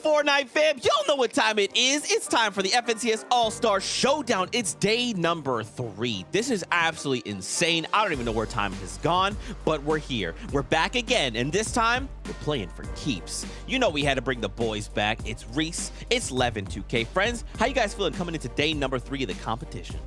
Fortnite fam? Y'all know what time it is. It's time for the FNCS All-Star Showdown. It's day number 3. This is absolutely insane. I don't even know where time has gone, but we're here. We're back again, and this time, we're playing for keeps. You know we had to bring the boys back. It's Reese. It's Levin 2K. Friends, how you guys feeling coming into day number 3 of the competition?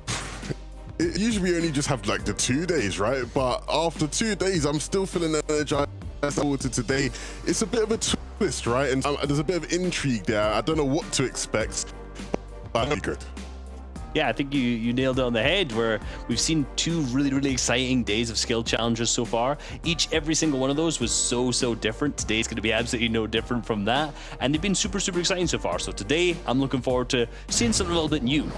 Usually we only just have like the 2 days, right? But after 2 days, I'm still feeling energized forward to today. It's a bit of a twist, right? And there's a bit of intrigue there. I don't know what to expect, but it'll be good. Yeah, I think you nailed it on the head, where we've seen 2 really exciting days of skill challenges so far. Every single one of those was so different. Today's going to be absolutely no different from that, and they've been super exciting so far. So today, I'm looking forward to seeing something a little bit new.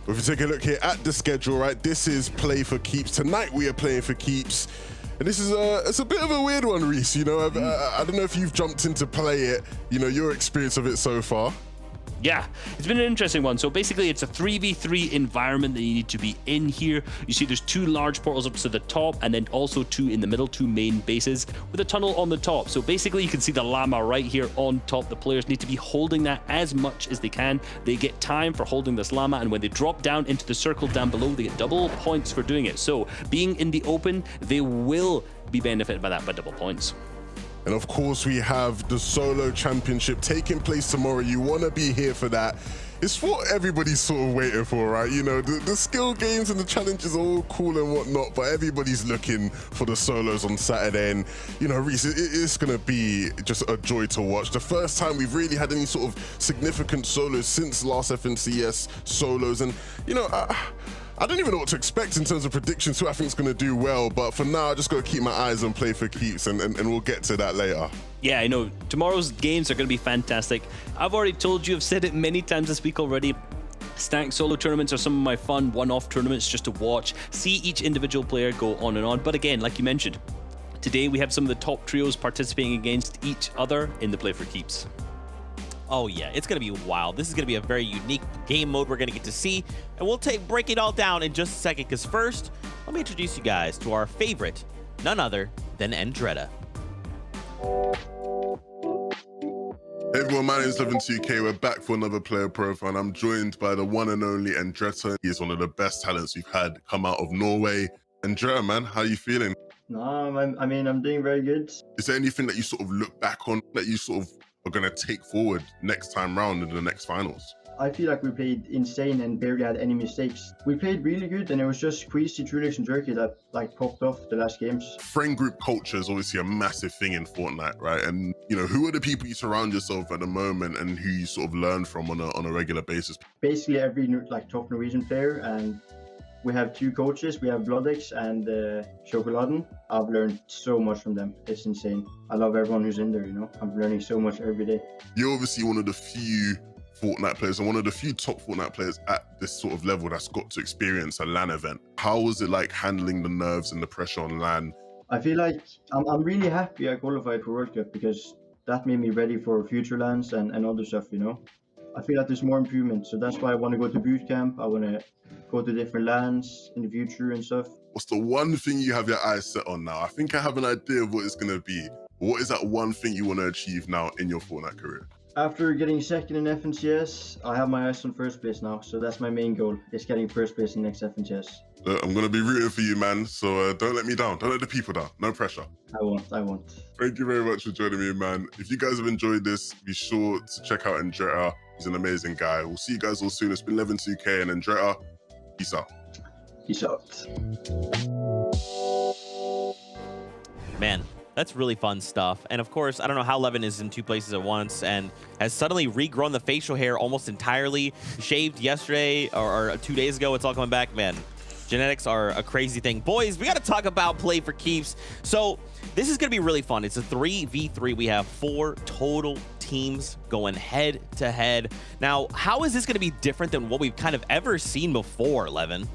If you take a look here at the schedule, right, this is play for keeps. Tonight we are playing for keeps, and this is it's a bit of a weird one, Reese. You know, I don't know if you've jumped in to play it. You know, your experience of it so far. Yeah, it's been an interesting one. So basically, it's a 3v3 environment that you need to be in here. You see there's 2 large portals up to the top, and then also 2 in the middle, 2 main bases with a tunnel on the top. So basically, you can see the llama right here on top. The players need to be holding that as much as they can. They get time for holding this llama, and when they drop down into the circle down below, they get double points for doing it. So being in the open, they will be benefited by that by double points. And of course, we have the solo championship taking place tomorrow. You want to be here for that. It's what everybody's sort of waiting for, right? You know, the skill games and the challenges are all cool and whatnot, but everybody's looking for the solos on Saturday. And, you know, Reese, it's going to be just a joy to watch. The first time we've really had any sort of significant solos since last FNCS solos. And, you know, I don't even know what to expect in terms of predictions, who I think is going to do well. But for now, I just got to keep my eyes on play for keeps, and we'll get to that later. Yeah, I know. Tomorrow's games are going to be fantastic. I've already told you, I've said it many times this week already. Stacked solo tournaments are some of my fun one-off tournaments just to watch, see each individual player go on and on. But again, like you mentioned, today we have some of the top trios participating against each other in the play for keeps. Oh yeah, it's gonna be wild. This is gonna be a very unique game mode we're gonna get to see, and we'll break it all down in just a second, because first, let me introduce you guys to our favorite, none other than Andretta. Hey everyone, my name is Levin2K. We're back for another player profile, and I'm joined by the one and only Andretta. He is one of the best talents we've had come out of Norway. Andretta, man, how are you feeling? No, I mean, I'm doing very good. Is there anything that you sort of look back on that you sort of are going to take forward next time round in the next finals? I feel like we played insane and barely had any mistakes. We played really good, and it was just Queasy, Trulix, and Jerky that like popped off the last games. Friend group culture is obviously a massive thing in Fortnite, right? And you know, who are the people you surround yourself at the moment, and who you sort of learn from on a regular basis? Basically every like top Norwegian player, and we have 2 coaches. We have Bloodex and Chocoladen. I've learned so much from them. It's insane. I love everyone who's in there, you know. I'm learning so much every day. You're obviously one of the few Fortnite players and one of the few top Fortnite players at this sort of level that's got to experience a LAN event. How was it like handling the nerves and the pressure on LAN? I feel like I'm really happy I qualified for World Cup, because that made me ready for future LANs and other stuff, you know. I feel like there's more improvement, so that's why I want to go to boot camp. I want to go to different lands in the future and stuff. What's the one thing you have your eyes set on now? I think I have an idea of what it's going to be. What is that one thing you want to achieve now in your Fortnite career? After getting second in FNCS, I have my eyes on first place now. So that's my main goal, is getting first place in next FNCS. I'm going to be rooting for you, man. So don't let me down. Don't let the people down. No pressure. I won't. Thank you very much for joining me, man. If you guys have enjoyed this, be sure to check out Andretta. He's an amazing guy. We'll see you guys all soon. It's been Levin2K and Andretta. Peace out. Peace out. Man, that's really fun stuff. And of course, I don't know how Levin is in 2 places at once and has suddenly regrown the facial hair almost entirely. Shaved yesterday or 2 days ago. It's all coming back, man. Genetics are a crazy thing. Boys, we got to talk about play for keeps. So this is going to be really fun. It's a 3v3. We have 4 total teams going head to head. Now, how is this going to be different than what we've kind of ever seen before, Levin?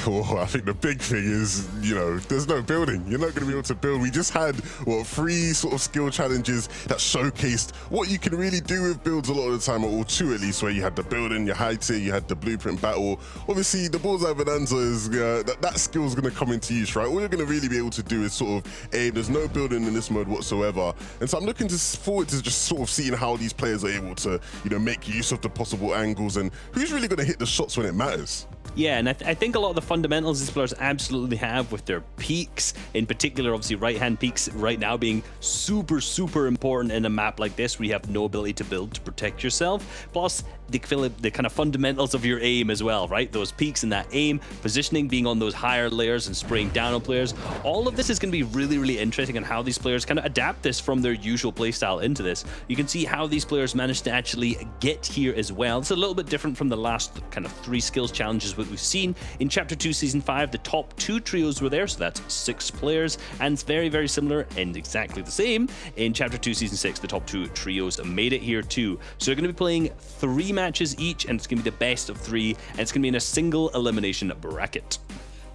Well, I think the big thing is, you know, there's no building. You're not going to be able to build. We just had, what, 3 sort of skill challenges that showcased what you can really do with builds a lot of the time, or 2 at least, where you had the building, your high tier, you had the blueprint battle. Obviously, the Bullseye Bonanza is, that skill is going to come into use, right? All you're going to really be able to do is sort of aim. There's no building in this mode whatsoever. And so I'm looking forward to just sort of seeing how these players are able to, you know, make use of the possible angles and who's really going to hit the shots when it matters. Yeah, and I think a lot of the fundamentals these players absolutely have with their peaks, in particular, obviously right-hand peaks right now being super, super important in a map like this where you have no ability to build to protect yourself. Plus, the kind of fundamentals of your aim as well, right? Those peaks and that aim, positioning, being on those higher layers and spraying down on players. All of this is going to be really, really interesting on how these players kind of adapt this from their usual playstyle into this. You can see how these players managed to actually get here as well. It's a little bit different from the last kind of 3 skills challenges what we've seen. In Chapter 2 Season 5, the top 2 trios were there, so that's 6 players, and it's very, very similar and exactly the same. In Chapter 2 Season 6, the top 2 trios made it here too. So they're going to be playing 3 matches each, and it's going to be the best of 3, and it's going to be in a single elimination bracket.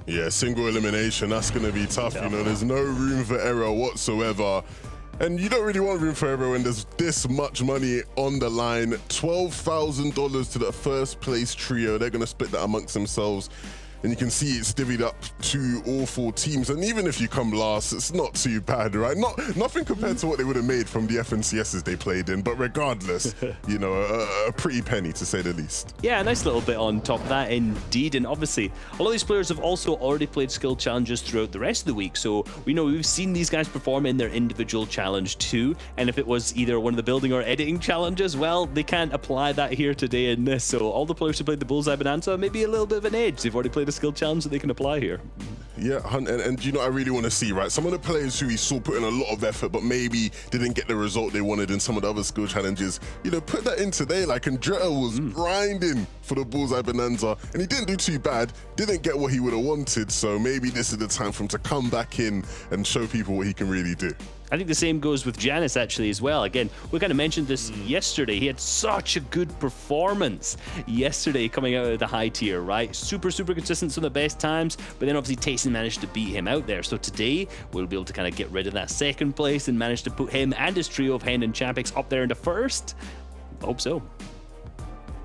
Yeah, single elimination, that's going to be tough. You know, there's no room for error whatsoever. And you don't really want room for error when there's this much money on the line. $12,000 to the first place trio. They're going to split that amongst themselves. And you can see it's divvied up to all 4 teams. And even if you come last, it's not too bad, right? Nothing compared to what they would have made from the FNCSs they played in. But regardless, you know, a pretty penny to say the least. Yeah, a nice little bit on top of that indeed. And obviously, a lot of these players have also already played skill challenges throughout the rest of the week. So we know we've seen these guys perform in their individual challenge too. And if it was either one of the building or editing challenges, well, they can't apply that here today in this. So all the players who played the Bullseye Bonanza, maybe a little bit of an edge. They've already played a skill challenge that they can apply here. Yeah, and you know, I really want to see, right? Some of the players who we saw put in a lot of effort, but maybe didn't get the result they wanted in some of the other skill challenges, you know, put that in today. Like Andretta was grinding for the Bullseye Bonanza, and he didn't do too bad, didn't get what he would have wanted, so maybe this is the time for him to come back in and show people what he can really do. I think the same goes with Janice actually as well. Again, we kind of mentioned this yesterday. He had such a good performance yesterday coming out of the high tier, right? Super, super consistent, some of the best times, but then obviously Tayson managed to beat him out there. So today, we'll be able to kind of get rid of that second place and manage to put him and his trio of Hen and Champix up there into first. Hope so.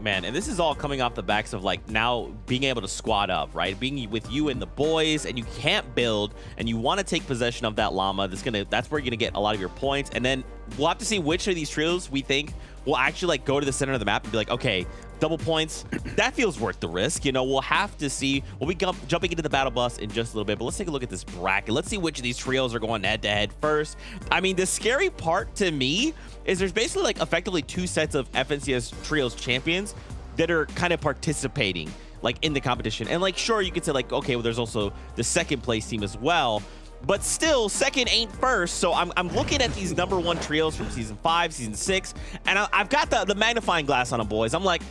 Man, and this is all coming off the backs of like now being able to squad up, right? Being with you and the boys, and you can't build, and you want to take possession of that llama. That's where you're gonna get a lot of your points, and then we'll have to see which of these trios we think will actually like go to the center of the map and be like, okay, double points, that feels worth the risk. You know, we'll have to see. We'll be jumping into the battle bus in just a little bit, but let's take a look at this bracket. Let's see which of these trios are going head to head first. I mean, the scary part to me is there's basically like effectively 2 sets of FNCS trios champions that are kind of participating like in the competition. And like, sure, you could say like, okay, well, there's also the second place team as well. But still, second ain't first. So I'm looking at these #1 trios from Season 5, Season 6, and I've got the magnifying glass on them, boys. I'm like,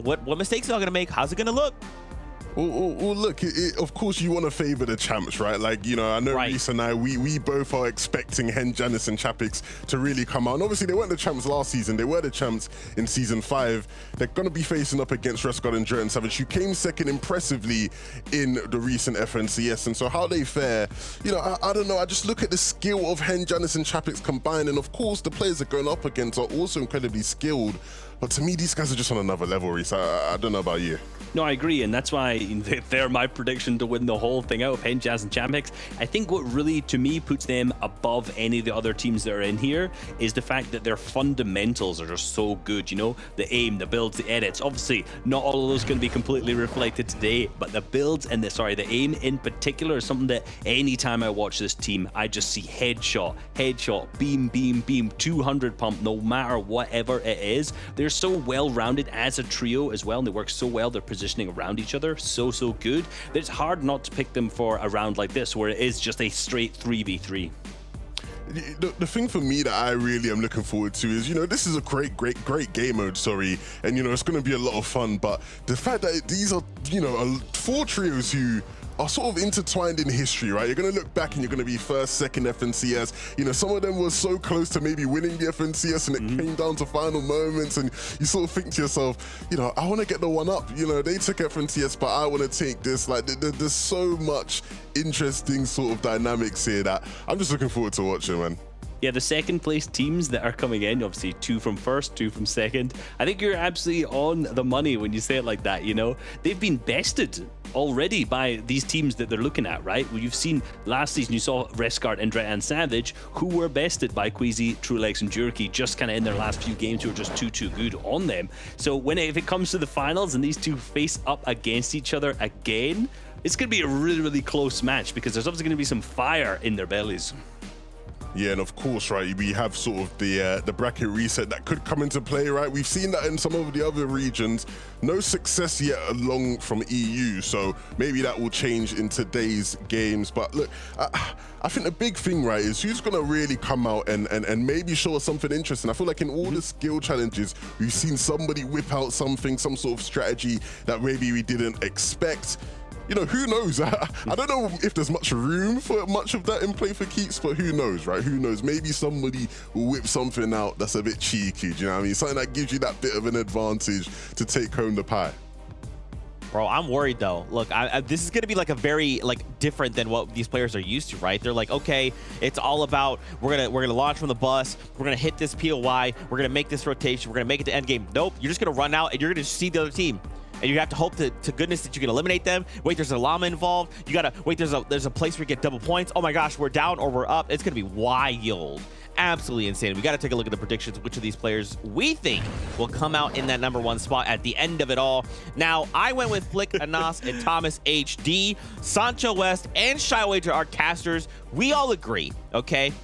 what mistakes am I going to make? How's it going to look? Well, look, of course you want to favor the champs, right? Like, you know, I know Reese and I, we both are expecting Hen, Janice, and Champix to really come out. And obviously, they weren't the champs last season. They were the champs in Season 5. They're going to be facing up against Rescott and Andretta Savage, who came second impressively in the recent FNCS. And so how they fare, you know, I don't know. I just look at the skill of Hen, Janice, and Champix combined. And of course, the players they're going up against are also incredibly skilled. But to me, these guys are just on another level, Reese. I don't know about you. No, I agree, and that's why they're my prediction to win the whole thing out of Hen, Jazz, and Champix. I think what really, to me, puts them above any of the other teams that are in here is the fact that their fundamentals are just so good, you know? The aim, the builds, the edits. Obviously, not all of those going to be completely reflected today, but the builds and the aim in particular is something that anytime I watch this team, I just see headshot, beam, beam, beam, 200 pump, no matter whatever it is. They're so well-rounded as a trio as well, and they work so well. They're positioning around each other so good that it's hard not to pick them for a round like this where it is just a straight 3v3. The thing for me that I really am looking forward to is, you know, this is a great game mode, and, you know, it's going to be a lot of fun, but the fact that these are, you know, 4 trios who are sort of intertwined in history, right? You're going to look back and you're going to be first, second FNCS. You know, some of them were so close to maybe winning the FNCS and it came down to final moments, and you sort of think to yourself, you know, I want to get the one up. You know, they took FNCS, but I want to take this. Like, there's so much interesting sort of dynamics here that I'm just looking forward to watching, man. Yeah, the second place teams that are coming in, obviously 2 from first, 2 from second. I think you're absolutely on the money when you say it like that, you know? They've been bested already by these teams that they're looking at, right? Well, you've seen last season, you saw Rescard, Andretta, and Savage, who were bested by Queasy, Truelex, and Jerky, just kind of in their last few games, who were just too good on them. So if it comes to the finals and these two face up against each other again, it's going to be a really close match, because there's obviously going to be some fire in their bellies. Yeah, and of course, right, we have sort of the bracket reset that could come into play, right? We've seen that in some of the other regions. No success yet along from EU, so maybe that will change in today's games. But look, I think the big thing, right, is who's going to really come out and maybe show us something interesting. I feel like in all the skill challenges, we've seen somebody whip out something, some sort of strategy that maybe we didn't expect. You know, who knows? I don't know if there's much room for much of that in Play for Keeps, but who knows, right? Who knows? Maybe somebody will whip something out that's a bit cheeky, do you know what I mean? Something that gives you that bit of an advantage to take home the pie. Bro, I'm worried though. Look, this is gonna be like a very different than what these players are used to, right? They're like, okay, it's all about we're gonna launch from the bus, we're gonna hit this POI, we're gonna make this rotation, we're gonna make it to end game. Nope, you're just gonna run out and you're gonna see the other team. And you have to hope to goodness that you can eliminate them. Wait, there's a llama involved. You gotta wait. There's a place where you get double points. Oh my gosh, we're down or we're up. It's gonna be wild, absolutely insane. We gotta take a look at the predictions. Which of these players we think will come out in that #1 spot at the end of it all. Now, I went with Flick, Anas, and Thomas HD. Sancho West and Shywager are casters. We all agree, okay?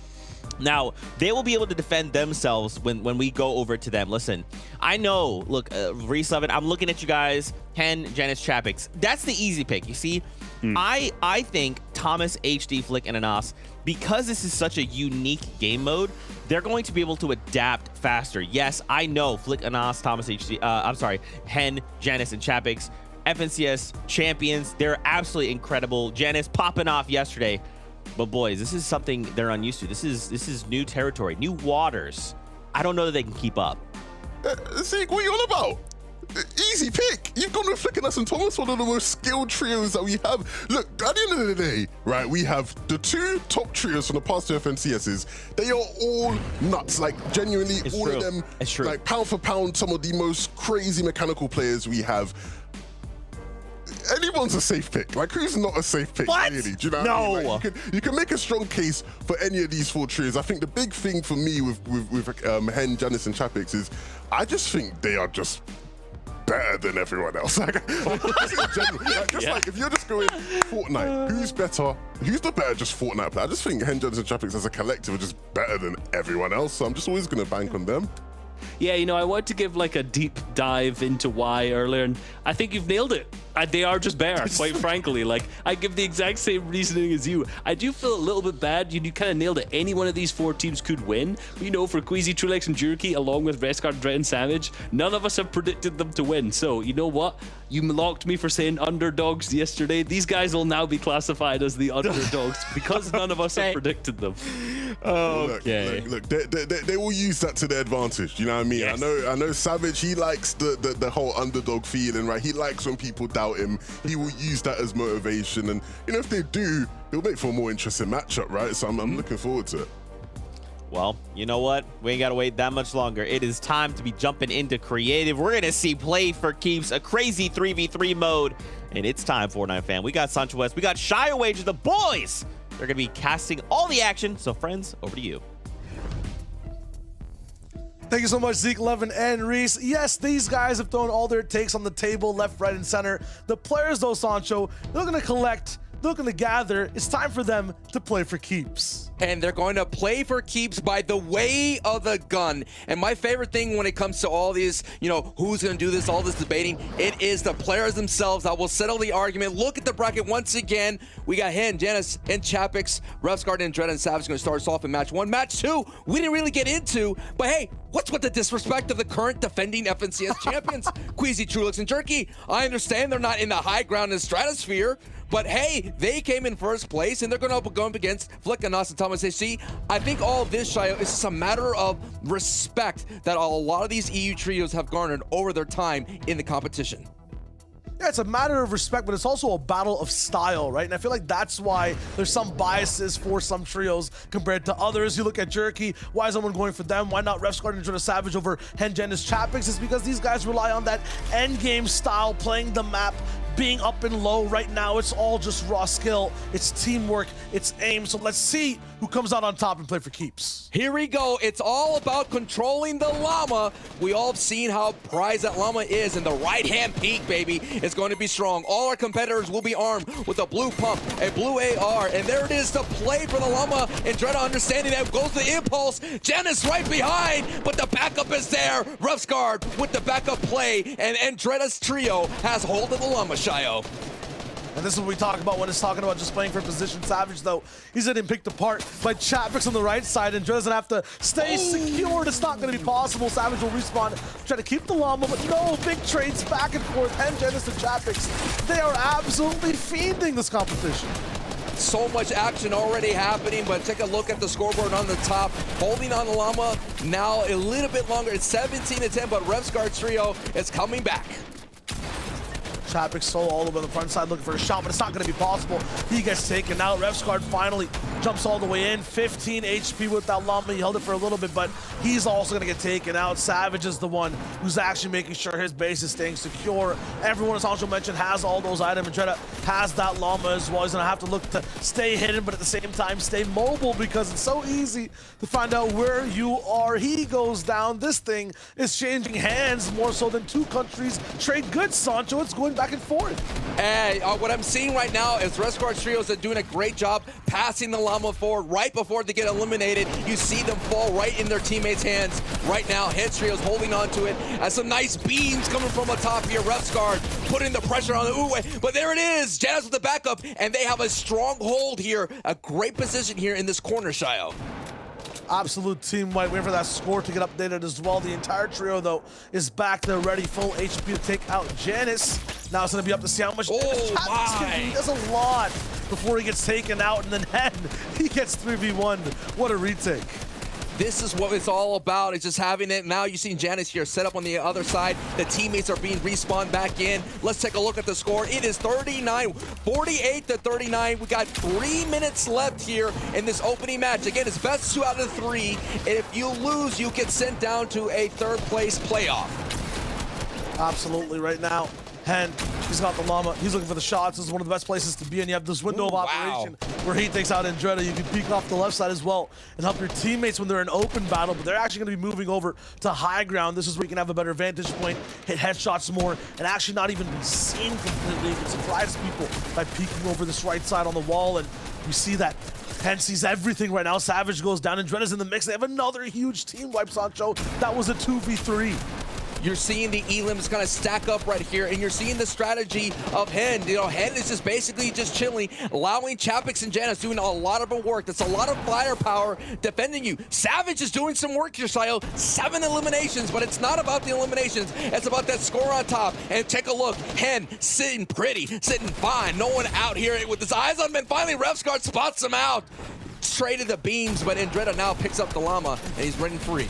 Now, they will be able to defend themselves when we go over to them. Listen, I know, look, Reese Levin, I'm looking at you guys, Hen, Janice, Chapix. That's the easy pick, you see? I think Thomas, HD, Flick, and Anas, because this is such a unique game mode, they're going to be able to adapt faster. Yes, I know Flick, Anas, Thomas, HD, I'm sorry, Hen, Janice, and Chapix, FNCS champions. They're absolutely incredible. Janice popping off yesterday. But boys, this is something they're unused to. This is new territory, new waters. I don't know that they can keep up. Zeke, what are you on about? Easy pick. You've gone with Flick, Anas, and Thomas, one of the most skilled trios that we have. Look, at the end of the day, right, we have the 2 top trios from the past 2 FNCSs. They are all nuts. Like, genuinely, It's all true. of them, It's true. like, pound for pound, some of the most crazy mechanical players we have. Anyone's a safe pick. Like, who's not a safe pick, What? really? Do you know what No. I mean? Like, you can make a strong case for any of these 4 trios. I think the big thing for me with Hen, Janice, and Chapix is I just think they are just better than everyone else. Like if you're just going Fortnite, who's better? Who's the better just Fortnite player? I just think Hen, Janice, and Chapix as a collective are just better than everyone else. So I'm just always going to bank on them. Yeah, you know, I wanted to give like a deep dive into why earlier, and I think you've nailed it. They are just better, quite frankly. Like, I give the exact same reasoning as you. I do feel a little bit bad. You kind of nailed it. Any one of these 4 teams could win. You know, for Queasy, Truelex, and Jerky, along with Rescard, Andretta, and Savage, none of us have predicted them to win. So, you know what? You mocked me for saying underdogs yesterday. These guys will now be classified as the underdogs because none of us have predicted them. Okay. Look, they will use that to their advantage. You know what I mean? Yes. I know Savage, he likes the whole underdog feeling, right? He likes when people doubt him. He will use that as motivation. And, you know, if they do, it'll make for a more interesting matchup, right? So I'm looking forward to it. Well, you know what? We ain't got to wait that much longer. It is time to be jumping into creative. We're going to see Play for Keeps, a crazy 3v3 mode. And it's time, Fortnite fan. We got Sancho West. We got Shywager, the boys. They're going to be casting all the action. So, friends, over to you. Thank you so much, Zeke, Levin, and Reese. Yes, these guys have thrown all their takes on the table, left, right, and center. The players, though, Sancho, they're going to collect, they're going to gather. It's time for them to play for keeps. And they're going to play for keeps by the way of the gun. And my favorite thing when it comes to all these, you know, who's going to do this, all this debating, it is the players themselves that will settle the argument. Look at the bracket once again. We got Hen, Janice, and Chapix, Refsguard, and Andretta, and Savage going to start us off in match 1. Match 2, we didn't really get into, but hey, what's with the disrespect of the current defending FNCS champions, Queasy, Truelex, and Jerky? I understand they're not in the high ground in the stratosphere, But hey, they came in first place, and they're going to go up against Flick and us and Thomas HC. I think all of this, Shayo, is just a matter of respect that a lot of these EU trios have garnered over their time in the competition. Yeah, it's a matter of respect, but it's also a battle of style, right? And I feel like that's why there's some biases for some trios compared to others. You look at Jerky, why is someone going for them? Why not Refsguard and Andretta Savage over Hengenis Chapix? It's because these guys rely on that end game style, playing the map, being up and low. Right now, it's all just raw skill. It's teamwork, it's aim. So let's see who comes out on top and play for keeps. Here we go. It's all about controlling the llama. We all have seen how prized that llama is, and the right-hand peak, baby, is going to be strong. All our competitors will be armed with a blue pump, a blue AR, and there it is to play for the llama. Andretta understanding that goes the impulse. Janice right behind, but the backup is there. Refsguard with the backup play, and Andretta's trio has hold of the llama, Shayo. And this is what we talk about when it's talking about just playing for position. Savage, though, he's getting picked apart by Chapix on the right side, and Andretta's gonna have to stay secured. It's not gonna be possible. Savage will respawn, try to keep the llama, but no, big trades back and forth. Hengenis and Chapix, they are absolutely fiending this competition. So much action already happening, but take a look at the scoreboard on the top. Holding on the llama now a little bit longer. It's 17-10, but Refsguard trio is coming back. Chapix solo all the way on the front side looking for a shot, but it's not going to be possible. He gets taken out. Refsguard finally jumps all the way in. 15 HP with that llama. He held it for a little bit, but he's also going to get taken out. Savage is the one who's actually making sure his base is staying secure. Everyone, as Anjo mentioned, has all those items. Andretta has that llama as well. He's going to have to look to stay hidden, but at the same time stay mobile, because it's so easy to find out where you are. He goes down. This thing is changing hands more so than two countries trade goods, Sancho. It's going back and forth. And what I'm seeing right now is Refsguard trios are doing a great job passing the llama forward right before they get eliminated. You see them fall right in their teammates' hands. Right now, Heads trios holding on to it as some nice beams coming from the top here. Refsguard putting the pressure on the Uwe, but there it is. Jazz with the backup, and they have a strong hold here. A great position here in this corner, Shayo. Absolute team white, waiting for that score to get updated as well. The entire trio, though, is back there ready, full HP to take out Janice. Now it's going to be up to see how much damage Chapix can do. He does a lot before he gets taken out, and then Hen, he gets 3v1. What a retake. This is what it's all about. It's just having it. Now you've seen Janice here set up on the other side. The teammates are being respawned back in. Let's take a look at the score. It is 48-39. We got 3 minutes left here in this opening match. Again, it's best 2 out of 3. And if you lose, you get sent down to a third place playoff. Absolutely right now. Hen, he's got the llama. He's looking for the shots. This is one of the best places to be in. You have this window of operation where he takes out Andretta. You can peek off the left side as well and help your teammates when they're in open battle, but they're actually going to be moving over to high ground. This is where you can have a better vantage point, hit headshots more, and actually not even be seen completely. You can surprise people by peeking over this right side on the wall, and you see that Hen sees everything right now. Savage goes down, Andretta's in the mix. They have another huge team wipe, Sancho. That was a 2v3. You're seeing the elims kind of stack up right here, and you're seeing the strategy of Hen. You know, Hen is just basically just chilling, allowing Chapix and Janice doing a lot of work. That's a lot of firepower defending you. Savage is doing some work here, Shayo. 7 eliminations, but it's not about the eliminations. It's about that score on top. And take a look. Hen sitting pretty, sitting fine. No one out here with his eyes on him, and finally Refsguard spots him out. Traded the beams, but Andretta now picks up the llama, and he's running free.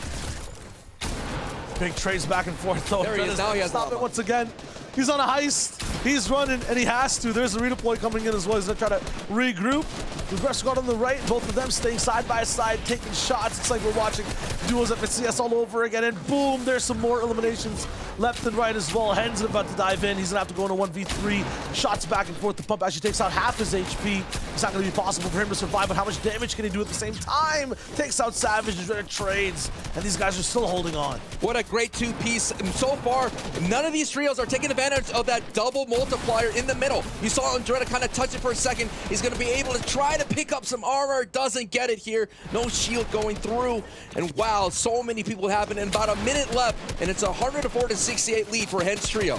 Big trades back and forth, though. There he is. Now he has stop llama. it once again. He's on a heist. He's running, and he has to. There's a redeploy coming in as well. He's going to try to regroup. With Refsguard on the right, both of them staying side by side, taking shots. It's like we're watching duels at CS all over again. And boom, there's some more eliminations left and right as well. Hen's about to dive in. He's going to have to go into 1v3. Shots back and forth. The pump actually takes out half his HP. It's not going to be possible for him to survive, but how much damage can he do at the same time? Takes out Savage, Andretta trades, and these guys are still holding on. What a great two-piece. So far, none of these trios are taking advantage of that double multiplier in the middle. You saw Andretta kind of touch it for a second. He's going to be able to try to pick up some armor. Doesn't get it here. No shield going through. And wow, so many people have it. And about a minute left, and it's a 104-68 lead for Hen's trio.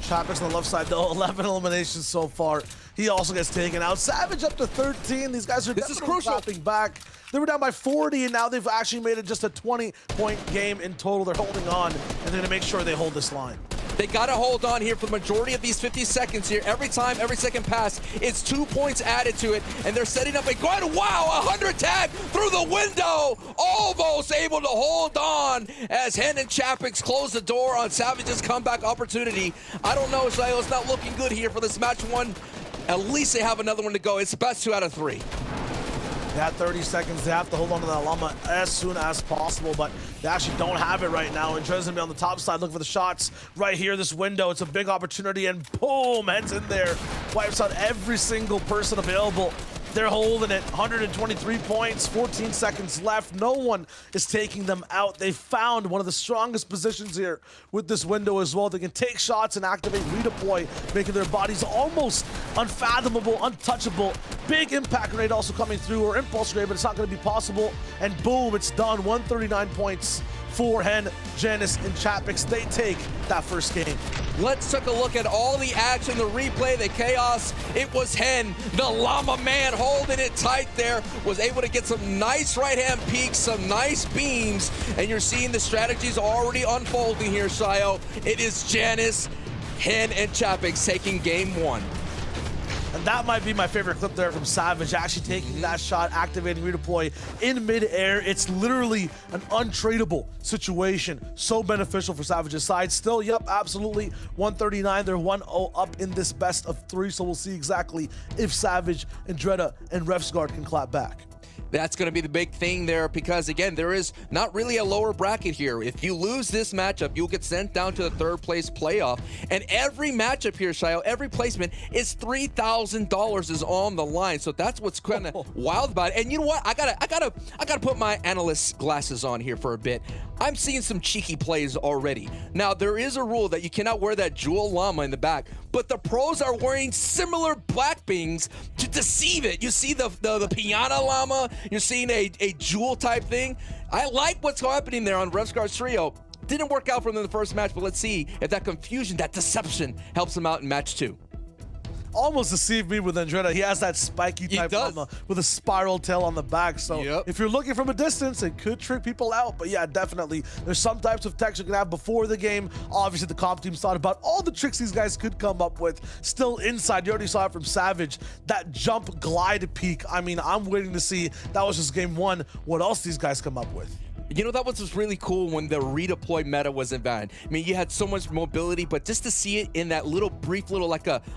Chapix on the left side, though, 11 eliminations so far. He also gets taken out. Savage up to 13. These guys are definitely clapping back. They were down by 40, and now they've actually made it just a 20-point game in total. They're holding on, and they're going to make sure they hold this line. They got to hold on here for the majority of these 50 seconds here. Every time, every second pass, it's 2 points added to it, and they're setting up a going, wow, 100 tag through the window, almost able to hold on as Hen and Chapix close the door on Savage's comeback opportunity. I don't know, Shayo, it's not looking good here for this match one. At least they have another one to go. It's the best 2 out of 3. They had 30 seconds. They have to hold on to that llama as soon as possible, but they actually don't have it right now. And Andretta's gonna be on the top side looking for the shots right here, this window. It's a big opportunity, and boom, heads in there. Wipes out every single person available. They're holding it, 123 points, 14 seconds left. No one is taking them out. They found one of the strongest positions here with this window as well. They can take shots and activate redeploy, making their bodies almost unfathomable, untouchable. Big impact grenade also coming through, or impulse grenade, but it's not gonna be possible. And boom, it's done, 139 points for Hen, Janice, and Chapix. They take that first game. Let's take a look at all the action, the replay, the chaos. It was Hen, the llama man, holding it tight there, was able to get some nice right-hand peeks, some nice beams, and you're seeing the strategies already unfolding here, Shayo. It is Janice, Hen, and Chapix taking game 1. And that might be my favorite clip there from Savage, actually taking that shot, activating redeploy in midair. It's literally an untradeable situation. So beneficial for Savage's side. Still, yep, absolutely 139. They're 1-0 up in this best of 3. So we'll see exactly if Savage, Andretta, and Refsguard can clap back. That's going to be the big thing there because, again, there is not really a lower bracket here. If you lose this matchup, you'll get sent down to the 3rd place playoff. And every matchup here, Shayo, every placement is $3,000 is on the line. So that's what's kind of wild about it. And you know what? I gotta put my analyst glasses on here for a bit. I'm seeing some cheeky plays already. Now, there is a rule that you cannot wear that jewel llama in the back, but the pros are wearing similar black bings to deceive it. You see the piana llama, you're seeing a jewel type thing. I like what's happening there on Refsguard's trio. Didn't work out for them in the first match, but let's see if that confusion, that deception helps them out in match 2. Almost deceived me with Andretta. He has that spiky type llama with a spiral tail on the back. So if you're looking from a distance, it could trick people out. But yeah, definitely. There's some types of techs you can have before the game. Obviously, the comp team thought about all the tricks these guys could come up with. Still inside, you already saw it from Savage. That jump glide peak. I mean, I'm waiting to see. That was just game 1. What else these guys come up with? You know, that was just really cool when the redeploy meta was in banned. I mean, you had so much mobility, but just to see it in that little brief little,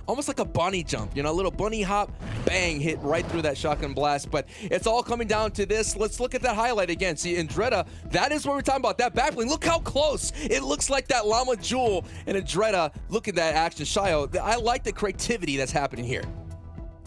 almost like a bunny jump, you know, a little bunny hop, bang, hit right through that shotgun blast. But it's all coming down to this. Let's look at that highlight again. See, Andretta, that is what we're talking about, that backbling. Look how close. It looks like that llama jewel. And Andretta, look at that action. Shayo, I like the creativity that's happening here.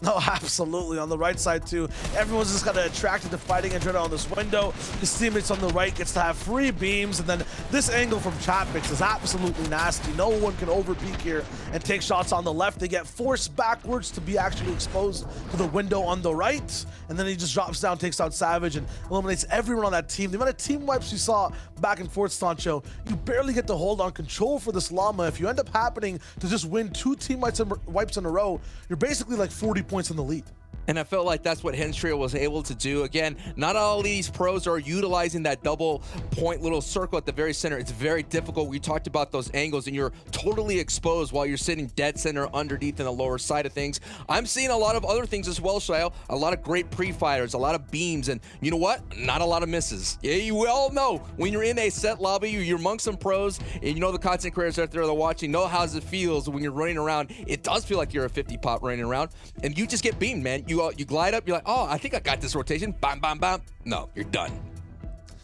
No, absolutely. On the right side, too. Everyone's just kind of attracted to fighting Andretta on this window. His teammates on the right gets to have free beams. And then this angle from Chapix is absolutely nasty. No one can overpeak here and take shots on the left. They get forced backwards to be actually exposed to the window on the right. And then he just drops down, takes out Savage, and eliminates everyone on that team. The amount of team wipes you saw back and forth, Sancho, you barely get to hold on control for this llama. If you end up happening to just win 2 team wipes in a row, you're basically like 40 points in the lead. And I felt like that's what Hen's trio was able to do. Again, not all these pros are utilizing that double point little circle at the very center. It's very difficult. We talked about those angles, and you're totally exposed while you're sitting dead center underneath in the lower side of things. I'm seeing a lot of other things as well, Shayo. A lot of great pre-fighters, a lot of beams, and you know what? Not a lot of misses. Yeah, you all know when you're in a set lobby, you're amongst some pros, and you know the content creators out there that are watching know how it feels when you're running around. It does feel like you're a 50 pop running around, and you just get beamed, man. You glide up, you're like, oh, I think I got this rotation. Bam, bam, bam. No, you're done.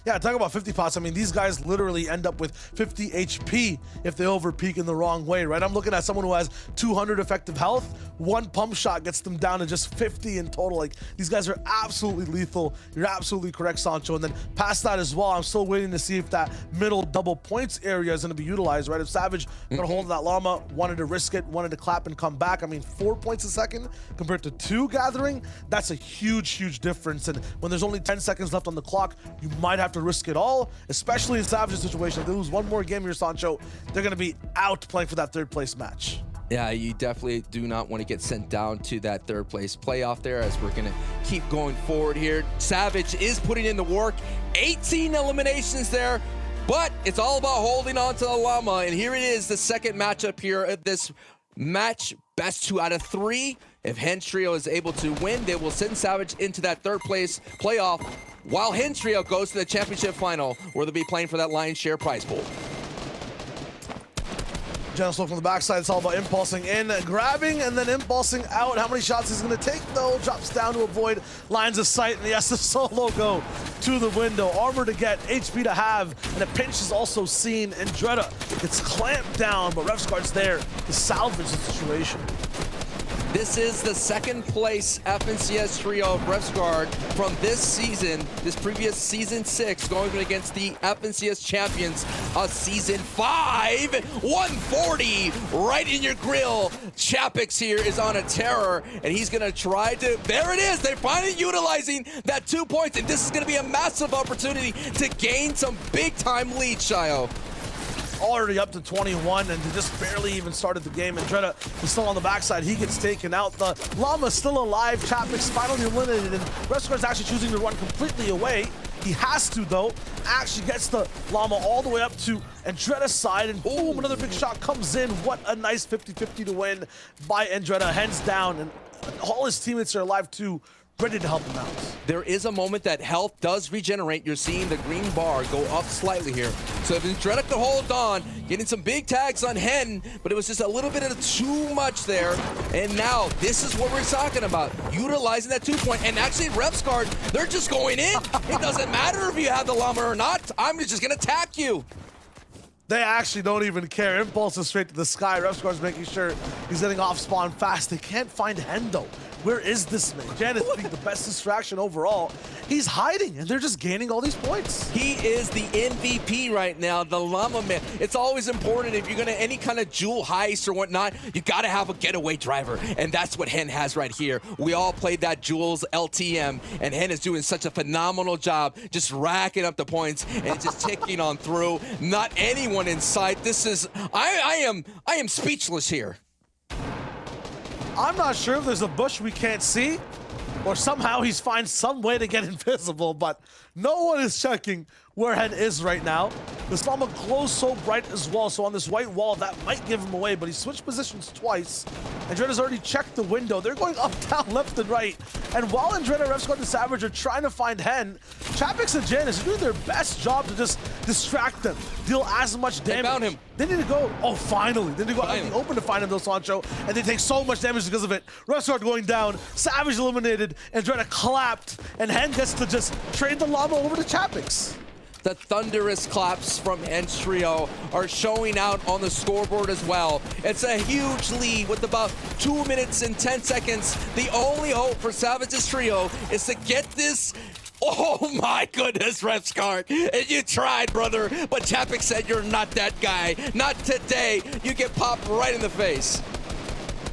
Yeah, talk about 50 pots. I mean, these guys literally end up with 50 HP if they overpeak in the wrong way, right? I'm looking at someone who has 200 effective health. One pump shot gets them down to just 50 in total. Like, these guys are absolutely lethal. You're absolutely correct, Sancho. And then past that as well, I'm still waiting to see if that middle double points area is going to be utilized, right? If Savage got a hold of that llama, wanted to risk it, wanted to clap and come back. I mean, 4 points a second compared to 2 gathering, that's a huge, huge difference. And when there's only 10 seconds left on the clock, you might have to risk it all, especially in Savage's situation. If they lose one more game here, Sancho, they're going to be out playing for that 3rd place match. Yeah, you definitely do not want to get sent down to that 3rd place playoff there, as we're going to keep going forward here. Savage is putting in the work. 18 eliminations there. But it's all about holding on to the llama, and here it is, the second matchup here at this match. Best 2 out of 3. If Hen's Trio is able to win, they will send Savage into that third place playoff, while Hen's Trio goes to the championship final, where they'll be playing for that lion's share prize pool. Genesis from the backside, it's all about impulsing in, grabbing, and then impulsing out. How many shots he's gonna take though? Drops down to avoid lines of sight, and he has to solo go to the window. Armor to get, HP to have, and a pinch is also seen. Andretta gets clamped down, but Refsguard's there to salvage the situation. This is the second place FNCS trio of Refsguard from this season, this previous season 6, going against the FNCS champions of season 5. 140 right in your grill. Chapix here is on a terror, and he's gonna try to, there it is, they're finally utilizing that 2 points, and this is gonna be a massive opportunity to gain some big time lead, Shio. Already up to 21, and they just barely even started the game. Andretta is still on the backside. He gets taken out. The Llama's still alive. Chapix finally eliminated, and Refsguard's actually choosing to run completely away. He has to, though. Actually gets the Llama all the way up to Andretta's side, and boom, another big shot comes in. What a nice 50-50 to win by Andretta. Hands down, and all his teammates are alive, too, ready to help him out. There is a moment that health does regenerate. You're seeing the green bar go up slightly here. So if Andretta could hold on, getting some big tags on Hen, but it was just a little bit of too much there. And now this is what we're talking about, utilizing that 2 point. And actually Refsguard, they're just going in. It doesn't matter if you have the llama or not. I'm just gonna attack you. They actually don't even care. Impulse is straight to the sky. Refsguard's making sure he's getting off spawn fast. They can't find Hen though. Where is this man? Janet's being the best distraction overall. He's hiding, and they're just gaining all these points. He is the MVP right now, the llama man. It's always important if you're gonna any kind of jewel heist or whatnot, you gotta have a getaway driver, and that's what Hen has right here. We all played that Jules LTM, and Hen is doing such a phenomenal job, just racking up the points and just ticking on through. Not anyone in sight. This is, I am speechless here. I'm not sure if there's a bush we can't see, or somehow he's found some way to get invisible, but no one is checking where Hen is right now. The llama glows so bright as well, so on this white wall, that might give him away, but he switched positions twice. Andretta's already checked the window. They're going up, down, left, and right. And while Andretta, Refsguard, and Savage are trying to find Hen, Chapix and Janice are doing their best job to just distract them, deal as much damage. They found him. They need to go, oh, finally. They need to go out in the open to find him, though, Sancho, and they take so much damage because of it. Refsguard going down, Savage eliminated, Andretta clapped, and Hen gets to just trade the llama over to Chapix. The thunderous claps from Hen's Trio are showing out on the scoreboard as well. It's a huge lead with about 2 minutes and 10 seconds. The only hope for Savage's Trio is to get this. Oh my goodness, Refsguard. You tried, brother, but Chapix said you're not that guy. Not today. You get popped right in the face.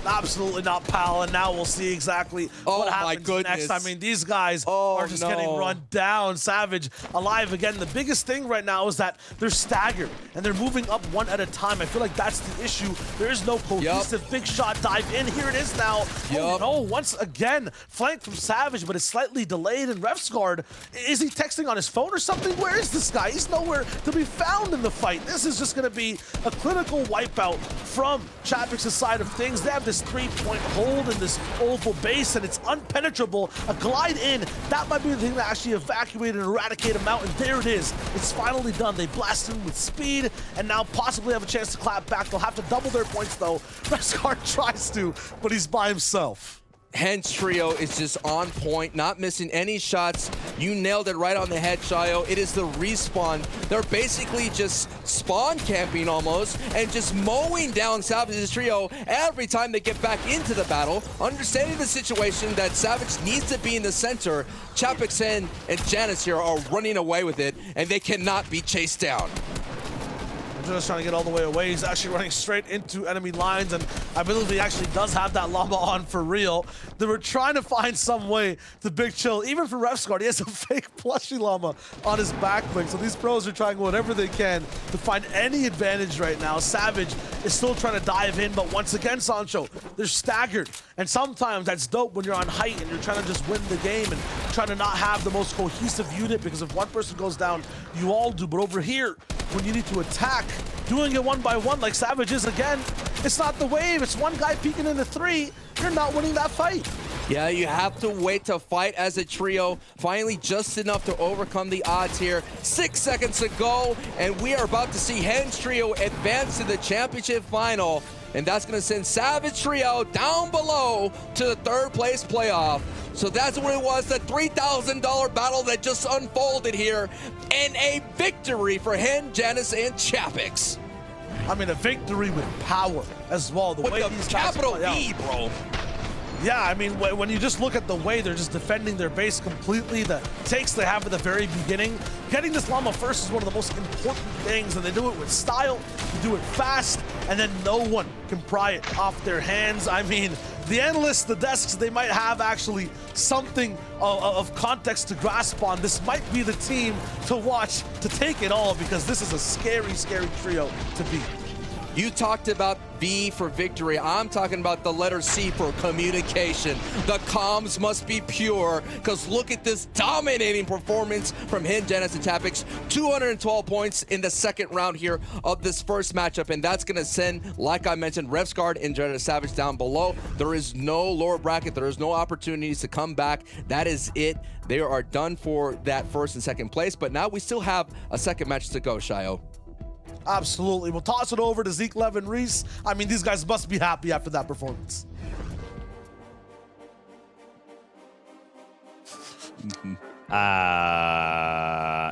Absolutely not, pal, and now we'll see exactly what happens next. I mean, these guys are just getting run down. Savage alive again. The biggest thing right now is that they're staggered, and they're moving up one at a time. I feel like that's the issue. There is no cohesive big shot dive in. Here it is now. Oh no, once again, flanked from Savage, but it's slightly delayed, and Refsguard, is he texting on his phone or something? Where is this guy? He's nowhere to be found in the fight. This is just going to be a clinical wipeout from Chapix's side of things. They have this 3-point hold in this oval base, and it's unpenetrable. A glide in, that might be the thing that actually evacuate and eradicate him out, and there it is. It's finally done. They blast him with speed, and now possibly have a chance to clap back. They'll have to double their points, though. Refsguard tries to, but he's by himself. Hen's Trio is just on point, not missing any shots. You nailed it right on the head, Shio. It is the respawn. They're basically just spawn camping almost and just mowing down Savage's Trio every time they get back into the battle. Understanding the situation that Savage needs to be in the center, Chapix and Janice here are running away with it, and they cannot be chased down. Just trying to get all the way away. He's actually running straight into enemy lines, and I believe he actually does have that llama on for real. They were trying to find some way to big chill. Even for Refsguard, he has a fake plushie llama on his back bling. So these pros are trying whatever they can to find any advantage right now. Savage is still trying to dive in, but once again, Sancho, they're staggered. And sometimes that's dope when you're on height and you're trying to just win the game and trying to not have the most cohesive unit, because if one person goes down, you all do. But over here, when you need to attack, doing it one by one like Savage is again, it's not the wave. It's one guy peeking into 3. You're not winning that fight. Yeah, you have to wait to fight as a trio. Finally, just enough to overcome the odds here. 6 seconds to go, and we are about to see Hen's trio advance to the championship final. And that's going to send Savage Trio down below to the 3rd place playoff. So that's what it was, the $3,000 battle that just unfolded here. And a victory for Hen, Janice, and Chapix. I mean, a victory with power as well. With the capital E, bro. Yeah, I mean, when you just look at the way they're just defending their base completely, the takes they have at the very beginning, getting this llama first is one of the most important things, and they do it with style, they do it fast, and then no one can pry it off their hands. I mean, the Endless, the desks, they might have actually something of context to grasp on. This might be the team to watch to take it all, because this is a scary, scary trio to beat. You talked about V for victory. I'm talking about the letter C for communication. The comms must be pure, because look at this dominating performance from Hen, Janice, and Chapix. 212 points in the 2nd round here of this first matchup, and that's going to send, like I mentioned, Revsguard and Andretta Savage down below. There is no lower bracket. There is no opportunities to come back. That is it. They are done for that 1st and 2nd place, but now we still have a 2nd match to go, Shayo. Absolutely. We'll toss it over to Zeke, Lev, and Reese. I mean, these guys must be happy after that performance.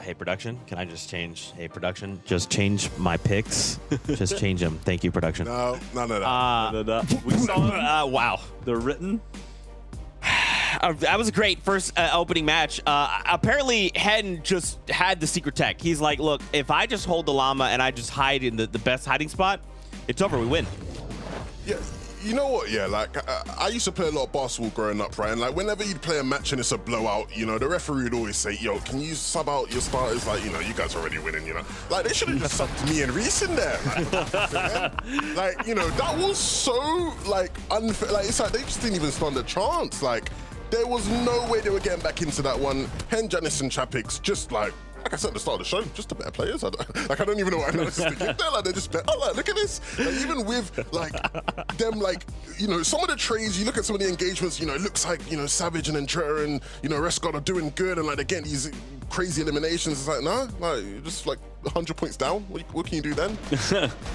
Hey, production, can I just change? Hey, production, just change my picks. Just change them. Thank you, production. No, none of that. We saw Wow. the written. That was a great first opening match. Apparently, Hen just had the secret tech. He's like, look, if I just hold the llama and I just hide in the best hiding spot, it's over. We win. Yeah, you know what? Yeah, like I used to play a lot of basketball growing up, right? And like whenever you'd play a match and it's a blowout, you know, the referee would always say, "Yo, can you sub out your starters? Like, you know, you guys are already winning. You know, like they should have just subbed me and Reese in there. Like, you know, that was so like unfair. Like it's like they just didn't even stand a chance. Like there was no way they were getting back into that one. Hen, Janice, and Chapix just like I said at the start of the show, just the better players. I don't even know what analysis to give there. Like, they're just better. Oh, like, look at this. Like, even with, like, them, like, you know, some of the trades, you look at some of the engagements, you know, it looks like, you know, Savage and Andretta and, you know, Rescott are doing good. And, like, they're getting these crazy eliminations. It's like, nah, like, you're just, like, 100 points down. What can you do then?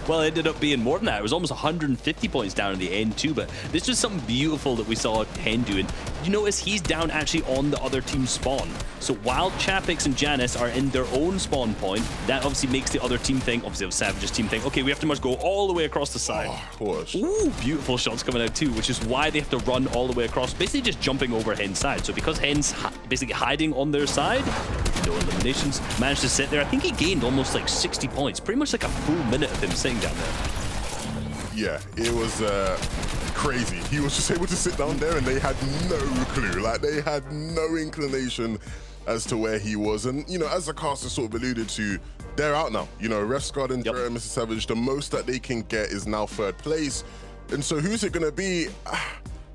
Well, it ended up being more than that. It was almost 150 points down in the end, too. But this was something beautiful that we saw Hen doing. You notice he's down actually on the other team's spawn. So while Chapix and Janice are in their own spawn point, that obviously makes the other team think, obviously the Savage's team think, okay, we have to must go all the way across the side. Oh, of course. Ooh, beautiful shots coming out too, which is why they have to run all the way across, basically just jumping over Hen's side. So because Hen's basically hiding on their side, no eliminations, managed to sit there. I think he gained almost like 60 points, pretty much like a full minute of him sitting down there. Yeah, it was crazy. He was just able to sit down there and they had no clue. Like, they had no inclination as to where he was. And, you know, as the caster sort of alluded to, they're out now. You know, Rescott and Mr. Savage, the most that they can get is now 3rd place. And so who's it going to be?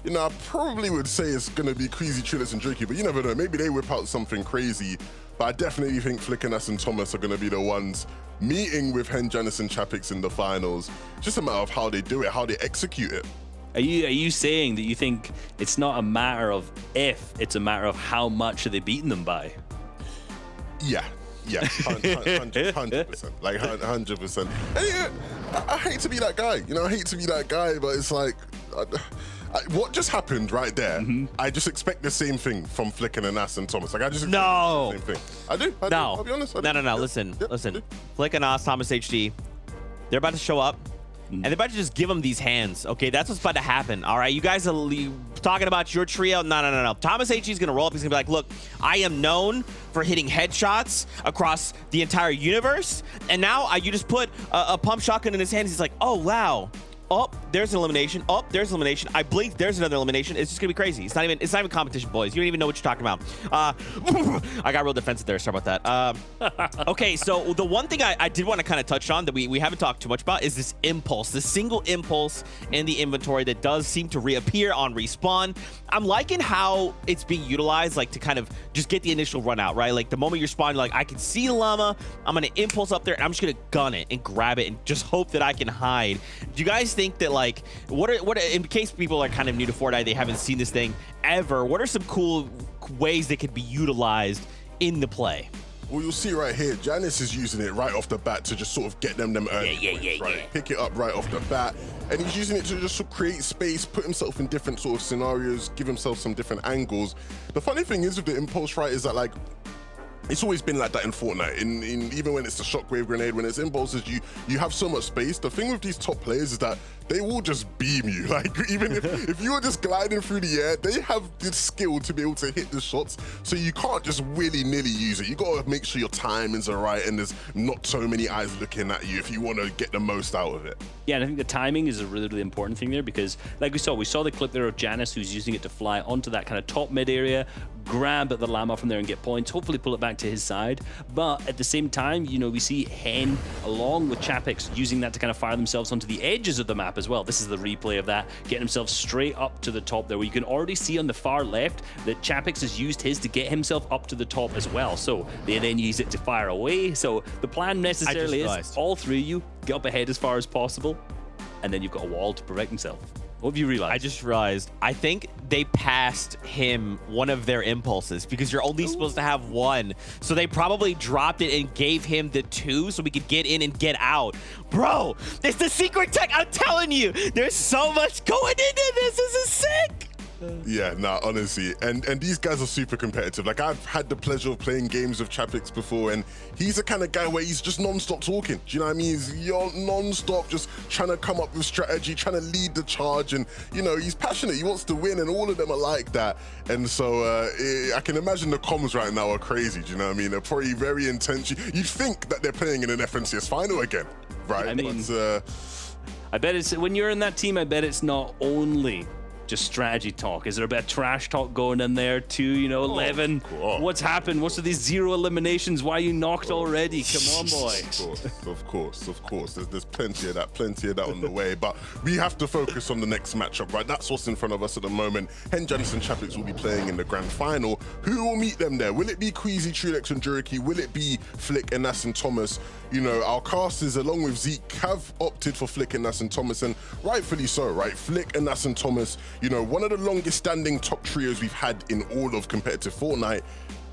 You know, I probably would say it's going to be Queasy, Trillis, and Drakey, but you never know. Maybe they whip out something crazy. But I definitely think Flickernas and Thomas are going to be the ones meeting with Hen, Janice, and Chapix in the finals. It's just a matter of how they do it, how they execute it. Are you saying that you think it's not a matter of if, it's a matter of how much are they beating them by? Yeah, 100%, like 100%. And yeah, I hate to be that guy, you know, I hate to be that guy, but it's like, what just happened right there? I just expect the same thing from Flickernas and Thomas. Like, I just expect the same thing. I do. I'll be honest. No. Listen. Flickernas, Thomas HD, they're about to show up. And they're about to just give them these hands, okay? That's what's about to happen, all right? You guys are talking about your trio. No. Thomas HG is going to roll up. He's going to be like, look, I am known for hitting headshots across the entire universe. And now you just put a pump shotgun in his hands. He's like, oh, wow. Oh, there's an elimination. Oh, there's an elimination. I blinked. There's another elimination. It's just gonna be crazy. It's not even competition, boys. You don't even know what you're talking about. I got real defensive there. Sorry about that. Okay, so the one thing I did want to kind of touch on that we haven't talked too much about is this impulse, the single impulse in the inventory that does seem to reappear on respawn. I'm liking how it's being utilized, like to kind of just get the initial run out, right? Like the moment you're spawning, like I can see the llama, I'm gonna impulse up there, and I'm just gonna gun it and grab it and just hope that I can hide. Do you guys think that, like, what in case people are kind of new to Fortnite, they haven't seen this thing ever, what are some cool ways that could be utilized in the play? Well, you'll see right here, Janice is using it right off the bat to just sort of get them early points, right? Pick it up right off the bat, and he's using it to just sort of create space, put himself in different sort of scenarios, give himself some different angles. The funny thing is with the impulse, right, is that, like, it's always been like that in Fortnite. Even when it's the shockwave grenade, when it's impulses, you have so much space. The thing with these top players is that they will just beam you. Like, even if you are just gliding through the air, they have this skill to be able to hit the shots. So you can't just willy-nilly use it. You gotta make sure your timings are right and there's not so many eyes looking at you if you want to get the most out of it. Yeah, and I think the timing is a really, really important thing there, because like we saw the clip there of Janice, who's using it to fly onto that kind of top mid area, grab at the llama from there and get points, hopefully pull it back to his side. But at the same time, you know, we see Hen along with Chapix using that to kind of fire themselves onto the edges of the map as well. This is the replay of that, getting himself straight up to the top there, where you can already see on the far left that Chapix has used his to get himself up to the top as well. So they then use it to fire away. So the plan necessarily is all three of you get up ahead as far as possible, and then you've got a wall to protect himself. What have you realized? I just realized, I think they passed him one of their impulses, because you're only supposed to have one. So they probably dropped it and gave him the two so we could get in and get out. Bro, it's the secret tech. I'm telling you, there's so much going into this. This is sick. Yeah, nah, honestly, and these guys are super competitive. Like, I've had the pleasure of playing games with Chapix before, and he's the kind of guy where he's just non-stop talking. Do you know what I mean? He's non-stop just trying to come up with strategy, trying to lead the charge, and, you know, he's passionate. He wants to win, and all of them are like that. And so I can imagine the comms right now are crazy. Do you know what I mean? They're probably very intense. You'd think that they're playing in an FNCS final again, right? I mean, but, I bet it's, when you're in that team, I bet it's not only just strategy talk. Is there a bit of trash talk going in there too? You know, 11. What's happened? What's with these 0 eliminations? Why are you knocked already? Come on, boy. Of course. There's plenty of that on the way. But we have to focus on the next matchup, right? That's what's in front of us at the moment. Hen, Janice, and Chapix will be playing in the grand final. Who will meet them there? Will it be Queasy, Trulex, and Juriki? Will it be Flick and Nas and Thomas? You know, our casters, along with Zeke, have opted for Flick and Nas and Thomas, and rightfully so, right? Flick and Nas and Thomas, you know, one of the longest standing top trios we've had in all of competitive Fortnite.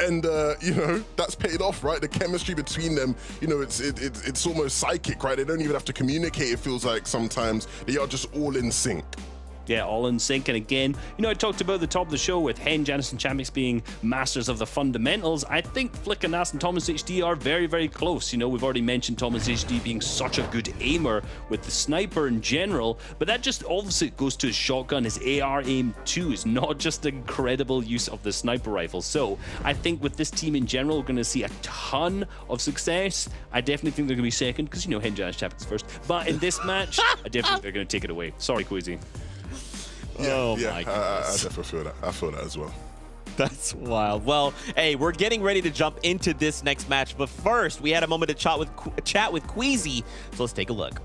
And, you know, that's paid off, right? The chemistry between them, you know, it's almost psychic, right? They don't even have to communicate, it feels like sometimes. They are just all in sync. Yeah, all in sync. And again, you know, I talked about the top of the show with Hen, Janice, and Chapix being masters of the fundamentals. I think Flick and Nas and Thomas HD are very, very close. You know, we've already mentioned Thomas HD being such a good aimer with the sniper in general, but that just obviously goes to his shotgun. His AR aim too is not just incredible use of the sniper rifle. So I think with this team in general, we're going to see a ton of success. I definitely think they're going to be second because, you know, Hen, Janice, Chapix first. But in this match, I definitely think they're going to take it away. Sorry, Queasy. Yeah, I definitely feel that. I feel that as well. That's wild. Well, hey, we're getting ready to jump into this next match, but first, we had a moment to chat with Queasy, so let's take a look.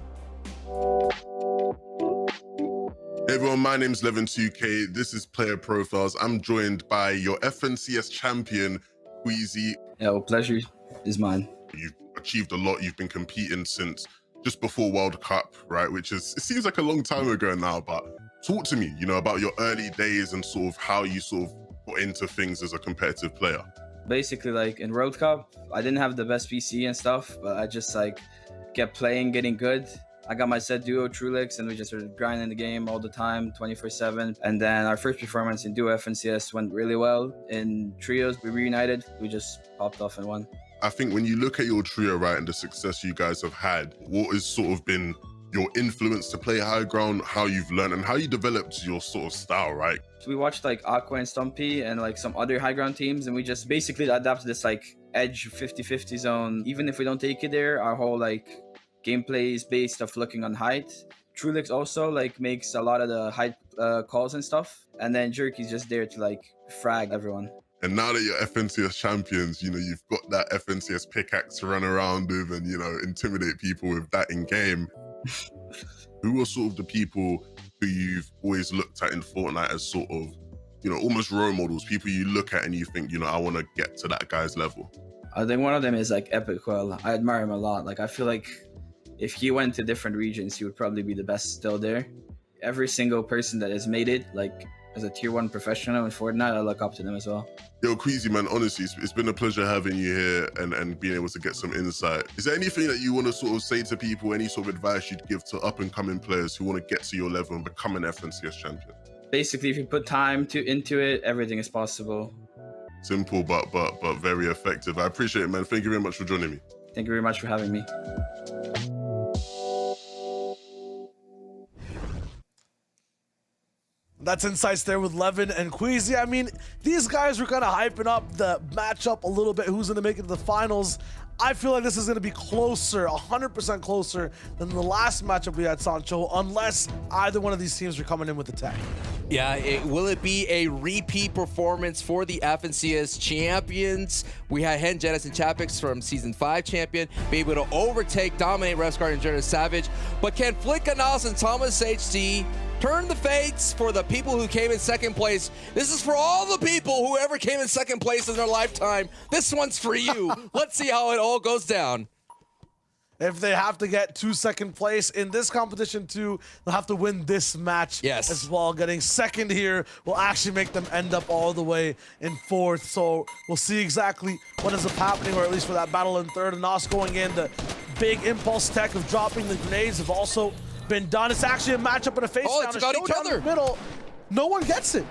Hey everyone, my name's Levin2K. This is Player Profiles. I'm joined by your FNCS champion, Queasy. Yeah, well, pleasure is mine. You've achieved a lot. You've been competing since just before World Cup, right? Which is, it seems like a long time ago now, but talk to me, you know, about your early days and sort of how you sort of got into things as a competitive player. Basically, like in World Cup, I didn't have the best PC and stuff, but I just like kept playing, getting good. I got my set duo, Trulex, and we just started grinding the game all the time, 24/7. And then our first performance in duo FNCS went really well. In trios, we reunited. We just popped off and won. I think when you look at your trio, right, and the success you guys have had, what has sort of been your influence to play high ground, how you've learned, and how you developed your sort of style, right? So we watched like Aqua and Stumpy and like some other high ground teams, and we just basically adapted this like edge 50-50 zone. Even if we don't take it there, our whole like gameplay is based off looking on height. Trulix also like makes a lot of the high calls and stuff, and then Jerky's just there to like frag everyone. And now that you're FNCS champions, you know, you've got that FNCS pickaxe to run around with and, you know, intimidate people with that in game. Who are sort of the people who you've always looked at in Fortnite as sort of, you know, almost role models, people you look at and you think, you know, I want to get to that guy's level? I think one of them is like Epic Well. I admire him a lot. Like, I feel like if he went to different regions, he would probably be the best still there. Every single person that has made it, like, as a tier 1 professional in Fortnite, I look up to them as well. Yo, Queasy, man, honestly, it's been a pleasure having you here and being able to get some insight. Is there anything that you want to sort of say to people, any sort of advice you'd give to up-and-coming players who want to get to your level and become an FNCS champion? Basically, if you put time into it, everything is possible. Simple, but very effective. I appreciate it, man. Thank you very much for joining me. Thank you very much for having me. That's insights there with Levin and Queasy. I mean, these guys were kind of hyping up the matchup a little bit. Who's going to make it to the finals? I feel like this is going to be closer, 100% closer than the last matchup we had, Sancho, unless either one of these teams are coming in with the tech. Yeah, will it be a repeat performance for the FNCS champions? We had Hen, Janice, and Chapix from Season 5 champion be able to overtake, dominate Refsguard and Andretta Savage. But can Flickanos and Thomas HC turn the fates for the people who came in second place? This is for all the people who ever came in second place in their lifetime. This one's for you. Let's see how it all goes down. If they have to get to second place in this competition too, they'll have to win this match as well. Getting second here will actually make them end up all the way in fourth. So we'll see exactly what ends up happening, or at least for that battle in third. And Nos going in, the big impulse tech of dropping the grenades have also been done. It's actually a matchup and a face down. It's got each other. In the middle. No one gets it.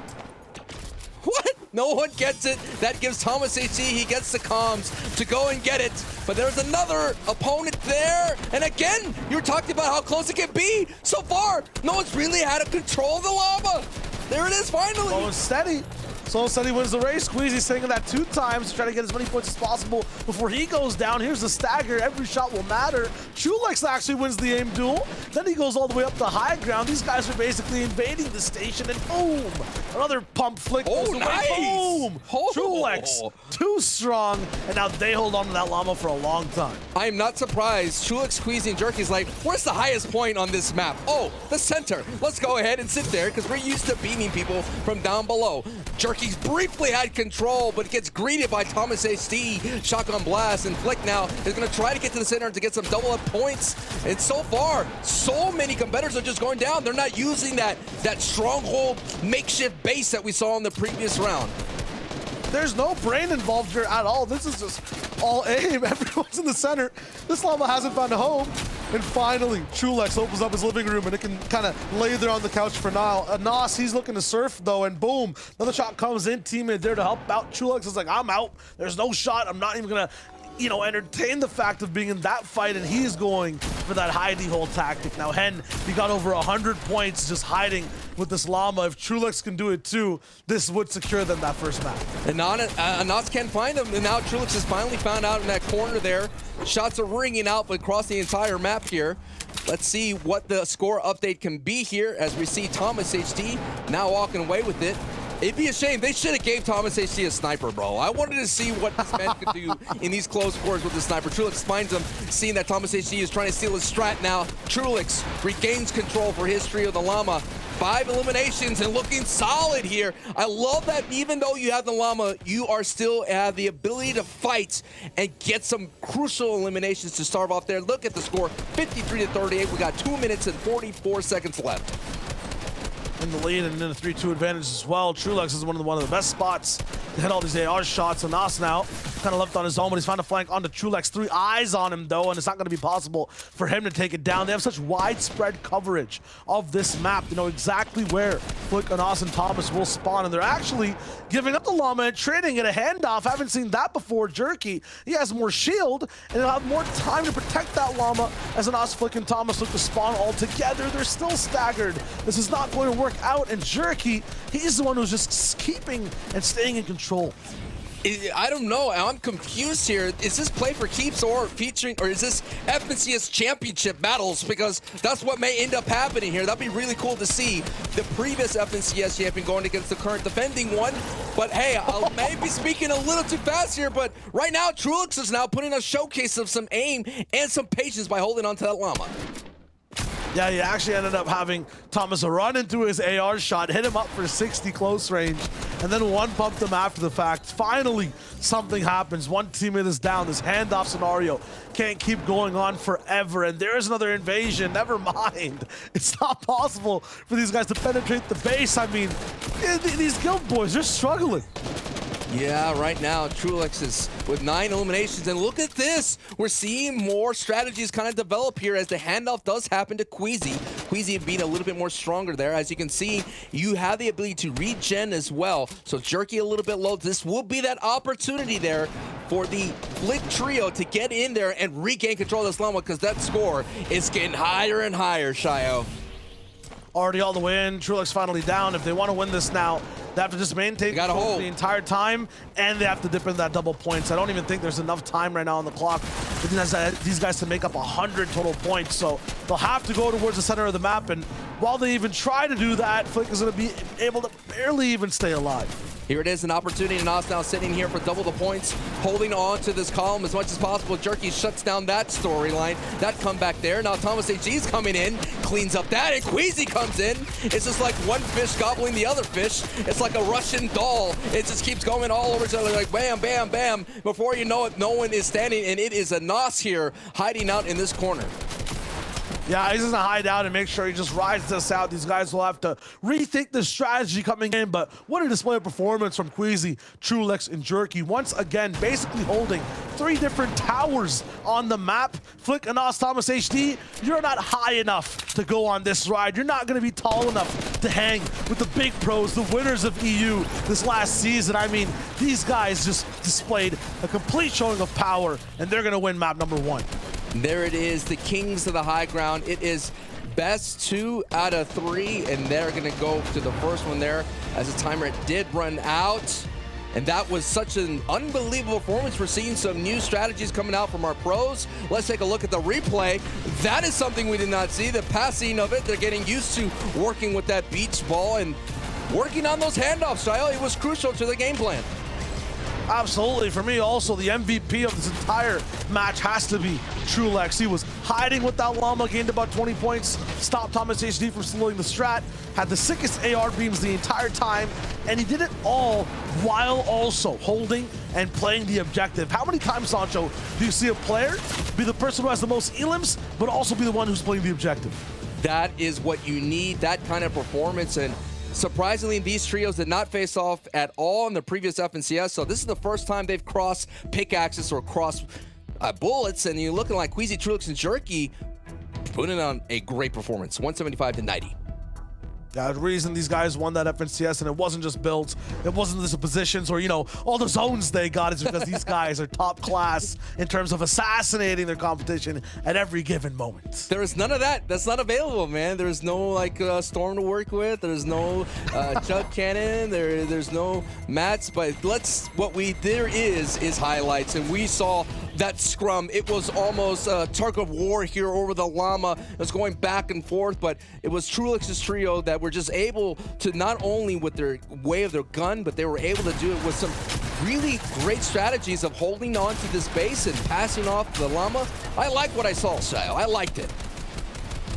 What? No one gets it. That gives Thomas HC, he gets the comms to go and get it. But there's another opponent there. And again, you're talking about how close it can be. So far, no one's really had to control the llama. There it is, finally. Slow and steady. Slow and steady wins the race. Queasy's saying that 2 times to try to get as many points as possible before he goes down. Here's the stagger. Every shot will matter. Chulex actually wins the aim duel. Then he goes all the way up to high ground. These guys are basically invading the station, and boom! Another pump flick. Oh, nice! Boom! Oh. Chulex, too strong, and now they hold on to that llama for a long time. I am not surprised. Chulex, Queasy, and Jerky's like, where's the highest point on this map? Oh, the center. Let's go ahead and sit there, because we're used to beaming people from down below. Jerky's briefly had control, but gets greeted by Thomas HD, Shotgun Blast, and Flick now is going to try to get to the center to get some double up points. And so far, so many competitors are just going down. They're not using that stronghold makeshift base that we saw in the previous round. There's no brain involved here at all. This is just all aim. Everyone's in the center. This llama hasn't found a home. And finally, Chulex opens up his living room and it can kind of lay there on the couch for now. Nos, he's looking to surf though, and boom, another shot comes in. Teammate there to help out. Chulex is like, I'm out. There's no shot. I'm not even gonna, you know, entertain the fact of being in that fight, and he's going for that hidey hole tactic. Now, Hen, he got over 100 points just hiding with this llama. If Chulex can do it too, this would secure them that first map. And Nos can't find him, and now Chulex is finally found out in that corner there. Shots are ringing out across the entire map here. Let's see what the score update can be here as we see Thomas HD now walking away with it. It'd be a shame. They should have gave Thomas HC a sniper, bro. I wanted to see what this man could do in these close quarters with the sniper. Trulix finds him, seeing that Thomas HC is trying to steal his strat now. Trulix regains control for his trio of the llama. 5 eliminations and looking solid here. I love that even though you have the llama, you are still have the ability to fight and get some crucial eliminations to start off there. Look at the score, 53-38. We got 2 minutes and 44 seconds left. In the lead and in a 3-2 advantage as well. Trulex is one of the best spots to hit all these AR shots. And Nos now kind of left on his own, but he's found a flank onto Trulex. 3 eyes on him though, and it's not going to be possible for him to take it down. They have such widespread coverage of this map. They know exactly where Flick and Nos and Thomas will spawn, and they're actually giving up the llama and trading it a handoff. Haven't seen that before. Jerky, he has more shield, and he'll have more time to protect that llama as Nos, Flick, and Thomas look to spawn all together. They're still staggered. This is not going to work out, and Jerky, he's the one who's just keeping and staying in control. I don't know. I'm confused here. Is this play for keeps or featuring, or is this FNCS championship battles? Because that's what may end up happening here. That'd be really cool to see the previous FNCS champion going against the current defending one. But hey, I may be speaking a little too fast here, but right now, Trulix is now putting a showcase of some aim and some patience by holding on to that llama. Yeah, he actually ended up having Thomas run into his AR shot, hit him up for 60 close range, and then one pumped him after the fact. Finally, something happens. One teammate is down. This handoff scenario can't keep going on forever, and there's another invasion. Never mind. It's not possible for these guys to penetrate the base. I mean, these guild boys, they're struggling. Yeah, right now, Trulix is with 9 eliminations, and look at this. We're seeing more strategies kind of develop here as the handoff does happen to Queasy. Queasy being a little bit more stronger there. As you can see, you have the ability to regen as well. So Jerky a little bit low. This will be that opportunity there for the Flick trio to get in there and regain control of this llama, because that score is getting higher and higher, Shio. Already all the way in. Trulix finally down. If they want to win this now, they have to just maintain control the entire time, and they have to dip in that double points. I don't even think there's enough time right now on the clock for these guys to make up 100 total points. So they'll have to go towards the center of the map, and while they even try to do that, Flick is going to be able to barely even stay alive. Here it is, an opportunity. Nos now sitting here for double the points, holding on to this column as much as possible. Jerky shuts down that storyline. That comeback there. Now Thomas AG's coming in, cleans up that, and Queasy comes in. It's just like one fish gobbling the other fish. It's like a Russian doll. It just keeps going all over each other, like bam, bam, bam. Before you know it, no one is standing, and it is a Nos here hiding out in this corner. Yeah, he's gonna hide out and make sure he just rides this out. These guys will have to rethink the strategy coming in, but what a display of performance from Queasy, Trulix, and Jerky. Once again, basically holding 3 different towers on the map. Flick and Nos, Thomas HD, you're not high enough to go on this ride. You're not gonna be tall enough to hang with the big pros, the winners of EU this last season. I mean, these guys just displayed a complete showing of power, and they're gonna win map number 1. There it is, the kings of the high ground. It is best 2 out of 3, and they're gonna go to the first one there as the timer did run out. And that was such an unbelievable performance. We're seeing some new strategies coming out from our pros. Let's take a look at the replay. That is something we did not see, the passing of it. They're getting used to working with that beach ball and working on those handoffs, Shio. It was crucial to the game plan. Absolutely. For me, also, the MVP of this entire match has to be Trulix. He was hiding with that llama, gained about 20 points, stopped Thomas HD from slowing the strat, had the sickest AR beams the entire time, and he did it all while also holding and playing the objective. How many times, Sancho, do you see a player be the person who has the most elims, but also be the one who's playing the objective? That is what you need, that kind of performance. And surprisingly, these trios did not face off at all in the previous FNCS, so this is the first time they've crossed pickaxes or crossed bullets, and you're looking like Queasy, Trulix, and Jerky putting on a great performance, 175 to 90. Yeah, the reason these guys won that FNCS, and it wasn't just builds, it wasn't just the positions or, you know, all the zones they got, is because these guys are top class in terms of assassinating their competition at every given moment. There is none of that. That's not available, man. There's no, like, Storm to work with. There's no Chuck Cannon. There's no mats, but there is highlights, and we saw that scrum. It was almost a tug of war here over the llama. It was going back and forth, but it was Trulix's trio that were just able to, not only with their way of their gun, but they were able to do it with some really great strategies of holding on to this base and passing off the llama. I like what I saw, Shio. I liked it.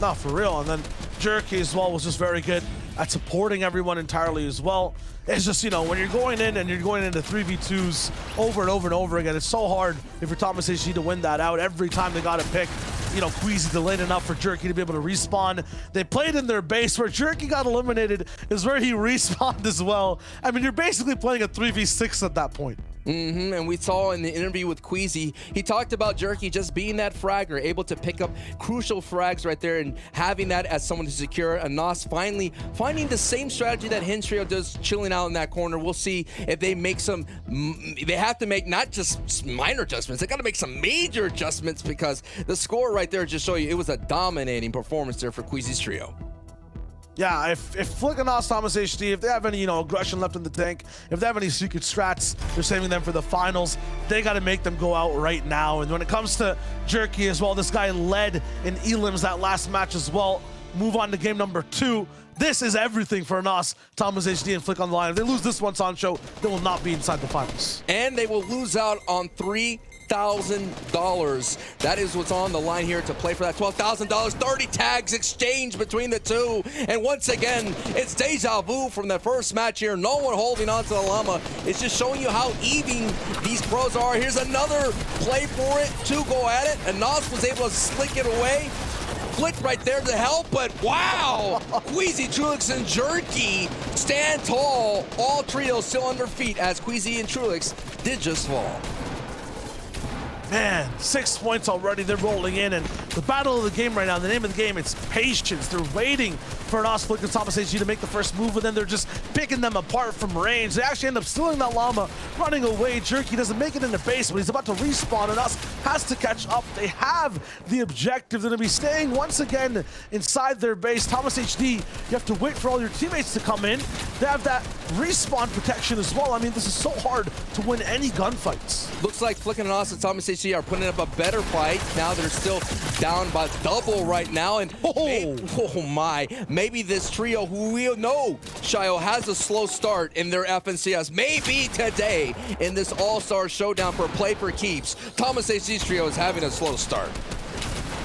No, for real. And then Jerky as well was just very good at supporting everyone entirely as well. It's just, you know, when you're going in and you're going into 3v2s over and over and over again, it's so hard if you're Thomas HG to win that out. Every time they got a pick, you know, Queasy delayed enough for Jerky to be able to respawn. They played in their base. Where Jerky got eliminated is where he respawned as well. I mean, you're basically playing a 3v6 at that point. And we saw in the interview with Queasy, he talked about Jerky just being that fragger, able to pick up crucial frags right there and having that as someone to secure. And Nos finally finding the same strategy that Hinge Trio does, chilling out in that corner. We'll see if they make some, they have to make not just minor adjustments, they got to make some major adjustments, because the score right there just show you it was a dominating performance there for Queasy's trio. Yeah, if Flick and Nos, Thomas HD, if they have any, aggression left in the tank, if they have any secret strats, they're saving them for the finals. They got to make them go out right now. And when it comes to Jerky as well, this guy led in elims that last match as well. Move on to game number 2. This is everything for Nos, Thomas HD, and Flick on the line. If they lose this one, Sancho, they will not be inside the finals. And they will lose out on $3,000. That is what's on the line here to play for that $12,000. 30 tags exchanged between the two. And once again, it's deja vu from the first match here. No one holding on to the llama. It's just showing you how even these pros are. Here's another play for it to go at it. And Nos was able to slick it away. Flick right there to help, but wow! Queasy, Trulix, and Jerky stand tall. All trios still on their feet as Queasy and Trulix did just fall. Man, 6 points already. They're rolling in, and the battle of the game right now, the name of the game, it's patience. They're waiting for an Flick and Thomas HG to make the first move, and then they're just picking them apart from range. They actually end up stealing that llama, running away. Jerky doesn't make it in the base, but he's about to respawn, and Us has to catch up. They have the objective. They're going to be staying once again inside their base. Thomas HD, you have to wait for all your teammates to come in. They have that respawn protection as well. I mean, this is so hard to win any gunfights. Looks like Flick and Us and Thomas HG are putting up a better fight. Now they're still down by double right now. And maybe this trio, who we know, Shio, has a slow start in their FNCS. Maybe today in this all-star showdown for play for keeps, Thomas HG's trio is having a slow start.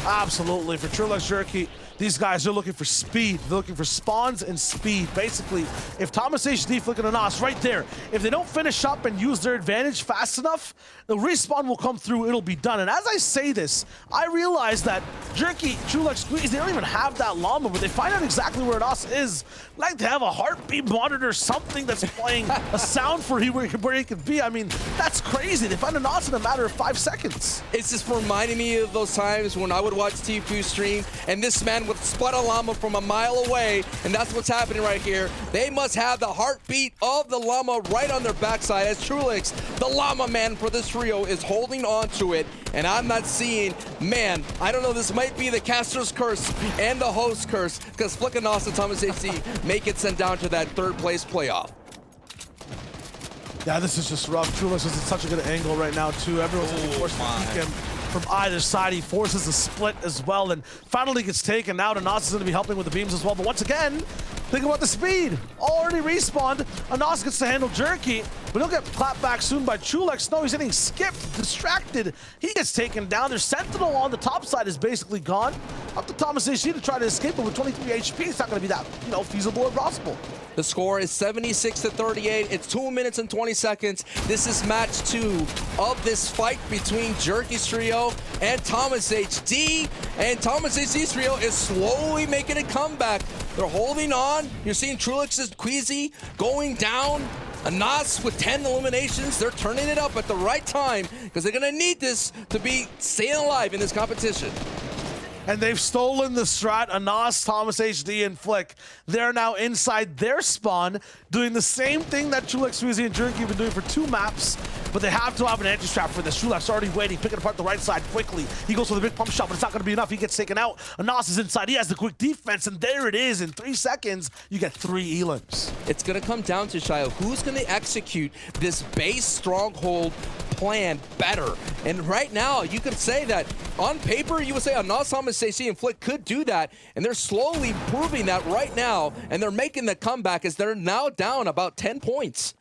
Absolutely. For Trulix, Jerky, these guys are looking for speed. They're looking for spawns and speed. Basically, if Thomas HD, Flick, and Nos right there, if they don't finish up and use their advantage fast enough, the respawn will come through, it'll be done. And as I say this, I realize that Jerky, Trulix, Queasy, they don't even have that llama, but they find out exactly where Nos is. Like they have a heartbeat monitor, something that's playing a sound for where he could be. I mean, that's crazy. They find a Nos in a matter of 5 seconds. It's just reminding me of those times when I would watch Tfue stream and this man would spot a llama from a mile away, and that's what's happening right here. They must have the heartbeat of the llama right on their backside as Trulix, the llama man for this trio, is holding on to it. And I'm not seeing, man, I don't know, this might be the caster's curse and the host curse, because Flick and Nos and Thomas HC make it sent down to that 3rd place playoff. Yeah, this is just rough. Trulix is at such a good angle right now, too. Everyone's looking forced to peek him from either side. He forces a split as well, and finally gets taken out, and Nos is going to be helping with the beams as well. But once again, think about the speed. Already respawned. Nos gets to handle Jerky, but he'll get clapped back soon by Trulix. No, he's getting skipped, distracted. He gets taken down. Their Sentinel on the top side is basically gone. Up to Thomas HG to try to escape, but with 23 HP, it's not going to be that, feasible or possible. The score is 76-38. It's 2 minutes and 20 seconds. This is match 2 of this fight between Jerky's trio and Thomas HD. And Thomas HD's trio is slowly making a comeback. They're holding on. You're seeing Trulix's Queasy going down. A Nos with 10 eliminations. They're turning it up at the right time because they're going to need this to be staying alive in this competition. And they've stolen the strat. Nos, Thomas HD, and Flick. They're now inside their spawn, doing the same thing that Trulix, Queasy, and Jerky have been doing for 2 maps. But they have to have an anti-strap for this. Trulix already waiting, picking apart the right side quickly. He goes for the big pump shot, but it's not going to be enough. He gets taken out. Nos is inside. He has the quick defense, and there it is. In 3 seconds, you get 3 elims. It's going to come down to, Shio, who's going to execute this base stronghold plan better. And right now, you could say that on paper, you would say Nos, Thomas HC, and Flick could do that. And they're slowly proving that right now. And they're making the comeback as they're now down about 10 points.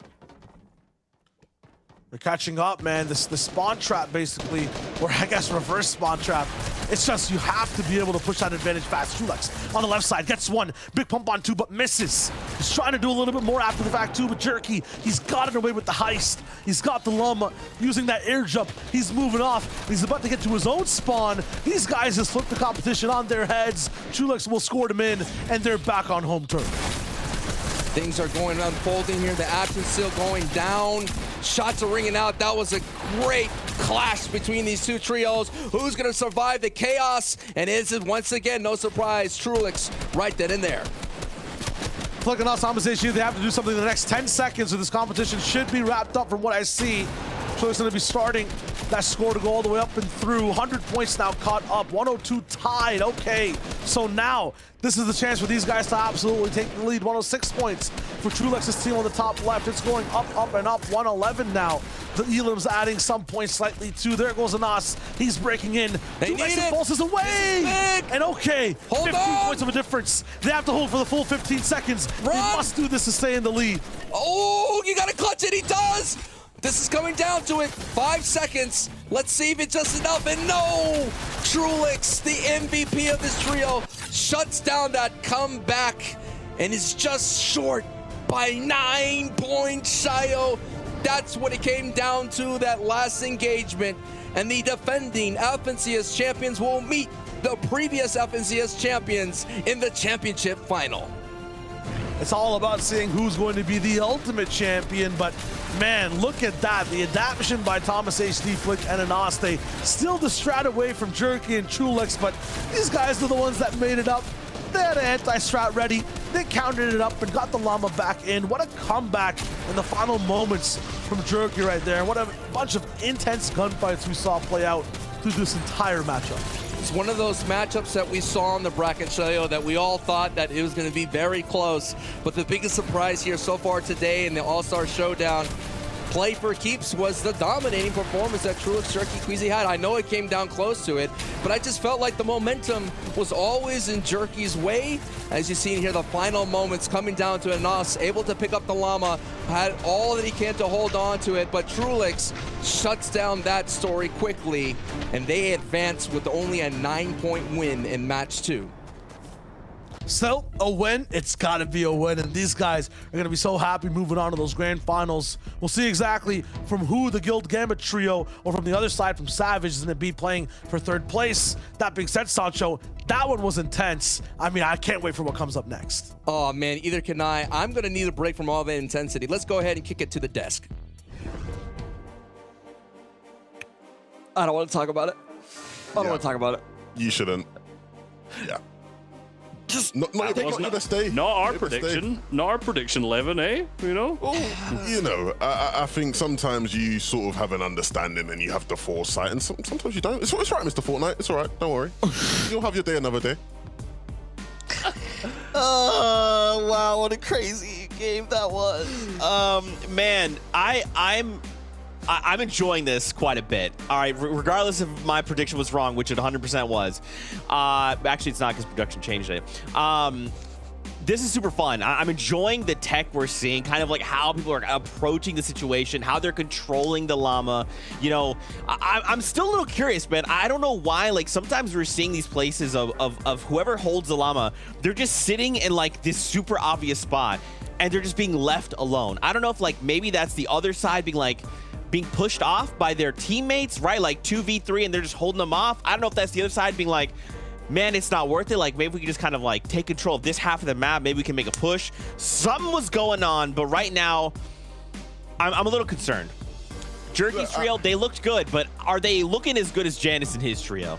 They're catching up, man. The spawn trap, basically, or I guess reverse spawn trap. It's just you have to be able to push that advantage fast. Trulix on the left side gets 1. Big pump on 2, but misses. He's trying to do a little bit more after the fact, too, but Jerky, he's got it away with the heist. He's got the llama using that air jump. He's moving off. He's about to get to his own spawn. These guys just flipped the competition on their heads. Trulix will score them in, and they're back on home turf. Things are unfolding here. The action's still going down. Shots are ringing out. That was a great clash between these two trios. Who's going to survive the chaos? And is it, once again, no surprise, Trulix right then and there. Flick and Nos, Thomas HG, they have to do something in the next 10 seconds, or this competition should be wrapped up from what I see. Trulix going to be starting that score to go all the way up and through. 100 points now caught up. 102 tied. Okay, so now this is the chance for these guys to absolutely take the lead. 106 points for Trulix's team on the top left. It's going up, up, and up. 111 now. The Elam's adding some points slightly too. There goes Anas. He's breaking in. Trulix pulses away. And okay, 15 points of a difference. They have to hold for the full 15 seconds. They must do this to stay in the lead. Oh, you gotta clutch it. He does. This is coming down to it. 5 seconds. Let's see if it's just enough. And no! Trulix, the MVP of this trio, shuts down that comeback and is just short by 9 points, Shayo. That's what it came down to, that last engagement. And the defending FNCS champions will meet the previous FNCS champions in the championship final. It's all about seeing who's going to be the ultimate champion, but man, look at that. The adaptation by Thomas HD, Flick, and Anas. They still the strat away from Jerky and Trulix, but these guys are the ones that made it up. They had an anti-strat ready. They countered it up and got the llama back in. What a comeback in the final moments from Jerky right there. What a bunch of intense gunfights we saw play out through this entire matchup. It's one of those matchups that we saw on the bracket show that we all thought that it was going to be very close. But the biggest surprise here so far today in the All-Star Showdown, play for keeps, was the dominating performance that Trulix, Jerky, Queasy had. I know it came down close to it, but I just felt like the momentum was always in Jerky's way. As you see here, the final moments coming down to Anas, able to pick up the llama, had all that he can to hold on to it, but Trulix shuts down that story quickly, and they advance with only a 9-point win in match 2. Still, a win, it's gotta be a win, and these guys are gonna be so happy moving on to those grand finals. We'll see exactly from who the Guild Gambit trio, or from the other side from Savage, is gonna be playing for 3rd place. That being said, Sancho, that one was intense. I mean, I can't wait for what comes up next. Oh man, either can I. I'm gonna need a break from all that intensity. Let's go ahead and kick it to the desk. I don't want to talk about it. I don't want to talk about it. You shouldn't. Yeah. Just not the stay. Not our prediction. Not our prediction, Levin, eh? You know? Well, you know, I think sometimes you sort of have an understanding and you have the foresight, and sometimes you don't. It's right, Mr. Fortnite. It's all right. Don't worry. You'll have your day another day. Wow, what a crazy game that was. Man, I'm enjoying this quite a bit. All right, regardless if my prediction was wrong, which it 100% was. Actually, it's not because production changed it. This is super fun. I'm enjoying the tech we're seeing, kind of like how people are approaching the situation, how they're controlling the llama. You know, I'm still a little curious, man. I don't know why, like, sometimes we're seeing these places of whoever holds the llama, they're just sitting in, like, this super obvious spot, and they're just being left alone. I don't know if, like, maybe that's the other side being pushed off by their teammates, right? Like 2v3 and they're just holding them off. I don't know if that's the other side being like, man, it's not worth it. Like, maybe we can just kind of like take control of this half of the map. Maybe we can make a push. Something was going on, but right now I'm a little concerned. Jerky's trio, they looked good, but are they looking as good as Janice and his trio?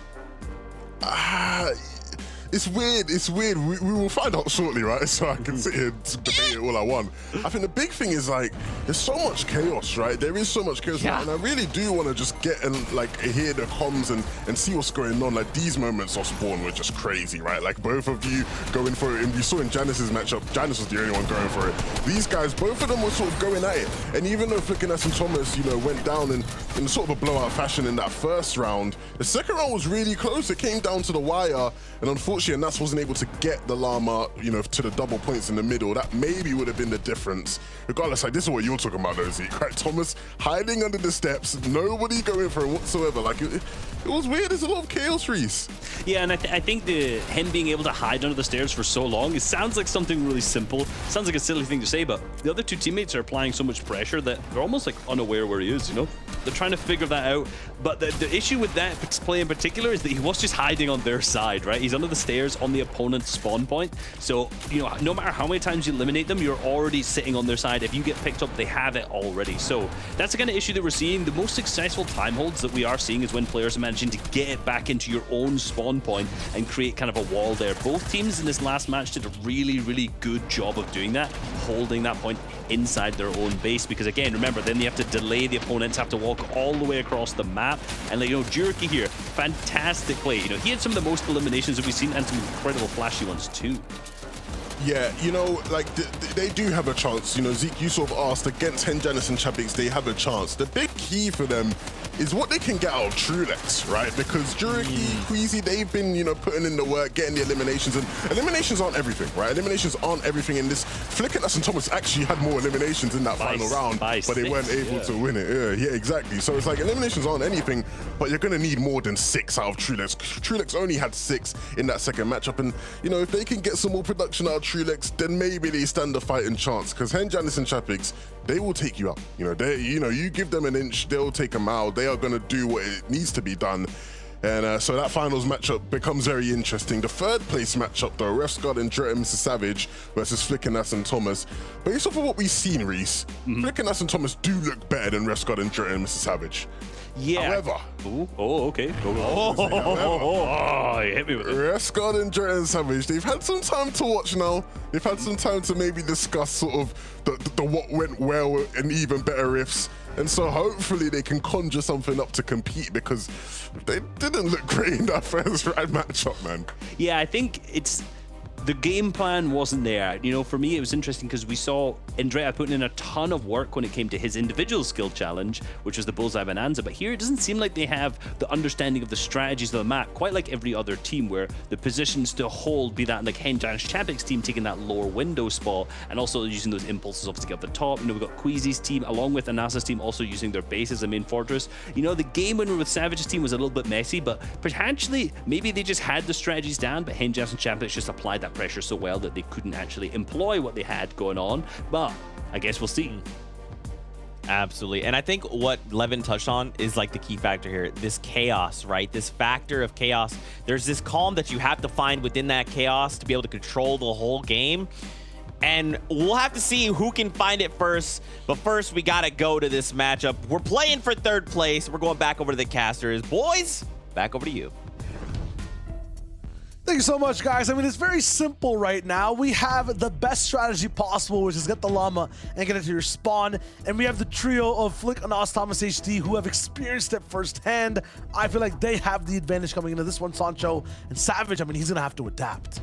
It's weird. It's weird. We will find out shortly, right? So I can sit here and debate it all I want. I think the big thing is, like, there's so much chaos, right? There is so much chaos, and I really do want to just get and like hear the comms and see what's going on. Like, these moments off spawn were just crazy, right? Like, both of you going for it, and we saw in Janice's matchup, Janice was the only one going for it. These guys, both of them were sort of going at it, and even though Flickiness and Thomas, you know, went down in sort of a blowout fashion in that first round, the second round was really close. It came down to the wire, and unfortunately, Nas wasn't able to get the llama, you know, to the double points in the middle. That maybe would have been the difference. Regardless, like, this is what you're talking about, though, Zeke, right? Thomas hiding under the steps, nobody going for him whatsoever. Like, it was weird. There's a lot of chaos, Reese. Yeah, and I think him being able to hide under the stairs for so long, it sounds like something really simple. Sounds like a silly thing to say, but the other two teammates are applying so much pressure that they're almost like unaware where he is, you know? They're trying to figure that out. But the issue with that play in particular is that he was just hiding on their side, right? He's under the stairs. stairs on the opponent's spawn point. So, you know, no matter how many times you eliminate them, you're already sitting on their side. If you get picked up, they have it already. So that's the kind of issue that we're seeing. The most successful time holds that we are seeing is when players are managing to get it back into your own spawn point and create kind of a wall there. Both teams in this last match did a really, really good job of doing that, holding that point inside their own base, because again, remember, then they have to delay the opponents, have to walk all the way across the map. And like, you know, Jerky here, fantastic play. You know, he had some of the most eliminations that we've seen and some incredible flashy ones too. Yeah, you know, like they do have a chance. You know, Zeke, you sort of asked, against Henjanis and Chapix, they have a chance. The big key for them is what they can get out of Trulex, right? Because Juriki, Queasy, they've been, you know, putting in the work, getting the eliminations, and eliminations aren't everything, right? Eliminations aren't everything in this. Flickenus and Thomas actually had more eliminations in that final round, but they weren't able to win it. Yeah, exactly. So it's like eliminations aren't anything, but you're going to need more than 6 out of Trulex. Trulex only had 6 in that second matchup, and, you know, if they can get some more production out of Trulex, then maybe they stand a fighting chance, because Henjanis and Chapix, they will take you out. You know, you give them an inch, they'll take a mile. They are going to do what it needs to be done. And so that finals matchup becomes very interesting. The third place matchup, though, Refsgard and Andretta Mr. Savage versus Flickenus and Thomas. Based off of what we've seen, Reese, Flickenus and Thomas do look better than Refsgard and Andretta and Mr. Savage. Yeah. However, okay. Oh, you hit me with it. Refsgard and Andretta and Savage, they've had some time to watch now. They've had some time to maybe discuss sort of the what went well and even better riffs. And so hopefully they can conjure something up to compete, because they didn't look great in that first round matchup, man. Yeah, I think it's the game plan wasn't there. You know, for me, it was interesting because we saw Andretta putting in a ton of work when it came to his individual skill challenge, which was the Bullseye Bonanza. But here, it doesn't seem like they have the understanding of the strategies of the map, quite like every other team, where the positions to hold, be that like Henjanis Chapik's team taking that lower window spot and also using those impulses obviously up the top. You know, we've got Queasy's team along with Anasa's team also using their base as a main fortress. You know, the game winner with Savage's team was a little bit messy, but potentially maybe they just had the strategies down, but Henjanis and Chapik just applied that pressure so well that they couldn't actually employ what they had going on. But I guess we'll see. Absolutely. And I think what Levin touched on is like the key factor here, this chaos, right? This factor of chaos. There's this calm that you have to find within that chaos to be able to control the whole game. And we'll have to see who can find it first. But first, we got to go to this matchup. We're playing for third place. We're going back over to the casters. Boys, back over to you. Thank you so much, guys. I mean, it's very simple right now. We have the best strategy possible, which is get the llama and get it to your spawn. And we have the trio of Flick, Anas, Thomas HD, who have experienced it firsthand. I feel like they have the advantage coming into this one. Sancho and Savage, I mean, he's going to have to adapt.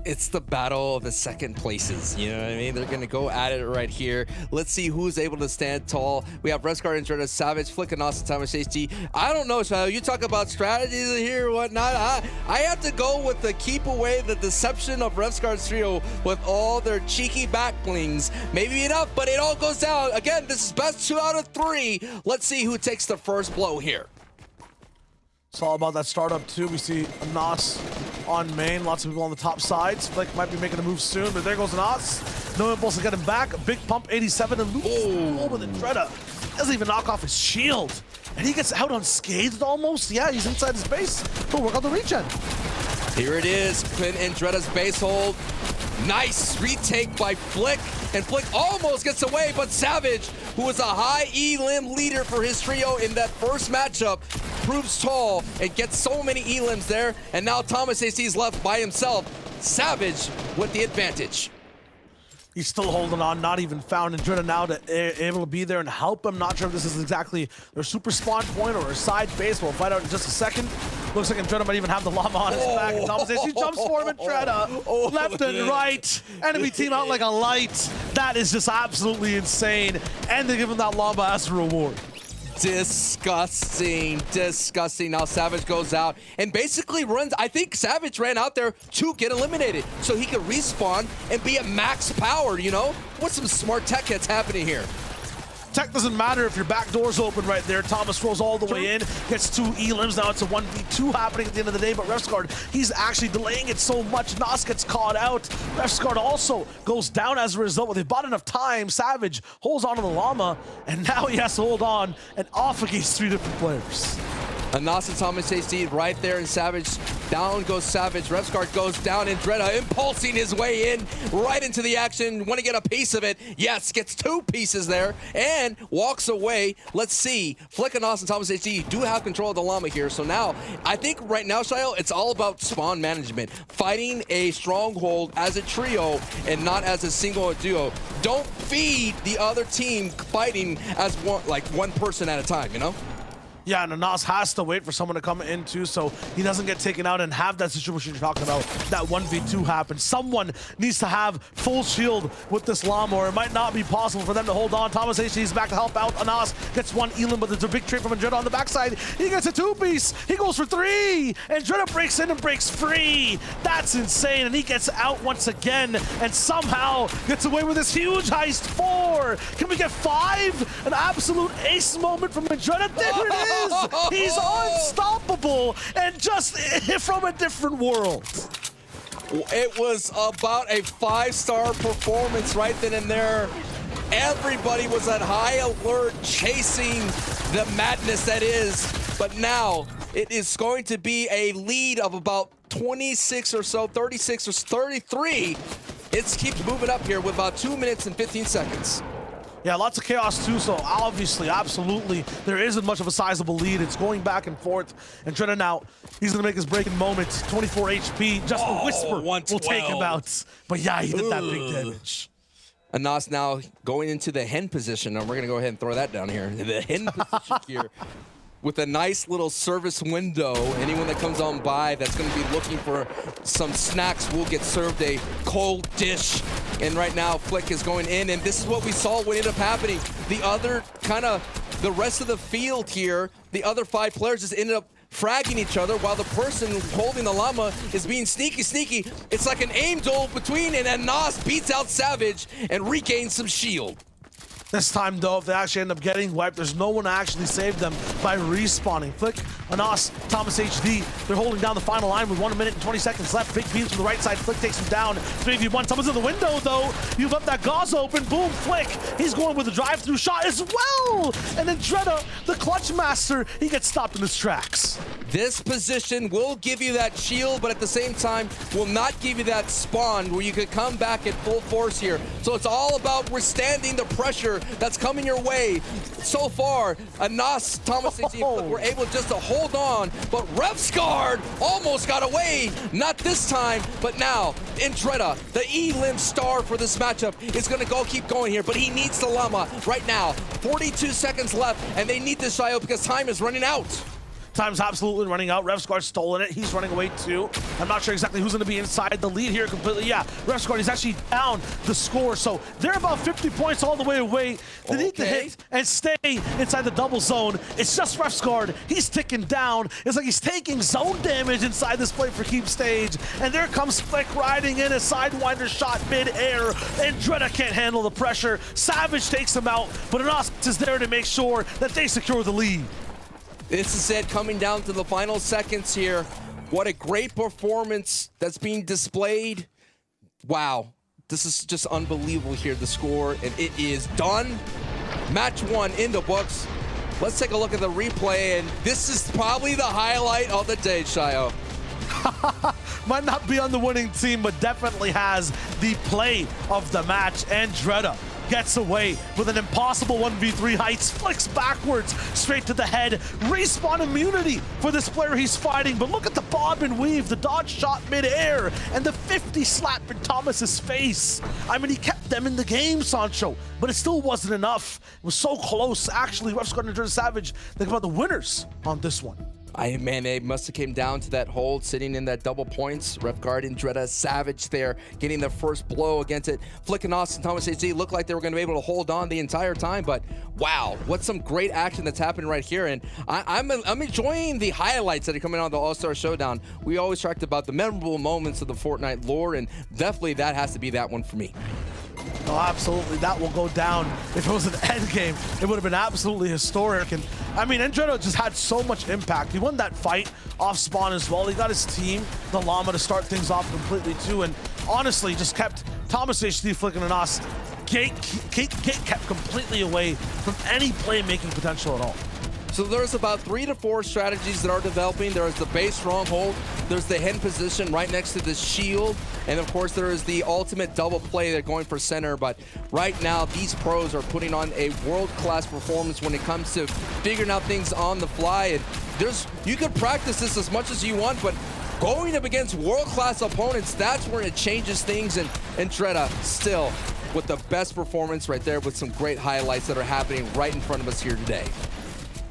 It's the battle of the second places. You know what I mean? They're going to go at it right here. Let's see who's able to stand tall. We have Refsgard and Andretta, Savage, Flick, and Austin, Thomas, HD. I don't know, so you talk about strategies here or whatnot. I have to go with the keep away the deception of Refsgard's trio with all their cheeky back blings. Maybe enough, but it all goes down. Again, this is best 2 out of 3. Let's see who takes the first blow here. It's all about that startup too. We see Anas on main, lots of people on the top sides. Flick might be making a move soon, but there goes Anas. No impulse to get him back. A big pump, 87, and loops with Andretta. Doesn't even knock off his shield. And he gets out unscathed almost. Yeah, he's inside his base. He'll work on the regen. Here it is, Clint Andretta's base hold. Nice retake by Flick, and Flick almost gets away, but Savage, who was a high E-limb leader for his trio in that first matchup, proves tall and gets so many E-limbs there, and now Thomas AC is left by himself. Savage with the advantage. He's still holding on, not even found Andretta now to able to be there and help him. Not sure if this is exactly their super spawn point or a side base. We'll find out in just a second. Looks like Andretta might even have the llama on his back. And Thomas AC jumps for him, Andretta. Left and right. Enemy team out like a light. That is just absolutely insane. And they give him that llama as a reward. Disgusting. Now Savage goes out and basically runs. I think Savage ran out there to get eliminated so he could respawn and be at max power, you know? What's some smart tech that's happening here? Tech doesn't matter if your back door's open right there. Thomas rolls all the way in, gets 2 E-limbs. Now it's a 1v2 happening at the end of the day, but Refsgard, he's actually delaying it so much. Nas gets caught out. Refsgard also goes down as a result. Well, they bought enough time. Savage holds onto the llama, and now he has to hold on and off against 3 different players. Anas and Thomas AC right there in Savage Down goes Savage. Revsguard goes down. Andretta impulsing his way in, right into the action. Want to get a piece of it. Yes, gets 2 pieces there and walks away. Let's see. Flick and Austin Thomas HD do have control of the llama here. So now, I think right now, Shayo, it's all about spawn management. Fighting a stronghold as a trio and not as a single duo. Don't feed the other team fighting as one person at a time, you know? Yeah, and Anas has to wait for someone to come in too, so he doesn't get taken out and have that situation you're talking about, that 1v2 happen. Someone needs to have full shield with this llama, or it might not be possible for them to hold on. Thomas HD's back to help out. Anas gets 1 Elam, but there's a big trade from Andretta on the backside. He gets a 2-piece. He goes for 3. Andretta breaks in and breaks free. That's insane, and he gets out once again and somehow gets away with this huge heist. 4. Can we get 5? An absolute ace moment from Andretta. There it is. He's unstoppable and just from a different world. It was about a 5-star performance right then and there. Everybody was at high alert chasing the madness that is, but now it is going to be a lead of about 26 or so, 36 or 33. It keeps moving up here with about 2 minutes and 15 seconds. Yeah, lots of chaos too, so obviously, absolutely, there isn't much of a sizable lead. It's going back and forth. And Andretta now, he's gonna make his breaking moment. 24 HP, just a whisper will take him out. But yeah, he did that big damage. Anas now going into the hen position, and we're gonna go ahead and throw that down here. The hen position here. With a nice little service window. Anyone that comes on by that's going to be looking for some snacks will get served a cold dish. And right now, Flick is going in, and this is what we saw what ended up happening. The rest of the field here, the other 5 players just ended up fragging each other while the person holding the llama is being sneaky. It's like an aim duel between, and Anas beats out Savage and regains some shield. This time, though, if they actually end up getting wiped, there's no one to actually save them by respawning. Flick, Anas, Thomas HD, they're holding down the final line with 1 minute and 20 seconds left. Big beams from the right side. Flick takes him down. 3v1. Someone's in the window, though. You left that gauze open. Boom, Flick. He's going with a drive-through shot as well. And then Andretta, the clutch master, he gets stopped in his tracks. This position will give you that shield, but at the same time will not give you that spawn where you could come back at full force here. So it's all about withstanding the pressure that's coming your way. So far, Anas, Thomas, and Flick were able just to hold on, but Revsguard almost got away. Not this time, but now Andretta, the Elim star for this matchup, is going to keep going here, but he needs the llama right now. 42 seconds left, and they need this Shayo because time is running out. Time's absolutely running out. Revsguard's stolen it. He's running away too. I'm not sure exactly who's going to be inside the lead here completely. Yeah, Revsguard is actually down the score. So they're about 50 points all the way away. They need to hit and stay inside the double zone. It's just Revsguard. He's ticking down. It's like he's taking zone damage inside this play for keep stage. And there comes Flick riding in a sidewinder shot mid-air. Andretta can't handle the pressure. Savage takes him out, but Anas is there to make sure that they secure the lead. This is it, coming down to the final seconds here. What a great performance that's being displayed. Wow, this is just unbelievable here, the score, and it is done. Match 1 in the books. Let's take a look at the replay, and this is probably the highlight of the day, Shayo. Might not be on the winning team, but definitely has the play of the match. Andretta gets away with an impossible 1v3 heights, flicks backwards, straight to the head. Respawn immunity for this player he's fighting, but look at the bob and weave, the dodge shot mid-air, and the 50 slap in Thomas's face. I mean, he kept them in the game, Sancho, but it still wasn't enough. It was so close. Actually, Revsguard and Andretta Savage, think about the winners on this one. Man, they must have came down to that hold, sitting in that double points. Revsguard and Andretta Savage there, getting their first blow against it. Flick and Austin Thomas HD looked like they were going to be able to hold on the entire time, but wow, what some great action that's happening right here. And I'm enjoying the highlights that are coming out of the All-Star Showdown. We always talked about the memorable moments of the Fortnite lore, and definitely that has to be that one for me. Oh, absolutely. That will go down. If it was an end game, it would have been absolutely historic. And I mean, Andretta just had so much impact. He won that fight off spawn as well. He got his team, the llama, to start things off completely too. And honestly, just kept Thomas HD, Flick, and Anas gate kept completely away from any playmaking potential at all. So there's about 3 to 4 strategies that are developing. There's the base stronghold, there's the hidden position right next to the shield, and of course there is the ultimate double play. They're going for center, but right now these pros are putting on a world-class performance when it comes to figuring out things on the fly. And you could practice this as much as you want, but going up against world-class opponents, that's where it changes things. And Andretta still with the best performance right there, with some great highlights that are happening right in front of us here today.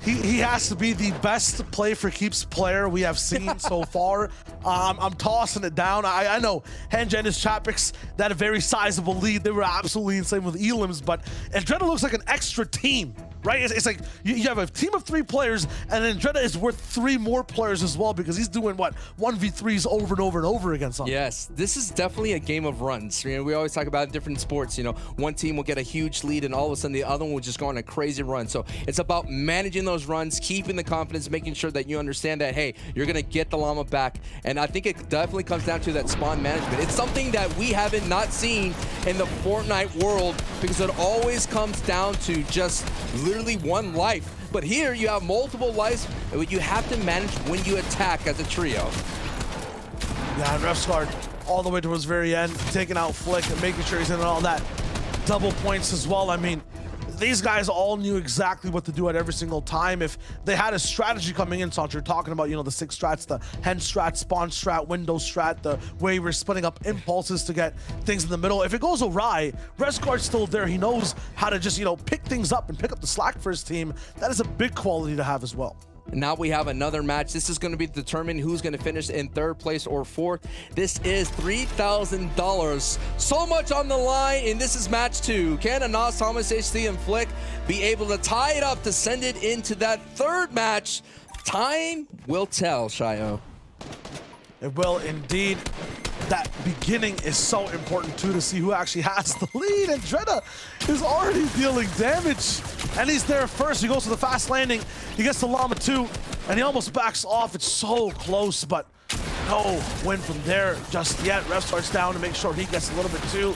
He has to be the best play for keeps player we have seen so far. I'm tossing it down. I know Henja and his Chapix, that a very sizable lead. They were absolutely insane with Elims, but Andretta looks like an extra team, right? It's like you have a team of 3 players, and Andretta is worth 3 more players as well, because he's doing what, 1v3s over and over and over again. Yes, this is definitely a game of runs. You know, we always talk about in different sports, you know, one team will get a huge lead and all of a sudden the other one will just go on a crazy run. So it's about managing those runs, keeping the confidence, making sure that you understand that, hey, you're gonna get the llama back. And I think it definitely comes down to that spawn management. It's something that we haven't not seen in the Fortnite world, because it always comes down to just literally one life. But here you have multiple lives, and you have to manage when you attack as a trio. Yeah, and Refsguard all the way towards the very end, taking out Flick and making sure he's in all that double points as well. I mean, these guys all knew exactly what to do at every single time. If they had a strategy coming in, so you're talking about, you know, the 6 strats, the hen strat, spawn strat, window strat, the way we're splitting up impulses to get things in the middle. If it goes awry, Refsguard's still there. He knows how to just, you know, pick things up and pick up the slack for his team. That is a big quality to have as well. Now we have another match. This is going to be determined who's going to finish in 3rd place or 4th. This is $3,000. So much on the line, and this is match 2. Can Anas, Thomas, HC, and Flick be able to tie it up to send it into that 3rd match? Time will tell, Shio. It will indeed. That beginning is so important too, to see who actually has the lead. And Andretta is already dealing damage, and he's there first. He goes to the fast landing, he gets the llama 2, and he almost backs off. It's so close, but no win from there just yet. Ref starts down to make sure he gets a little bit too.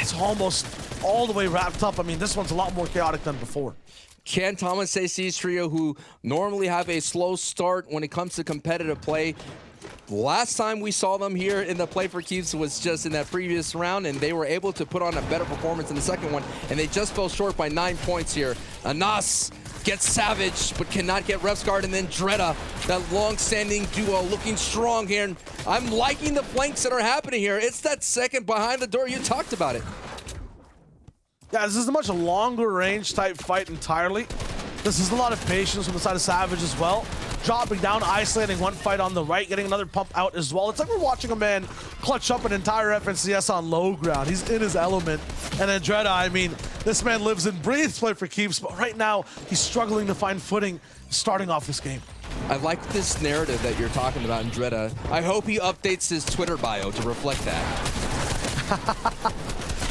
It's almost all the way wrapped up. I mean, this one's a lot more chaotic than before. Can Thomas AC's trio, who normally have a slow start when it comes to competitive play, last time we saw them here in the Play for Keeps was just in that previous round, and they were able to put on a better performance in the second one, and they just fell short by 9 points here. Anas gets savage, but cannot get Refsguard, and then Andretta, that long-standing duo, looking strong here. And I'm liking the flanks that are happening here. It's that second behind the door. You talked about it. Yeah, this is a much longer range type fight entirely. This is a lot of patience from the side of Savage as well. Dropping down, isolating one fight on the right, getting another pump out as well. It's like we're watching a man clutch up an entire FNCS on low ground. He's in his element. And Andretta, I mean, this man lives and breathes Play for Keeps, but right now he's struggling to find footing starting off this game. I like this narrative that you're talking about, Andretta. I hope he updates his Twitter bio to reflect that.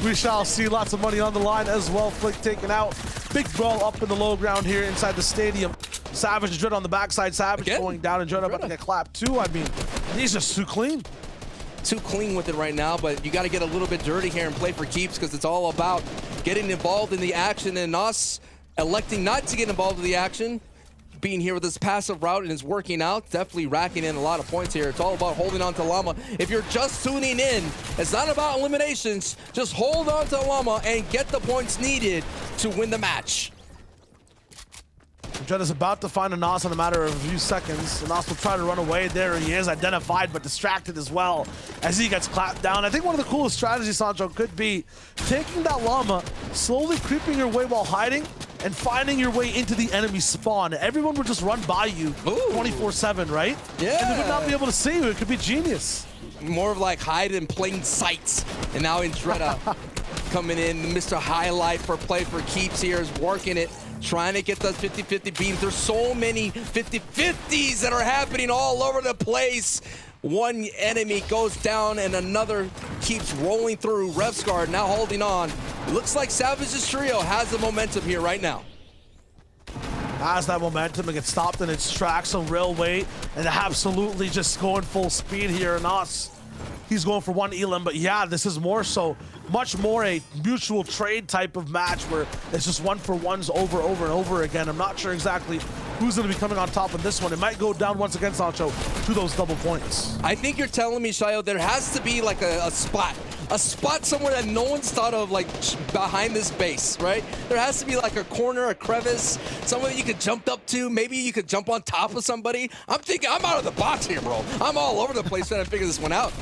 We shall see. Lots of money on the line as well. Flick taken out. Big brawl up in the low ground here inside the stadium. Savage and Andretta on the backside. Savage again going down, and Andretta about to get clapped too. I mean, he's just too clean. Too clean with it right now, but you got to get a little bit dirty here and Play for Keeps, because it's all about getting involved in the action, and us electing not to get involved in the action, being here with this passive route, and it's working out, definitely racking in a lot of points here. It's all about holding on to Llama. If you're just tuning in, it's not about eliminations. Just hold on to Llama and get the points needed to win the match. Andretta's about to find Anas in a matter of a few seconds. Anas will try to run away. There he is, identified but distracted as well as he gets clapped down. I think one of the coolest strategies, Sancho, could be taking that llama, slowly creeping your way while hiding, and finding your way into the enemy spawn. Everyone would just run by you 24/7, right? Yeah. And they would not be able to see you. It could be genius. More of like hide in plain sight. And now Andretta coming in, Mr. Highlight for Play for Keeps here is working it, trying to get those 50-50 beams. There's so many 50-50s that are happening all over the place. One enemy goes down and another keeps rolling through. Refsguard now holding on. Looks like Savage's trio has the momentum here right now. Has that momentum and gets stopped in its tracks on Railway, and absolutely just going full speed here. And us, he's going for one elim, but yeah, this is more so, much more a mutual trade type of match where it's just one for ones over and over again. I'm not sure exactly who's going to be coming on top of this one. It might go down once again, Sancho, to those double points. I think you're telling me, Shayo, there has to be like a spot somewhere that no one's thought of, like behind this base, right? There has to be like a corner, a crevice, somewhere you could jump up to. Maybe you could jump on top of somebody. I'm thinking, I'm out of the box here, bro. I'm all over the place trying to figure this one out.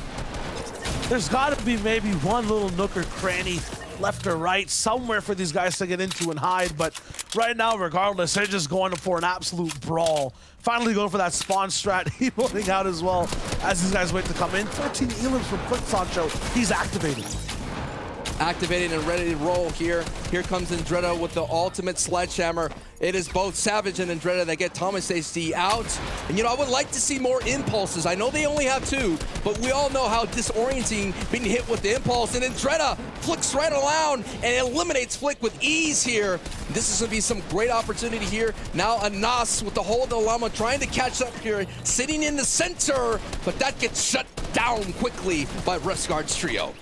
There's got to be maybe one little nook or cranny left or right somewhere for these guys to get into and hide, but right now, regardless, they're just going for an absolute brawl. Finally going for that spawn strat, emoting out as well as these guys wait to come in. 13 elims from Quick Sancho. He's activated. Activated and ready to roll here. Here comes Andretta with the ultimate sledgehammer. It is both Savage and Andretta that get Thomas HD out. And, you know, I would like to see more impulses. I know they only have 2, but we all know how disorienting being hit with the impulse. And Andretta flicks right around and eliminates Flick with ease here. This is going to be some great opportunity here. Now Anas with the hold of the llama trying to catch up here, sitting in the center, but that gets shut down quickly by Refsguard's trio.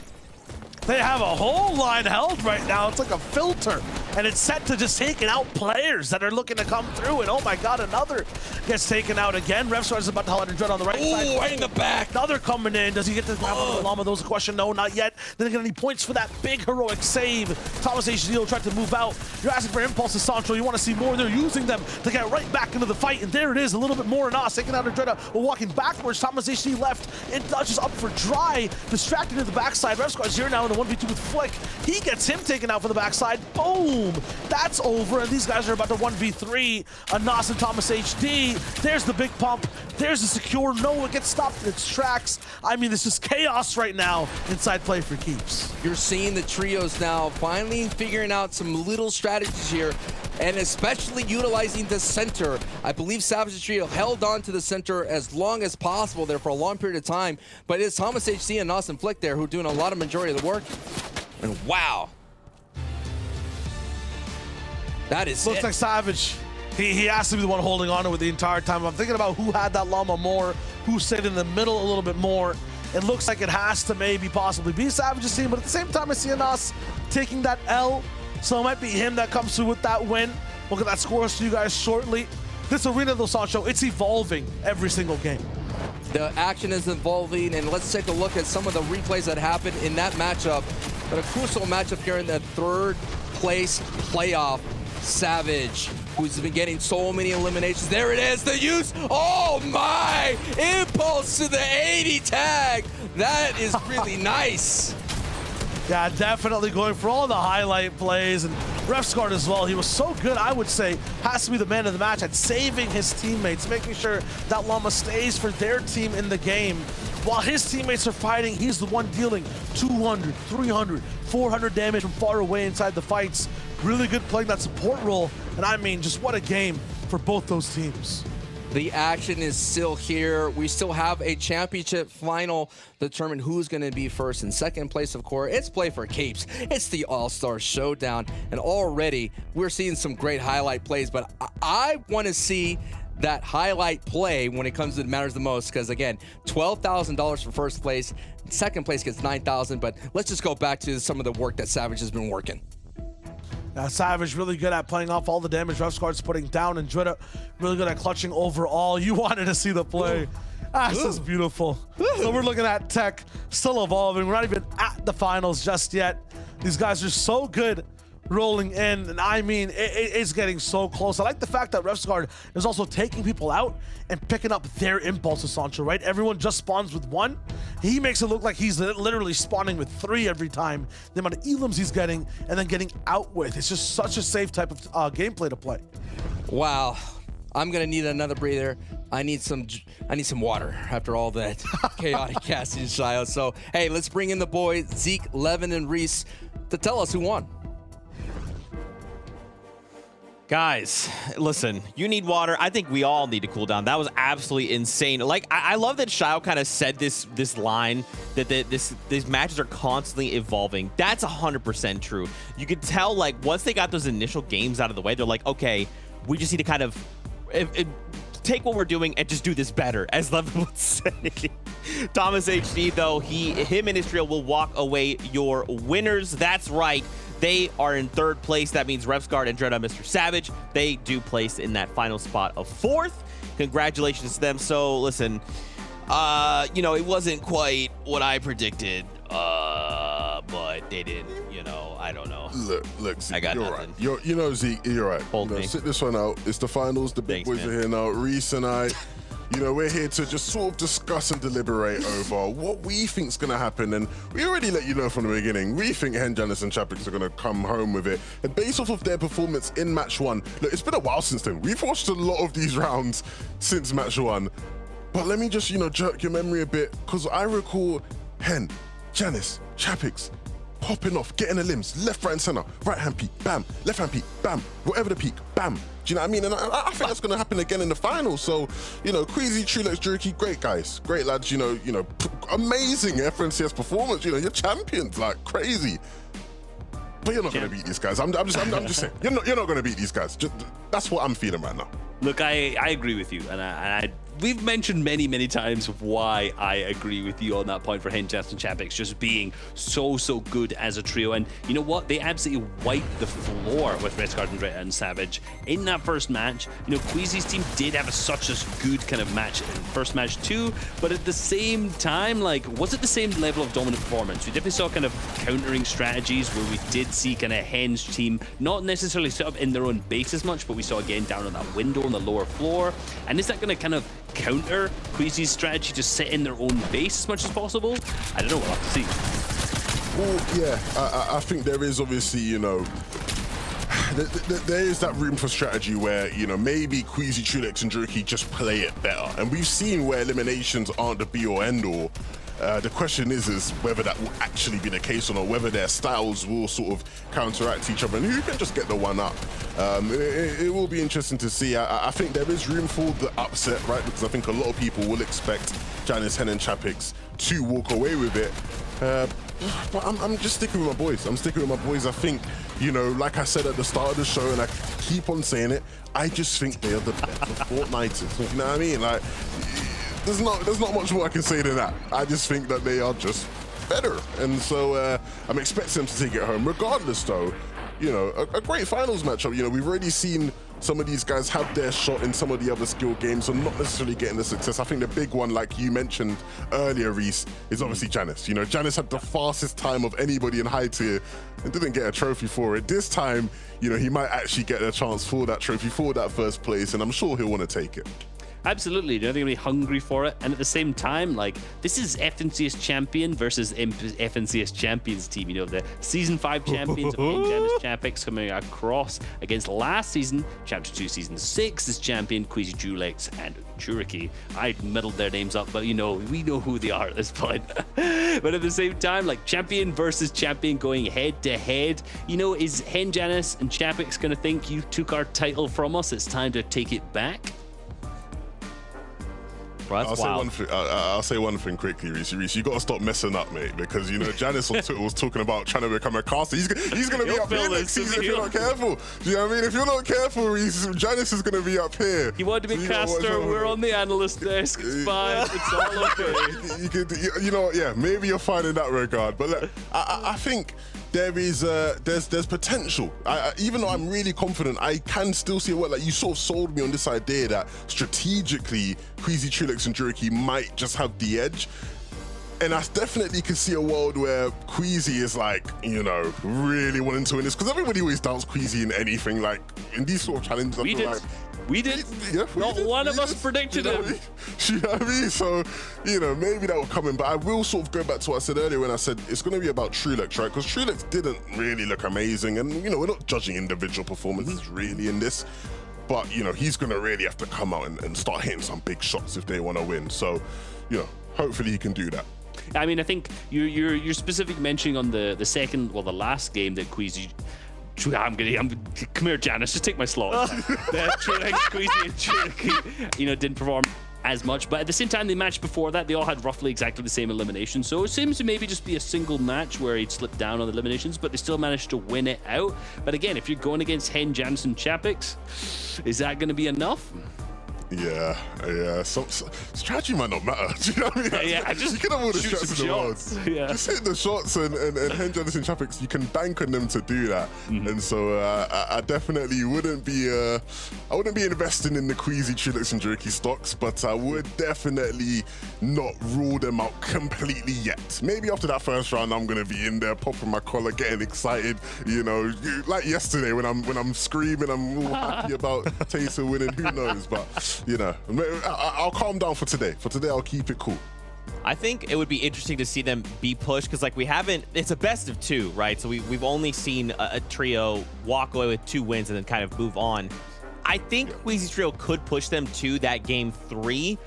They have a whole line held right now. It's like a filter, and it's set to just taking out players that are looking to come through. And oh my God, another gets taken out again. Refsguard's about to highlight Andretta on the right side. Ooh, right in the back. Another coming in. Does he get to grab onto the llama? That was a question. No, not yet. Then he get any points for that big heroic save. Thomas HDO tried to move out. You're asking for impulses, Sancho. You want to see more. They're using them to get right back into the fight. And there it is, a little bit more. Anas taking out Andretta. We're walking backwards. Thomas HD left. It dodges up for dry. Distracted to the backside. Refsguard's here now in the 1v2 with Flick. He gets him taken out for the backside. Boom! That's over, and these guys are about to 1v3. Anas and Thomas HD. There's the big pump. There's the secure. No, it gets stopped in its tracks. I mean, this is chaos right now inside Play for Keeps. You're seeing the trios now finally figuring out some little strategies here, and especially utilizing the center. I believe Savage's trio held on to the center as long as possible there for a long period of time, but it's Thomas HD and Anas and Flick there who are doing a lot of majority of the work. And wow, that is Looks like Savage. He has to be the one holding on to it the entire time. I'm thinking about who had that llama more, who stayed in the middle a little bit more. It looks like it has to maybe possibly be Savage's team, but at the same time, I see Anas taking that L, so it might be him that comes through with that win. We'll get that score to you guys shortly. This arena, though, Sancho, it's evolving every single game. The action is evolving, and let's take a look at some of the replays that happened in that matchup. But a crucial matchup here in the 3rd place playoff. Savage, who's been getting so many eliminations. There it is, the use. Oh my! Impulse to the 80 tag. That is really nice. Yeah, definitely going for all the highlight plays, and Refsguard as well. He was so good, I would say, has to be the man of the match at saving his teammates, making sure that llama stays for their team in the game. While his teammates are fighting, he's the one dealing 200, 300, 400 damage from far away inside the fights. Really good playing that support role, and I mean, just what a game for both those teams. The action is still here. We still have a championship final to determine who's going to be first and second place, of course. It's Play for Keeps. It's the All-Star Showdown. And already we're seeing some great highlight plays, but I want to see that highlight play when it comes to it matters the most, because again, $12,000 for first place. Second place gets $9,000, but let's just go back to some of the work that Savage has been working. Savage really good at playing off all the damage Refsguard's putting down, and Andretta really good at clutching overall. You wanted to see the play. This is beautiful. So we're looking at Tech still evolving. We're not even at the finals just yet. These guys are so good rolling in, and I mean, it's getting so close. I like the fact that Refsguard is also taking people out and picking up their impulses, Sancho, right? Everyone just spawns with 1. He makes it look like he's literally spawning with 3 every time. The amount of elims he's getting and then getting out with. It's just such a safe type of gameplay to play. Wow. I'm gonna need another breather. I need some water after all that chaotic casting, Shio. So hey, let's bring in the boys, Zeke, Levin, and Reese, to tell us who won. Guys, listen, you need water. I think we all need to cool down. That was absolutely insane. Like, I love that Shio kind of said this line, that these matches are constantly evolving. That's 100% true. You could tell, like, once they got those initial games out of the way, they're like, okay, we just need to kind of take what we're doing and just do this better, as Levin would say. Thomas HD, though, him and his trio will walk away your winners. That's right. They are in 3rd place. That means Revsguard, Andretta, Mr. Savage, they do place in that final spot of 4th. Congratulations to them. So listen, you know, it wasn't quite what I predicted, but they did, you know, I don't know. Look, Zeke, I got you're nothing. right. You know, Zeke, you're right. Hold you know, me. sit this one out. It's the finals. The big Thanks, boys man. are here now. Reese and I, you know, we're here to just sort of discuss and deliberate over what we think's going to happen. And we already let you know from the beginning, we think Henjanis and Chapix are going to come home with it. And based off of their performance in match 1, look, it's been a while since then. We've watched a lot of these rounds since match 1. But let me just, you know, jerk your memory a bit, because I recall Hen, Janice, Chapix popping off, getting the limbs, left, right, and center, right hand peek, bam, left hand peek, bam, whatever the peek, bam. Do you know what I mean? And I think that's going to happen again in the final. So, you know, Queasy, Trulex, Jerky, great guys, great lads. You know, amazing FNCS performance. You know, you're champions, like crazy. But you're not going to beat these guys. I'm just saying, you're not going to beat these guys. That's what I'm feeling right now. Look, I agree with you, and we've mentioned many times why I agree with you on that point for Henjanis and Chapix just being so good as a trio. And you know what? They absolutely wiped the floor with Revsguard, Andretta, and Savage in that first match. You know, Queasy's team did have such a good kind of match in first match too, but at the same time, like, was it the same level of dominant performance? We definitely saw kind of countering strategies where we did see kind of Hen's team not necessarily set up in their own base as much, but we saw again down on that window on the lower floor. And is that going to kind of counter Queasy's strategy to sit in their own base as much as possible? I don't know, we'll have to see. Well, yeah, I think there is obviously, you know, there is that room for strategy where, you know, maybe Queasy, Trulex, and Jerky just play it better. And we've seen where eliminations aren't the be or end all. The question is whether that will actually be the case or not, whether their styles will sort of counteract each other and who can just get the one up. It will be interesting to see. I think there is room for the upset, right? Because I think a lot of people will expect Janice, Hen, and Chapix to walk away with it. But I'm just sticking with my boys. I'm sticking with my boys. I think, you know, like I said at the start of the show, and I keep on saying it, I just think they are the better Fortniters. You know what I mean? Like, there's not much more I can say than that. I just think that they are just better. And so I'm expecting them to take it home. Regardless, though, you know, a great finals matchup. You know, we've already seen some of these guys have their shot in some of the other skill games and not necessarily getting the success. I think the big one, like you mentioned earlier, Reese, is obviously Janice. You know, Janice had the fastest time of anybody in high tier and didn't get a trophy for it. This time, you know, he might actually get a chance for that trophy, for that first place, and I'm sure he'll want to take it. Absolutely, they're going to be hungry for it, and at the same time, like, this is FNCS champion versus FNCS champions team. You know, the season 5 champions of Henjanis Chapix coming across against last season, chapter 2 season 6's champion Queasy, Trulex, and Churiki. I muddled their names up, but you know, we know who they are at this point. But at the same time, like, champion versus champion going head to head, you know, is Henjanis and Chapix going to think you took our title from us? It's time to take it back. Bro, I'll say one thing quickly, Reese. Reese, you got to stop messing up, mate, because, you know, Janice on Twitter was talking about trying to become a caster. He's going to be up here next season if you're not careful. Do you know what I mean? If you're not careful, Reese, Janice is going to be up here. You wanted to be caster, we're on the analyst desk. It's fine. It's all okay. You know what? Yeah, maybe you're fine in that regard. But look, I think there's potential. Even though I'm really confident, I can still see what, like, you sort of sold me on this idea that strategically Queasy, Trulex, and Jerky might just have the edge. And I definitely could see a world where Queasy is, like, you know, really wanting to win this, because everybody always doubts Queasy in anything, like, in these sort of challenges. We did. Yeah, Not one of us predicted him. You know what I mean? So, you know, maybe that will come in. But I will sort of go back to what I said earlier when I said it's going to be about Trulex, right? Because Trulex didn't really look amazing. And, you know, we're not judging individual performances really in this. But, you know, he's going to really have to come out and start hitting some big shots if they want to win. So, you know, hopefully he can do that. I mean, I think you're specific mentioning on the last game that Queasy. Come here, Janice. Just take my slot. Trulex, Queasy, and Churiki, you know, didn't perform as much, but at the same time, the match before that, they all had roughly exactly the same elimination. So it seems to maybe just be a single match where he'd slipped down on the eliminations, but they still managed to win it out. But again, if you're going against Henjanis and Chapix, is that going to be enough? Yeah. So strategy might not matter. Do you know what I mean? Yeah, just you can have all the shoot shots in some the world. shots. Yeah. Just hit the shots and Henjanus and Chapix, you can bank on them to do that. And so I definitely wouldn't be investing in the Queasy, Trilix and Jerky stocks, but I would definitely not rule them out completely yet. Maybe after that first round, I'm gonna be in there popping my collar, getting excited. You know, like yesterday when I'm screaming, I'm all happy about Taser winning. Who knows? But you know, I'll calm down for today. For today, I'll keep it cool. I think it would be interesting to see them be pushed because, like, we haven't. It's a best of 2, right? So we've only seen a trio walk away with 2 wins and then kind of move on. I think Queasy's trio could push them to that game 3.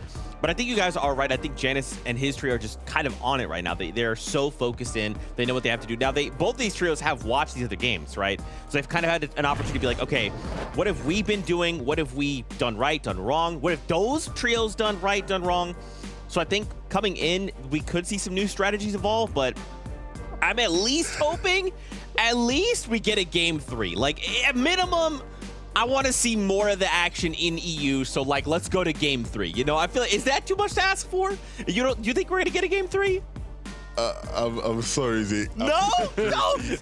But I think you guys are right. I think Janus and his trio are just kind of on it right now. They're so focused in. They know what they have to do. Now, both these trios have watched these other games, right? So they've kind of had an opportunity to be like, okay, what have we been doing? What have we done right, done wrong? What have those trios done right, done wrong? So I think coming in, we could see some new strategies evolve, but I'm at least hoping we get a game 3. Like, at minimum, I want to see more of the action in EU. So, like, let's go to game 3. You know, I feel like, is that too much to ask for? You think we're gonna get a game 3? I'm sorry, Zeke. No.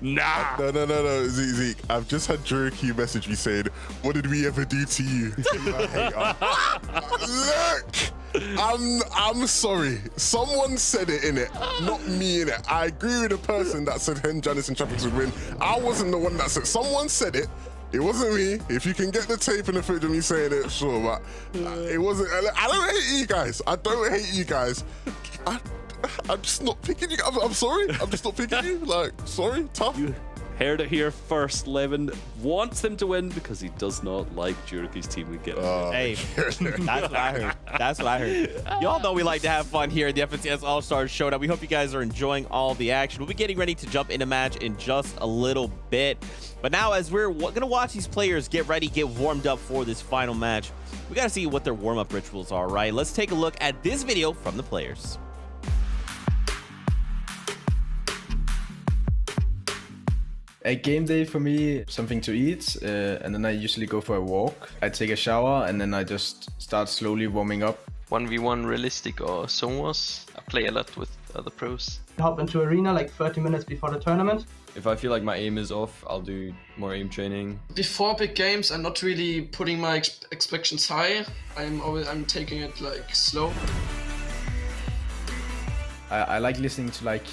Nah. No, Zeke. I've just had Jerky message me saying, "What did we ever do to you?" Look, I'm sorry. Someone said it in it, not me in it. I agree with the person that said Henjanus and Chapix would win. I wasn't the one that said. Someone said it. It wasn't me. If you can get the tape and the footage of me saying it, sure, but it wasn't. I don't hate you guys. I don't hate you guys. I'm just not picking you. I'm sorry. I'm just not picking you. Like, sorry, tough. You heard it here first. Levin wants them to win because he does not like Jerky's team. We get it. Hey, that's what I heard. Y'all know we like to have fun here at the FNCS All-Stars Showdown. We hope you guys are enjoying all the action. We'll be getting ready to jump in a match in just a little bit. But now, as we're going to watch these players get ready, get warmed up for this final match, we got to see what their warm-up rituals are, right? Let's take a look at this video from the players. A game day for me, something to eat, and then I usually go for a walk. I take a shower, and then I just start slowly warming up. 1v1 realistic or zone wars. I play a lot with other pros. Hop into arena like 30 minutes before the tournament. If I feel like my aim is off, I'll do more aim training. Before big games, I'm not really putting my expectations high. I'm taking it like slow. I like listening to like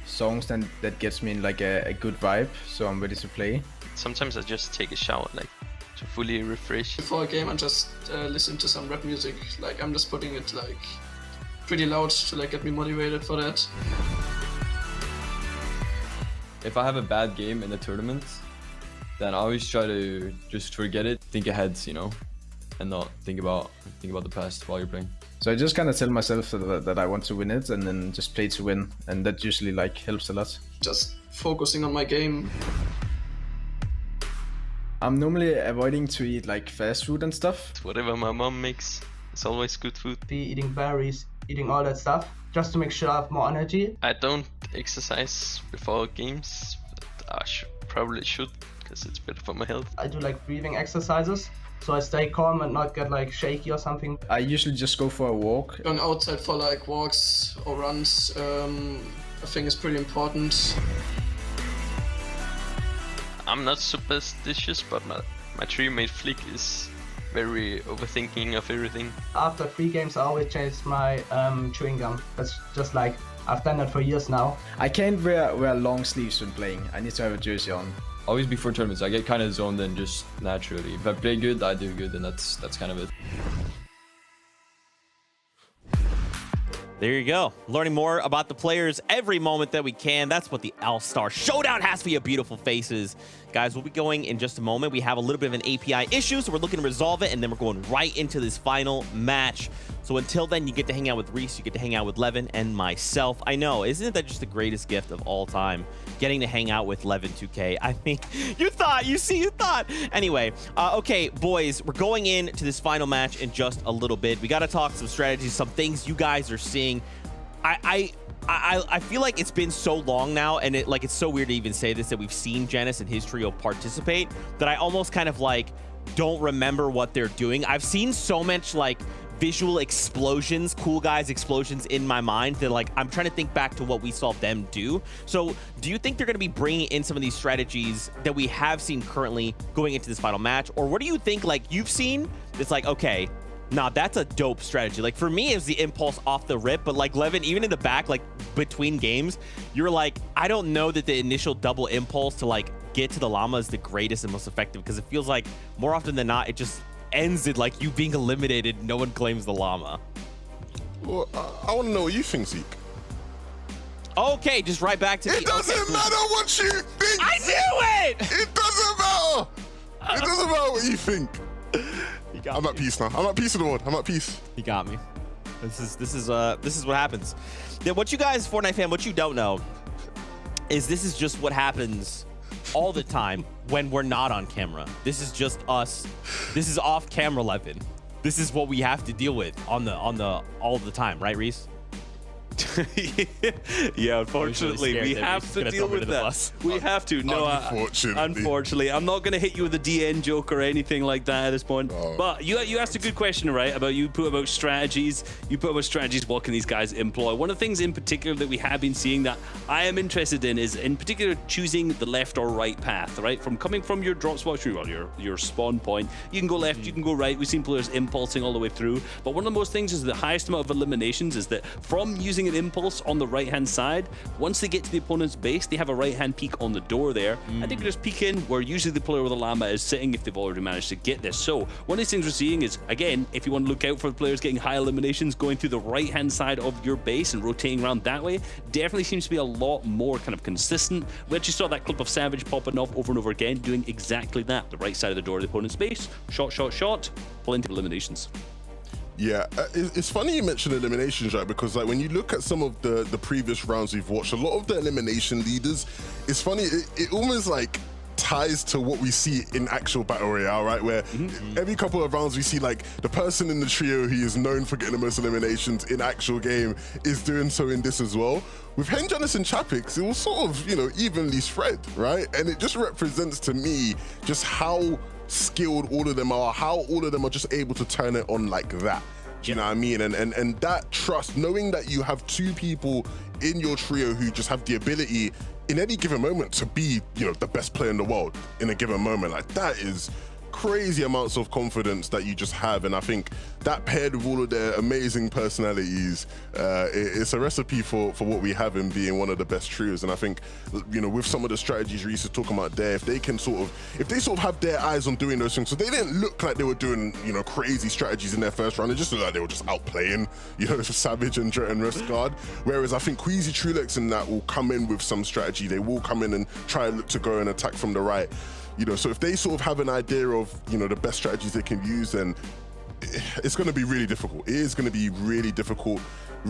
songs that gets me in like a good vibe, so I'm ready to play. Sometimes I just take a shower, like to fully refresh. Before a game, I just listen to some rap music. Like I'm just putting it like pretty loud to like get me motivated for that. If I have a bad game in the tournament, then I always try to just forget it, think ahead, you know, and not think about the past while you're playing. So I just kind of tell myself that I want to win it, and then just play to win, and that usually like helps a lot. Just focusing on my game. I'm normally avoiding to eat like fast food and stuff. Whatever my mom makes, it's always good food. Be eating berries, eating all that stuff, just to make sure I have more energy. I don't exercise before games, but I probably should, because it's better for my health. I do like breathing exercises, so I stay calm and not get like shaky or something. I usually just go for a walk. Going outside for like walks or runs, I think is pretty important. I'm not superstitious, but my trio-mate Flick is very overthinking of everything. After 3 games, I always change my chewing gum. That's just like, I've done that for years now. I can't wear long sleeves when playing. I need to have a jersey on. Always before tournaments, I get kind of zoned in just naturally. If I play good, I do good, and that's kind of it. There you go. Learning more about the players every moment that we can. That's what the All-Star Showdown has for you, beautiful faces. Guys, we'll be going in just a moment. We have a little bit of an API issue, so we're looking to resolve it, and then we're going right into this final match. So until then, you get to hang out with Reese, you get to hang out with Levin and myself. I know, isn't that just the greatest gift of all time? Getting to hang out with Levin 2K. I mean, you thought. Anyway, okay, boys, we're going into this final match in just a little bit. We got to talk some strategies, some things you guys are seeing. I feel like it's been so long now, and it's so weird to even say this, that we've seen Janus and his trio participate, that I almost kind of like don't remember what they're doing. I've seen so much like visual explosions, cool guys explosions in my mind that like I'm trying to think back to what we saw them do. So do you think they're going to be bringing in some of these strategies that we have seen currently going into this final match? Or what do you think like you've seen? It's like, okay, nah, that's a dope strategy. Like for me, it was the impulse off the rip, but like Levin, even in the back, like between games, you're like, I don't know that the initial double impulse to like get to the llama is the greatest and most effective, because it feels like more often than not, it just ends it like you being eliminated. No one claims the llama. Well, I want to know what you think, Zeke. Okay, just right back to it doesn't matter what you think. I knew it. It doesn't matter. It doesn't matter what you think. I'm at peace now. I'm at peace with the world. I'm at peace. He got me. This is what happens. Then what you guys, Fortnite fan, what you don't know is this is just what happens all the time when we're not on camera. This is just us. This is off camera, Levin. This is what we have to deal with on the all the time, right, Reese? Yeah, unfortunately, really we have to deal with that. We have to. No, unfortunately, I'm not going to hit you with a DN joke or anything like that at this point. Oh. But you asked a good question, right? About strategies. You put about strategies. What can these guys employ? One of the things in particular that we have been seeing that I am interested in is, in particular, choosing the left or right path. Right, from coming from your drop spot, your spawn point, you can go left, you can go right. We've seen players impulsing all the way through. But one of the most things is the highest amount of eliminations is that from using an impulse on the right hand side, once they get to the opponent's base, they have a right hand peek on the door there, and they can just peek in where usually the player with the llama is sitting if they've already managed to get this. So one of these things we're seeing is, again, if you want to look out for the players getting high eliminations, going through the right hand side of your base and rotating around that way definitely seems to be a lot more kind of consistent. We actually saw that clip of Savage popping off over and over again, doing exactly that. The right side of the door of the opponent's base, shot, plenty of eliminations. Yeah, it's funny you mentioned eliminations, right? Because like when you look at some of the previous rounds we've watched, a lot of the elimination leaders, it's funny, it almost like ties to what we see in actual Battle Royale, right? Where every couple of rounds we see like the person in the trio who is known for getting the most eliminations in actual game is doing so in this as well. With Henjanis and Chapix, it was sort of, you know, evenly spread, right? And it just represents to me just how skilled all of them are, how all of them are just able to turn it on like that. Do you know what I mean? And that trust, knowing that you have two people in your trio who just have the ability in any given moment to be, you know, the best player in the world in a given moment, like that is crazy amounts of confidence that you just have. And I think that paired with all of their amazing personalities, it's a recipe for what we have in being one of the best trios. And I think, you know, with some of the strategies Reese is talking about there, if they sort of have their eyes on doing those things, so they didn't look like they were doing, you know, crazy strategies in their first round. It just looked like they were just outplaying, you know, Savage and Rest Guard. Whereas I think Queasy, Trulex and that will come in with some strategy. They will come in and try and look to go and attack from the right. You know, so if they sort of have an idea of, you know, the best strategies they can use, then it's going to be really difficult. It is going to be really difficult.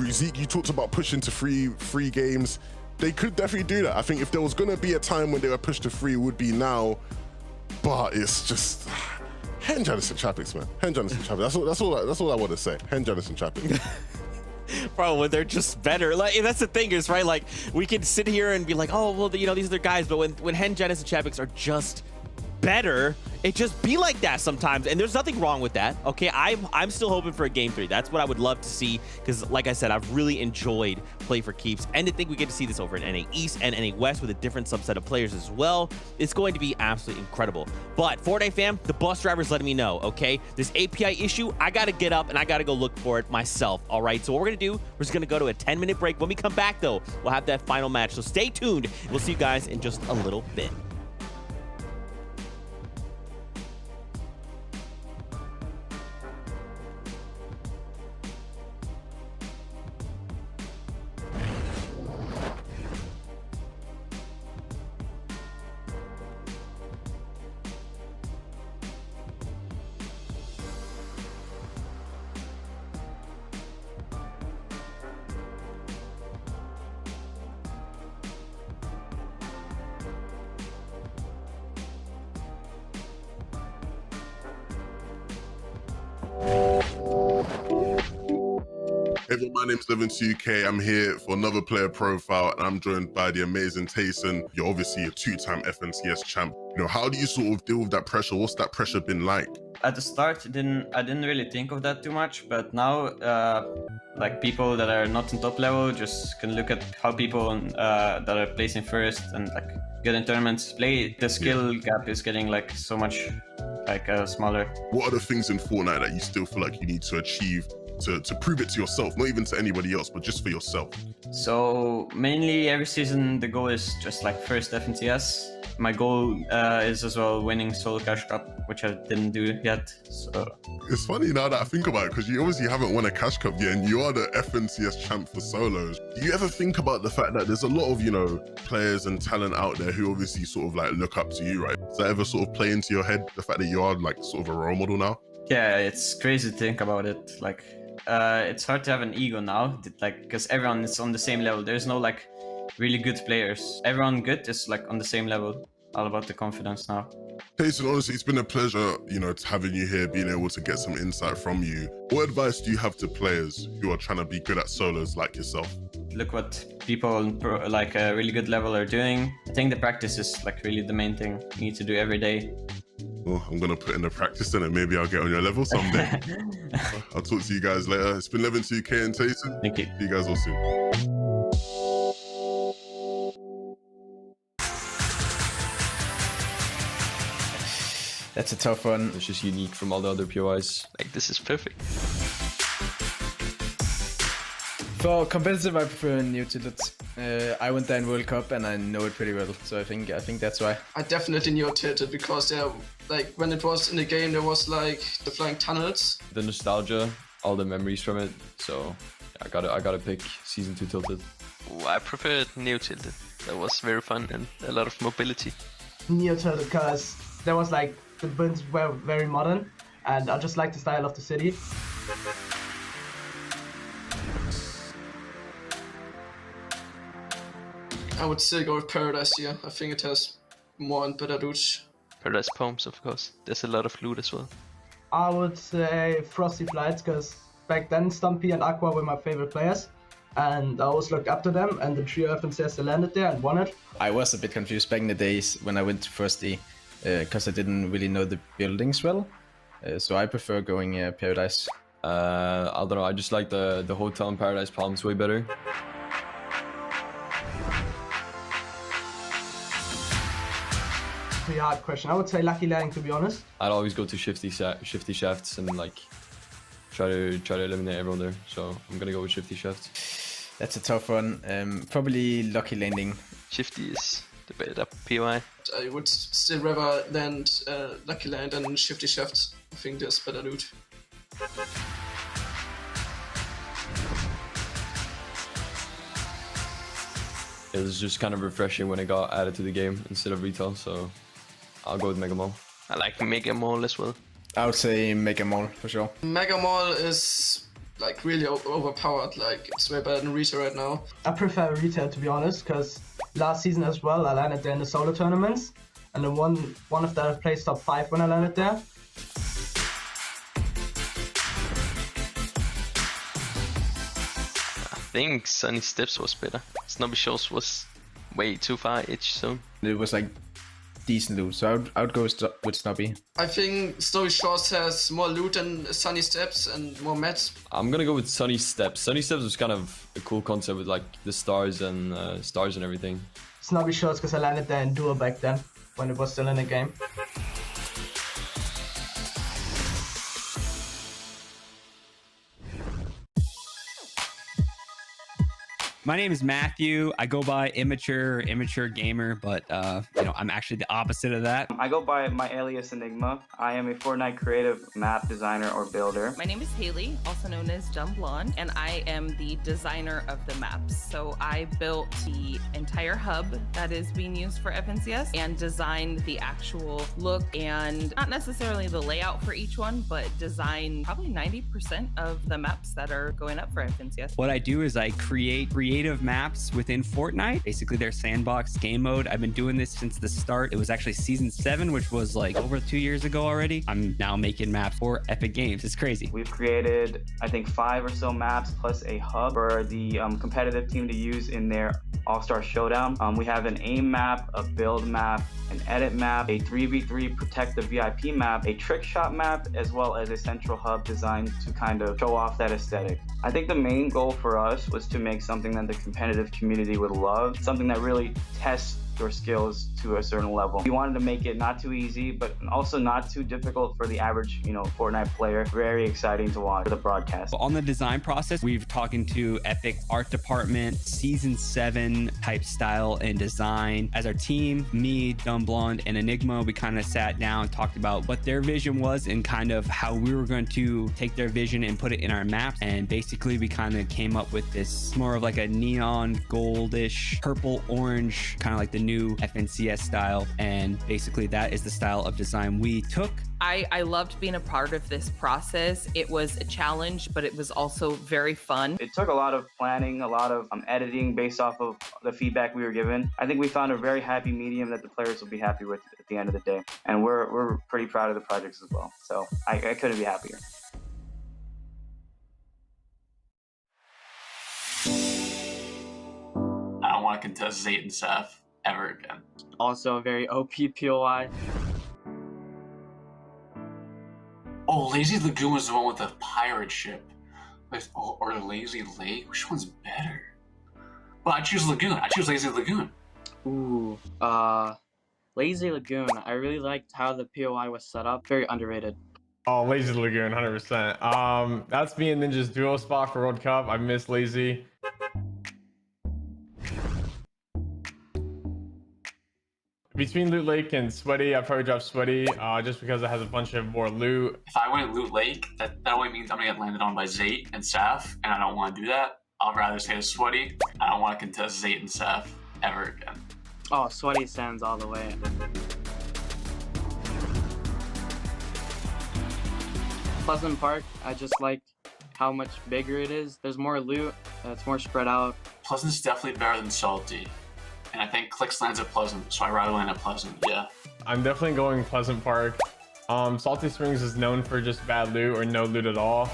Zeke, you talked about pushing to free games. They could definitely do that. I think if there was going to be a time when they were pushed to free, it would be now. But it's just Henjanis and Chapix, man. Henjanis and Chapix. That's all I want to say. Henjanis and Chapix. Bro, they're just better. Like, that's the thing is, right? Like, we can sit here and be like, oh, well, you know, these are their guys. But when Henjanis and Chapix are just better, it just be like that sometimes, and there's nothing wrong with that. Okay, I'm still hoping for a game 3. That's what I would love to see, because like I said, I've really enjoyed Play for Keeps, and to think we get to see this over in NA East and NA West with a different subset of players as well, it's going to be absolutely incredible. But Fortnite fam, the bus driver's letting me know, okay, this API issue, I gotta get up and I gotta go look for it myself. All right, so what we're gonna do, we're just gonna go to a 10-minute break. When we come back though, we'll have that final match, so stay tuned. We'll see you guys in just a little bit. Everyone, my name's Levin2K. I'm here for another player profile, and I'm joined by the amazing Tayson. You're obviously a 2-time FNCS champ. You know, how do you sort of deal with that pressure? What's that pressure been like? At the start, I didn't really think of that too much, but now, like people that are not in top level just can look at how people that are placing first and like good in tournaments play. The skill gap is getting like so much like smaller. What are the things in Fortnite that you still feel like you need to achieve to prove it to yourself, not even to anybody else, but just for yourself? So mainly every season the goal is just like first FNCS. My goal is as well winning Solo Cash Cup, which I didn't do yet. So it's funny now that I think about it, because you obviously haven't won a Cash Cup yet, and you are the FNCS champ for solos. Do you ever think about the fact that there's a lot of, you know, players and talent out there who obviously sort of like look up to you, right? Does that ever sort of play into your head, the fact that you are like sort of a role model now? yeah, it's crazy to think about it. Like it's hard to have an ego now, like because everyone is on the same level. There's no like really good players. Everyone good is like on the same level. All about the confidence now. Tayson, honestly, it's been a pleasure, you know, having you here, being able to get some insight from you. What advice do you have to players who are trying to be good at solos like yourself? Look what people like a really good level are doing. I think the practice is like really the main thing you need to do every day. Well, I'm gonna put in the practice then, and maybe I'll get on your level someday. I'll talk to you guys later. It's been Levin2K and Tayson. Thank you. See you guys all soon. That's a tough one. It's just unique from all the other POIs. Like, this is perfect. For competitive, I prefer new tilted. I went there in World Cup and I know it pretty well, so I think that's why. I definitely knew tilted because there, like when it was in the game, there was like the flying tunnels. The nostalgia, all the memories from it. So I gotta pick Season 2 tilted. Ooh, I preferred Neo tilted. That was very fun and a lot of mobility. Neo tilted because there was like the builds were very modern, and I just like the style of the city. I would still go with Paradise here. I think it has more and better loot. Paradise Poems, of course. There's a lot of loot as well. I would say Frosty Flights because back then Stumpy and Aqua were my favorite players, and I always looked up to them, and the trio of FNCS landed there and won it. I was a bit confused back in the days when I went to Frosty because I didn't really know the buildings well, so I prefer going Paradise. I don't know, I just like the hotel in Paradise Palms way better. Pretty hard question. I would say Lucky Landing, to be honest. I'd always go to shifty shafts and like try to eliminate everyone there. So I'm gonna go with shifty shafts. That's a tough one. Probably Lucky Landing. Shifty is the better POI. I would still rather land Lucky Land than Shifty Shaft. I think there's better loot. It was just kind of refreshing when it got added to the game instead of retail, so I'll go with Mega Mall. I like Mega Mall as well. I would say Mega Mall for sure. Mega Mall is like really overpowered. Like it's way better than retail right now. I prefer retail, to be honest, because last season as well I landed there in the solo tournaments, and then one of them placed top 5 when I landed there. I think Sunny Steps was better. Snobby Shores was way too far edge zone. It was like decent loot, so I would go with Snobby. I think Snowy Shores has more loot than Sunny Steps and more mats. I'm gonna go with Sunny Steps. Sunny Steps was kind of a cool concept with like the stars and everything. Snobby Shores because I landed there in duo back then when it was still in the game. My name is Matthew. I go by immature gamer, but you know, I'm actually the opposite of that. I go by my alias Enigma. I am a Fortnite creative map designer or builder. My name is Haley, also known as Dumb Blonde, and I am the designer of the maps. So I built the entire hub that is being used for FNCS and designed the actual look and not necessarily the layout for each one, but designed probably 90% of the maps that are going up for FNCS. What I do is I create creative maps within Fortnite, basically their sandbox game mode. I've been doing this since the start. It was actually season 7, which was like over 2 years ago already. I'm now making maps for Epic Games. It's crazy. We've created, I think, 5 or so maps plus a hub for the competitive team to use in their All-Star Showdown. We have an aim map, a build map, an edit map, a 3v3 protect the VIP map, a trick shot map, as well as a central hub designed to kind of show off that aesthetic. I think the main goal for us was to make something that the competitive community would love, something that really tests your skills to a certain level. We wanted to make it not too easy, but also not too difficult for the average, Fortnite player. Very exciting to watch for the broadcast. On the design process, we've talking to Epic Art Department, season 7 type style and design. As our team, me, Dumb Blonde, and Enigma, we kind of sat down and talked about what their vision was and kind of how we were going to take their vision and put it in our map. And basically we kind of came up with this more of like a neon goldish, purple orange, kind of like the new FNCS style, and basically that is the style of design we took. I loved being a part of this process. It was a challenge, but it was also very fun. It took a lot of planning, a lot of editing based off of the feedback we were given. I think we found a very happy medium that the players will be happy with at the end of the day. And we're pretty proud of the projects as well. So I couldn't be happier. I don't want to contest Zayt and Seth ever again. Also a very OP POI. Oh, Lazy Lagoon was the one with the pirate ship. Or Lazy Lake? Which one's better? Well, I choose Lagoon. I choose Lazy Lagoon. Ooh, Lazy Lagoon. I really liked how the POI was set up. Very underrated. Oh, Lazy Lagoon, 100%. That's me and Ninja's duo spot for World Cup. I miss Lazy. Between Loot Lake and Sweaty, I'd probably drop Sweaty just because it has a bunch of more loot. If I went Loot Lake, that only means I'm gonna get landed on by Zayt and Seth, and I don't want to do that. I'd rather stay with Sweaty. I don't want to contest Zayt and Seth ever again. Oh, Sweaty stands all the way. Pleasant Park, I just like how much bigger it is. There's more loot, it's more spread out. Pleasant's definitely better than Salty. And I think Clicks lands at Pleasant, so I'd rather land at Pleasant, yeah. I'm definitely going Pleasant Park. Salty Springs is known for just bad loot or no loot at all.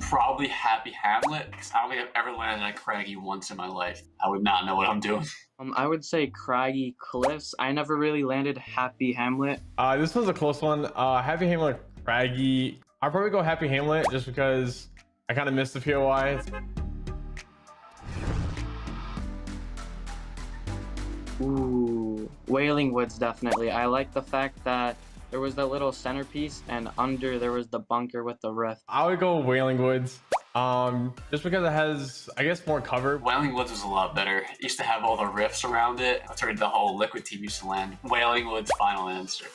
Probably Happy Hamlet, because I don't think I've ever landed at Craggy once in my life. I would not know what I'm doing. I would say Craggy Cliffs. I never really landed Happy Hamlet. This one's a close one. Happy Hamlet, Craggy. I'll probably go Happy Hamlet just because I kind of missed the POI. Ooh, Wailing Woods definitely. I like the fact that there was the little centerpiece and under there was the bunker with the rift. I would go Wailing Woods just because it has, I guess, more cover. Wailing Woods was a lot better. It used to have all the rifts around it. That's where the whole Liquid team used to land. Wailing Woods, final answer.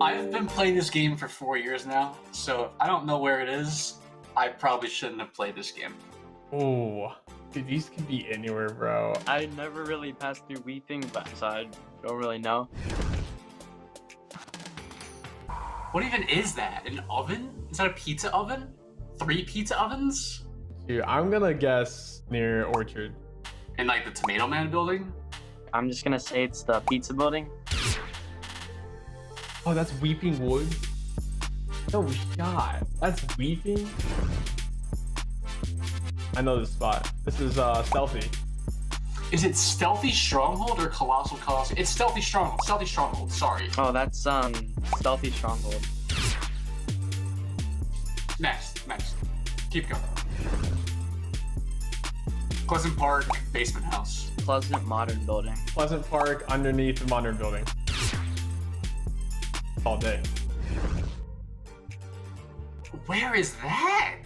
I've been playing this game for 4 years now, so if I don't know where it is, I probably shouldn't have played this game. Oh, dude, these could be anywhere, bro. I never really passed through Weeping, but so I don't really know. What even is that? An oven? Is that a pizza oven? 3 pizza ovens? Dude, I'm gonna guess near Orchard. In like the Tomato Man building? I'm just gonna say it's the pizza building. Oh, that's Weeping Woods? No shot. That's Weeping? I know this spot. This is Stealthy. Is it Stealthy Stronghold or Colossal Colossus? It's Stealthy Stronghold. Stealthy Stronghold, sorry. Oh, that's Stealthy Stronghold. Next. Keep going. Pleasant Park, basement house. Pleasant Modern Building. Pleasant Park underneath the Modern Building. All day. Where is that?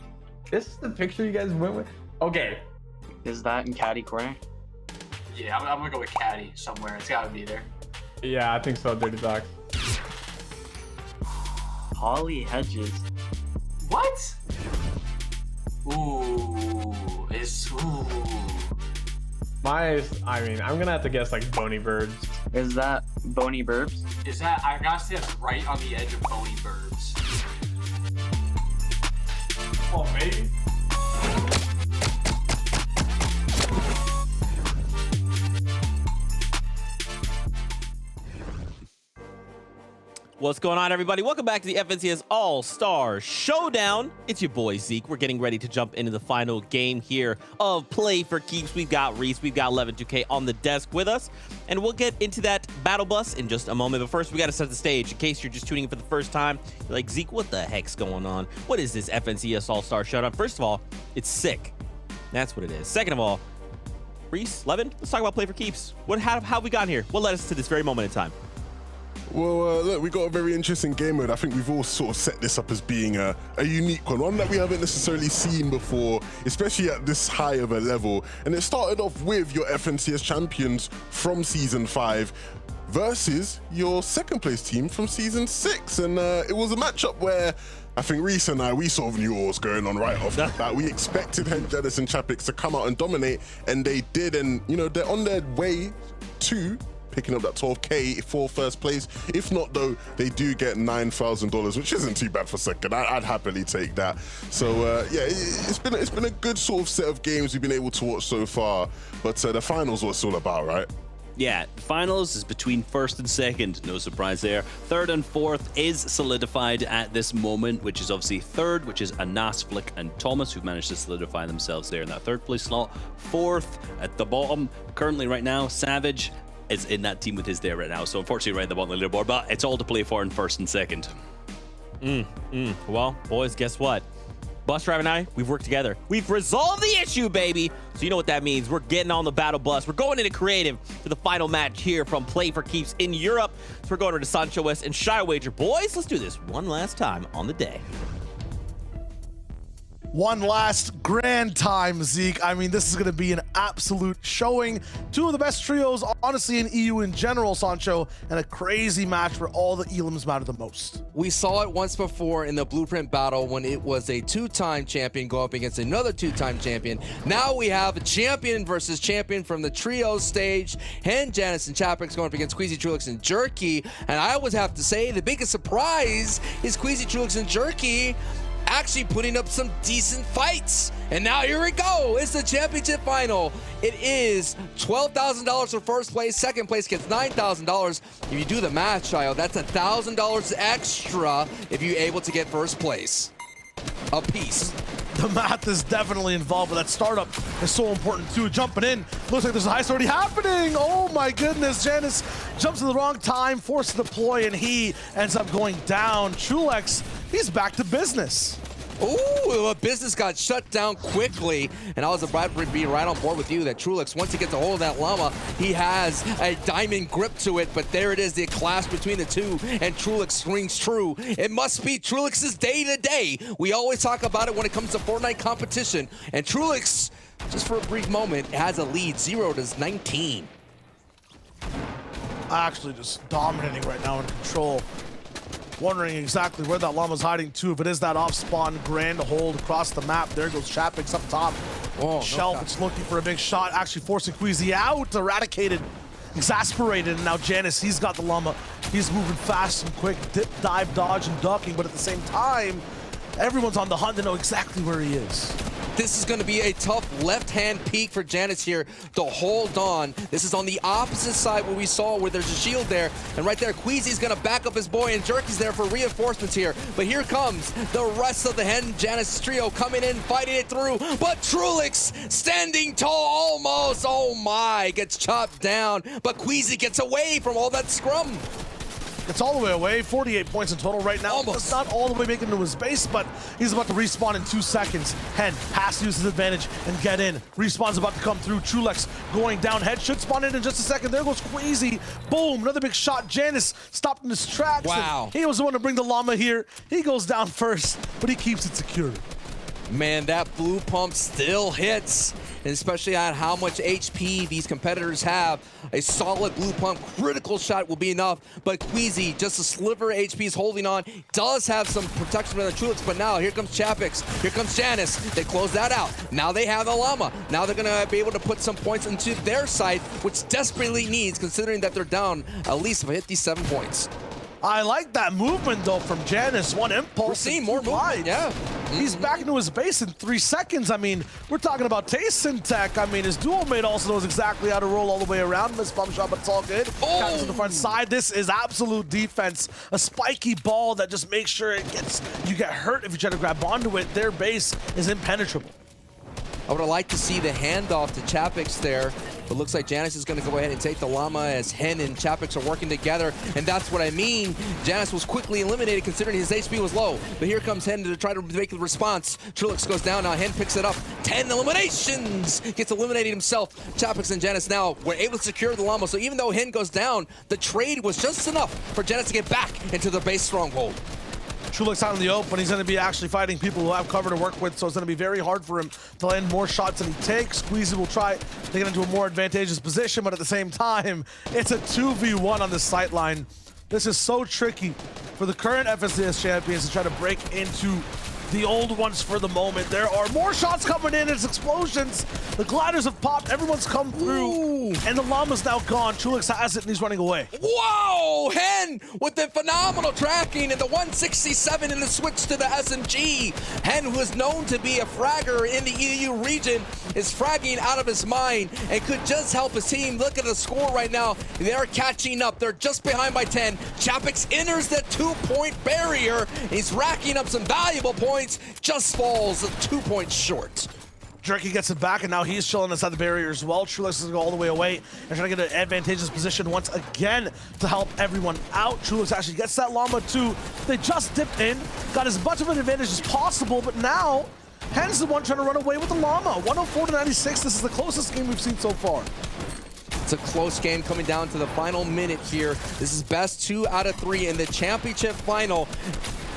This is the picture you guys went with? Okay. Is that in Caddy Corner? Yeah, I'm gonna go with Caddy somewhere. It's gotta be there. Yeah, I think so, Dirty Docs. Holly Hedges. What? Ooh. I mean, I'm gonna have to guess like bony birds. Is that bony burbs? Is that, I gotta say that's right on the edge of bony burbs. Oh, maybe. What's going on, everybody? Welcome back to the FNCS All-Star Showdown. It's your boy, Zeke. We're getting ready to jump into the final game here of Play for Keeps. We've got Reese, we've got 11-2K on the desk with us, and we'll get into that battle bus in just a moment. But first, we got to set the stage. In case you're just tuning in for the first time, you're like, Zeke, what the heck's going on? What is this FNCS All-Star Showdown? First of all, it's sick. That's what it is. Second of all, Reese, Levin, let's talk about Play for Keeps. How have we gotten here? What led us to this very moment in time? Well, look, we got a very interesting game mode. I think we've all sort of set this up as being a unique one that we haven't necessarily seen before, especially at this high of a level. And it started off with your FNCS champions from Season 5 versus your second place team from Season 6. And it was a matchup where I think Reese and I, we sort of knew what was going on right off the bat. We expected Andretta and Chapix to come out and dominate, and they did. And, you know, they're on their way to picking up that 12K for first place. If not, though, they do get $9,000, which isn't too bad for second. I'd happily take that. So yeah, it's been a good sort of set of games we've been able to watch so far. But the finals, what it's all about, right? Yeah, finals is between first and second. No surprise there. Third and fourth is solidified at this moment, which is obviously third, which is Anas, Flick, and Thomas, who've managed to solidify themselves there in that third place slot. Fourth at the bottom, currently right now, Savage is in that team with his there right now. So unfortunately right at the bottom of the leaderboard, but it's all to play for in first and second. Well, boys, guess what? Bus driver and I, we've worked together. We've resolved the issue, baby. So you know what that means. We're getting on the battle bus. We're going into creative for the final match here from Play for Keeps in Europe. So we're going to Sancho West and Shy Wager. Boys, let's do this one last time on the day. One last grand time, Zeke. I mean, this is going to be an absolute showing. Two of the best trios, honestly, in EU in general, Sancho, and a crazy match where all the elims matter the most. We saw it once before in the Blueprint battle when it was a two-time champion go up against another two-time champion. Now we have a champion versus champion from the trio stage. Hen, Janice, and Chapix going up against Queasy, Trulix, and Jerky. And I always have to say the biggest surprise is Queasy, Trulix, and Jerky actually putting up some decent fights. And now here we go. It's the championship final. It is $12,000 for first place. Second place gets $9,000. If you do the math, child, that's $1,000 extra if you're able to get first place. A piece. The math is definitely involved, but that startup is so important too. Jumping in, looks like there's a heist already happening. Oh my goodness, Janice jumps at the wrong time, forced to deploy, and he ends up going down. Trulex, he's back to business. Ooh, a business got shut down quickly, and I was about to be right on board with you that Trulix, once he gets a hold of that llama, he has a diamond grip to it, but there it is, the clash between the two, and Trulix rings true. It must be Trulix's day to day. We always talk about it when it comes to Fortnite competition, and Trulix, just for a brief moment, has a lead, 0-19. Actually just dominating right now in control. Wondering exactly where that llama's hiding too. If it is that off-spawn grand hold across the map, there goes Chapix up top. Oh, Shelf, it's looking for a big shot, actually forcing Queasy out, eradicated, exasperated, and now Janice, he's got the llama. He's moving fast and quick, dip, dive, dodge, and ducking, but at the same time, everyone's on the hunt to know exactly where he is. This is going to be a tough left-hand peek for Janice here to hold on. This is on the opposite side where we saw where there's a shield there. And right there, Queasy's going to back up his boy, and Jerky's there for reinforcements here. But here comes the rest of the Hen Janice trio coming in, fighting it through. But Trulix standing tall almost. Oh my, gets chopped down. But Queasy gets away from all that scrum. It's all the way away, 48 points in total right now. Almost. It's not all the way making it to his base, but he's about to respawn in 2 seconds. Hen has to use his advantage and get in. Respawn's about to come through. Trulex going down. Head should spawn in just a second. There goes Queasy. Boom, another big shot. Janice stopped in his tracks. Wow. He was the one to bring the llama here. He goes down first, but he keeps it secure. Man, that blue pump still hits, and especially on how much HP these competitors have. A solid blue pump critical shot will be enough, but Queasy, just a sliver of HP is holding on, does have some protection from the Trulix, but now here comes Chapix, here comes Janice. They close that out. Now they have the Llama. Now they're gonna be able to put some points into their side, which desperately needs, considering that they're down at least 57 points. I like that movement, though, from Janice. One impulse. We're seeing more movement, yeah. He's back into his base in 3 seconds. I mean, we're talking about taste and tech. I mean, his dual mate also knows exactly how to roll all the way around. Miss bump shot, but it's all good. Catches on the front side. This is absolute defense. A spiky ball that just makes sure you get hurt if you try to grab onto it. Their base is impenetrable. I would have liked to see the handoff to Chapix there, but looks like Janice is going to go ahead and take the Llama as Hen and Chapix are working together, and that's what I mean. Janice was quickly eliminated considering his HP was low, but here comes Hen to try to make the response. Trulix goes down, now Hen picks it up. 10 eliminations! Gets eliminated himself. Chapix and Janice now were able to secure the Llama, so even though Hen goes down, the trade was just enough for Janice to get back into the base stronghold. Trulix out in the open. He's going to be actually fighting people who have cover to work with, so it's going to be very hard for him to land more shots than he takes. Queasy will try to get into a more advantageous position, but at the same time, it's a 2v1 on the sight line. This is so tricky for the current FNCS champions to try to break into the old ones for the moment. There are more shots coming in. It's explosions. The gliders have popped. Everyone's come through. And the Llama's now gone. Trulix has it, and he's running away. Whoa! Hen with the phenomenal tracking and the 167 in the switch to the SMG. Hen, who is known to be a fragger in the EU region, is fragging out of his mind and could just help his team. Look at the score right now. They're catching up. They're just behind by 10. Chapix enters the 2-point barrier. He's racking up some valuable points. Just falls 2 points short. Jerky gets it back, and now he's chilling inside the barrier as well. Trulix is going to go all the way away and trying to get an advantageous position once again to help everyone out. Trulix actually gets that Llama too. They just dipped in, got as much of an advantage as possible, but now Hen's the one trying to run away with the Llama. 104 to 96. This is the closest game we've seen so far. It's a close game coming down to the final minute here. This is best 2 out of 3 in the championship final.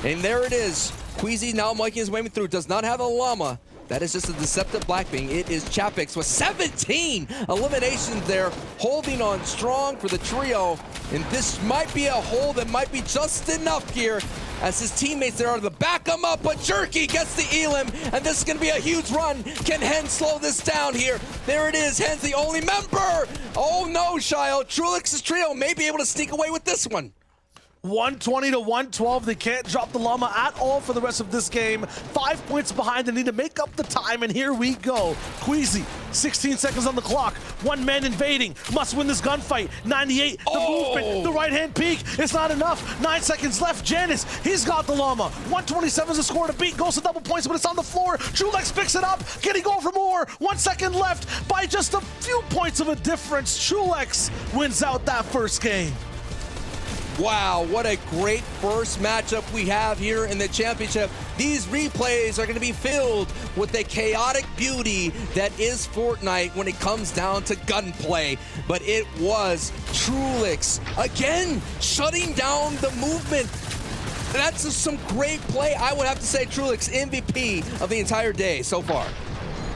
And there it is. Queasy now making his way through. Does not have a Llama. That is just a deceptive Blackbeam. It is Chapix with 17 eliminations there, holding on strong for the trio. And this might be a hole that might be just enough here as his teammates there are to back him up, but Jerky gets the elim, and this is going to be a huge run. Can Hen slow this down here? There it is. Hen's the only member. Oh no, Shio. Trulix's trio may be able to sneak away with this one. 120 to 112. They can't drop the Llama at all for the rest of this game. 5 points behind. They need to make up the time, and here we go. Queasy, 16 seconds on the clock. One man invading. Must win this gunfight. 98, the movement, the right-hand peek. It's not enough. 9 seconds left. Janice, he's got the Llama. 127 is the score to beat. Goes to double points, but it's on the floor. Trulix picks it up. Can he go for more? 1 second left. By just a few points of a difference, Trulix wins out that first game. Wow, what a great first matchup we have here in the championship. These replays are going to be filled with the chaotic beauty that is Fortnite when it comes down to gunplay. But it was Trulix, again, shutting down the movement. That's just some great play. I would have to say Trulix, MVP of the entire day so far.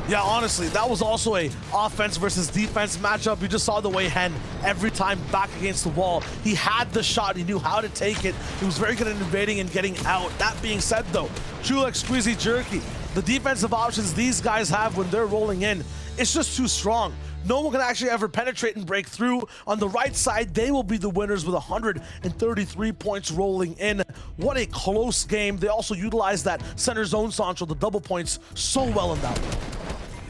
Yeah, honestly, that was also a offense versus defense matchup. You just saw the way Hen, every time back against the wall, he had the shot, he knew how to take it. He was very good at invading and getting out. That being said, though, Trulix, Queasy, Jerky, the defensive options these guys have when they're rolling in, it's just too strong. No one can actually ever penetrate and break through. On the right side, they will be the winners with 133 points rolling in. What a close game. They also utilized that center zone Sancho, the double points, so well in that one.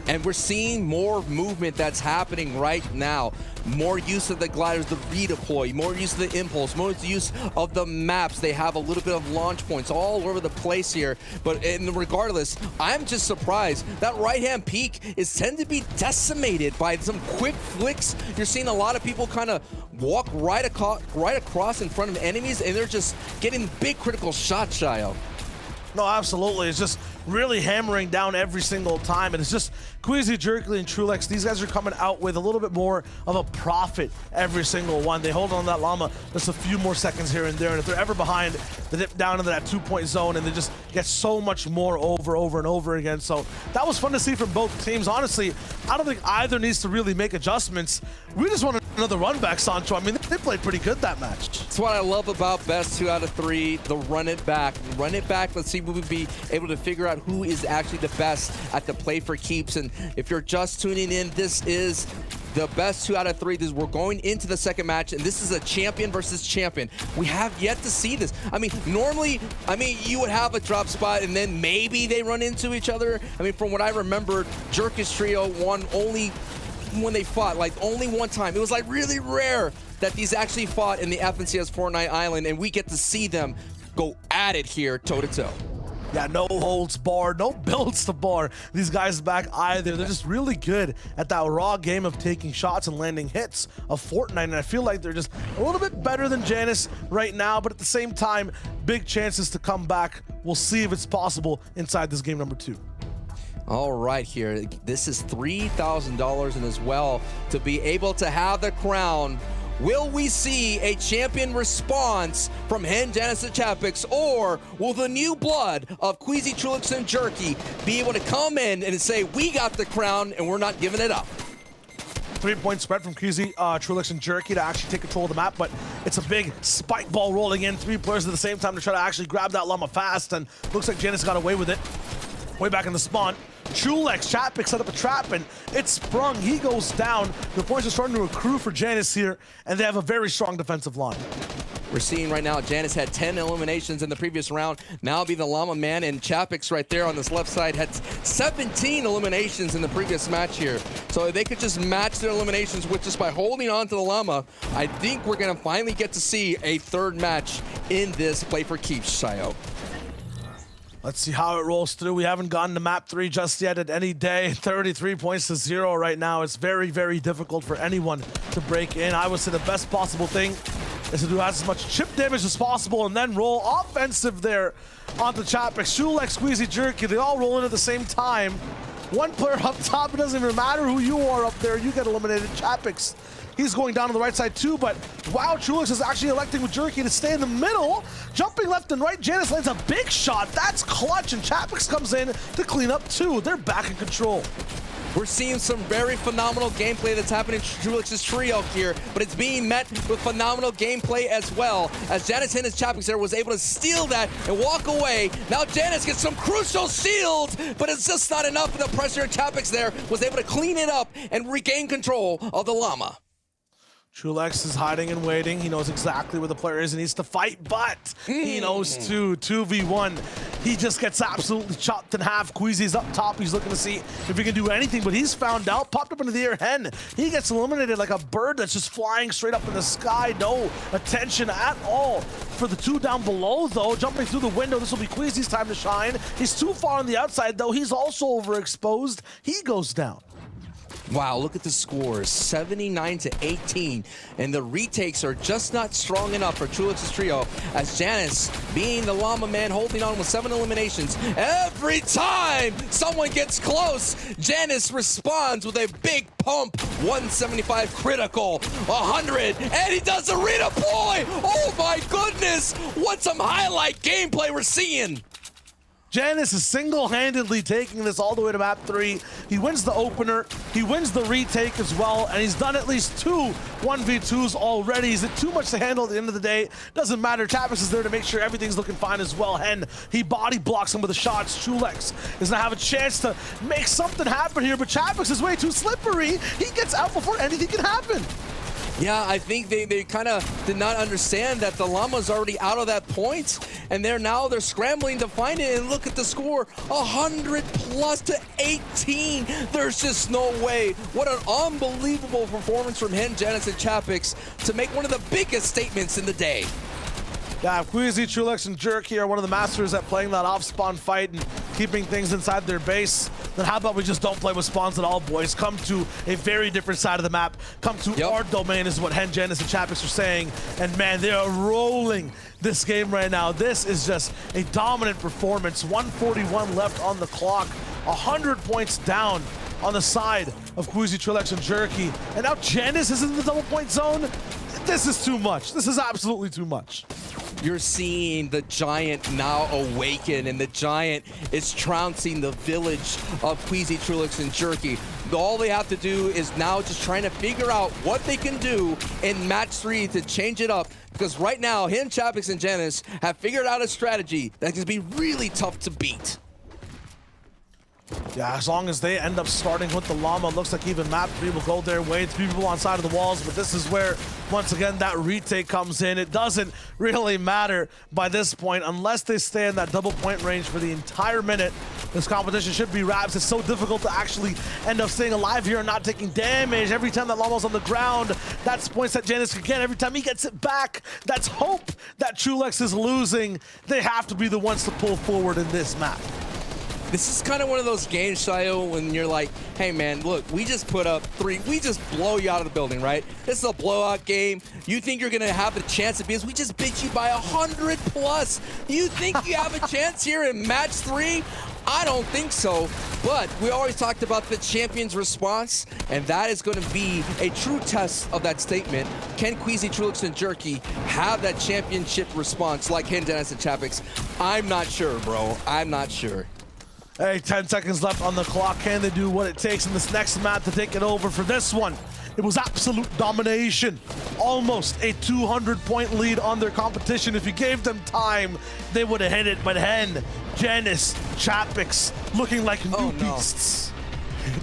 And we're seeing more movement that's happening right now. More use of the gliders, the redeploy, more use of the impulse, more use of the maps. They have a little bit of launch points all over the place here. But regardless, I'm just surprised. That right-hand peak is tend to be decimated by some quick flicks. You're seeing a lot of people kind of walk right across in front of enemies, and they're just getting big critical shots, Shio. No, absolutely. It's just really hammering down every single time. And it's just Queasy, Jerky, and Trulex. These guys are coming out with a little bit more of a profit every single one. They hold on to that llama just a few more seconds here and there. And if they're ever behind, they dip down into that 2-point zone and they just get so much more over and over again. So that was fun to see from both teams. Honestly, I don't think either needs to really make adjustments. We just want another run back, Sancho. I mean, they played pretty good that match. That's what I love about best 2 out of 3, the run it back. Run it back, let's see if we would be able to figure out who is actually the best at the play for keeps. And if you're just tuning in, this is the best 2 out of 3. We're going into the second match, and this is a champion versus champion. We have yet to see this. I mean, normally, you would have a drop spot, and then maybe they run into each other. I mean, from what I remember, Jerki's trio won only when they fought, like only one time. It was like really rare that these actually fought in the FNCS Fortnite Island, and we get to see them go at it here toe-to-toe. Yeah, no holds barred, no builds to bar these guys back either. They're just really good at that raw game of taking shots and landing hits of Fortnite, and I feel like they're just a little bit better than Janus right now, but at the same time, big chances to come back. We'll see if it's possible inside this game number 2. All right, here, this is $3,000, and as well, to be able to have the crown. Will we see a champion response from Hen, Janus, and Chapix, or will the new blood of Queasy, Trulix, and Jerky be able to come in and say, we got the crown and we're not giving it up? 3-point spread from Queasy, Trulix, and Jerky to actually take control of the map, but it's a big spike ball rolling in. 3 players at the same time to try to actually grab that llama fast, and looks like Janus got away with it. Way back in the spawn. Trulex, Chapik set up a trap, and it's sprung. He goes down. The points are starting to accrue for Janus here, and they have a very strong defensive line. We're seeing right now, Janus had 10 eliminations in the previous round. Now be the llama man, and Chapix right there on this left side had 17 eliminations in the previous match here. So if they could just match their eliminations with just by holding on to the llama, I think we're going to finally get to see a third match in this play for keeps, Sayo. Let's see how it rolls through. We haven't gotten to map 3 just yet at any day. 33 points to 0 right now. It's very, very difficult for anyone to break in. I would say the best possible thing is to do as much chip damage as possible and then roll offensive there onto Chapik. Shulex, Queasy, Jerky, they all roll in at the same time. One player up top, it doesn't even matter who you are up there, you get eliminated. Chapix, he's going down to the right side too, but wow, Trulix is actually electing with Jerky to stay in the middle. Jumping left and right, Janus lands a big shot. That's clutch, and Chapix comes in to clean up too. They're back in control. We're seeing some very phenomenal gameplay that's happening in Trulix's trio here, but it's being met with phenomenal gameplay as well, as Janus and his Chapix there was able to steal that and walk away. Now Janus gets some crucial shields, but it's just not enough, and the pressure Chapix there was able to clean it up and regain control of the llama. Trulex is hiding and waiting. He knows exactly where the player is and needs to fight, but he knows too. 2v1. He just gets absolutely chopped in half. Queasy's up top. He's looking to see if he can do anything, but he's found out. Popped up into the air. Hen, he gets eliminated like a bird that's just flying straight up in the sky. No attention at all for the 2 down below, though. Jumping through the window. This will be Queasy's time to shine. He's too far on the outside, though. He's also overexposed. He goes down. Wow, look at the scores, 79-18, and the retakes are just not strong enough for Trulix's trio, as Janus, being the llama man, holding on with 7 eliminations. Every time someone gets close, Janus responds with a big pump, 175 critical, 100, and he does a redeploy! Oh my goodness, what some highlight gameplay we're seeing! Janus is single-handedly taking this all the way to map 3. He wins the opener, he wins the retake as well, and he's done at least 2 1v2s already. Is it too much to handle at the end of the day? Doesn't matter. Chapix is there to make sure everything's looking fine as well. Hen, he body blocks him with the shots. Trulex is gonna have a chance to make something happen here, but Chapix is way too slippery. He gets out before anything can happen. Yeah, I think they kind of did not understand that the llama's already out of that point, and they're scrambling to find it, and look at the score, 100+18. There's just no way. What an unbelievable performance from Hen, Janus, and Chapix to make one of the biggest statements in the day. Yeah, Queasy, Trulix, and Jerky are one of the masters at playing that off-spawn fight and keeping things inside their base. Then how about we just don't play with spawns at all, boys? Come to a very different side of the map. Come to our domain is what Hen, Janice, and Chapix are saying. And man, they are rolling this game right now. This is just a dominant performance. 141 left on the clock. 100 points down on the side of Queasy, Trulix, and Jerky. And now Janice is in the double point zone. This is too much. This is absolutely too much. You're seeing the Giant now awaken, and the Giant is trouncing the village of Queasy, Trulix, and Jerky. All they have to do is now just trying to figure out what they can do in match 3 to change it up. Because right now, him, Chapix, and Janice have figured out a strategy that can be really tough to beat. Yeah, as long as they end up starting with the llama, looks like even map 3 will go their way. 3 people on side of the walls, but this is where, once again, that retake comes in. It doesn't really matter by this point, unless they stay in that double point range for the entire minute. This competition should be wraps. It's so difficult to actually end up staying alive here and not taking damage. Every time that llama's on the ground, that's points that Janice can get. Every time he gets it back, that's hope that Trulix is losing. They have to be the ones to pull forward in this map. This is kind of one of those games, Shio, when you're like, hey man, look, we just put up 3, we just blow you out of the building, right? This is a blowout game. You think you're gonna have a chance at because we just beat you by 100 plus. You think you have a chance here in match 3? I don't think so, but we always talked about the champion's response, and that is going to be a true test of that statement. Can Queasy, Trulix, and Jerky have that championship response like Hindenes and Chapix? I'm not sure, bro. I'm not sure. Hey, 10 seconds left on the clock. Can they do what it takes in this next map to take it over? For this one, it was absolute domination. Almost a 200-point lead on their competition. If you gave them time, they would have hit it. But Hen, Janice, Chapix looking like new beasts.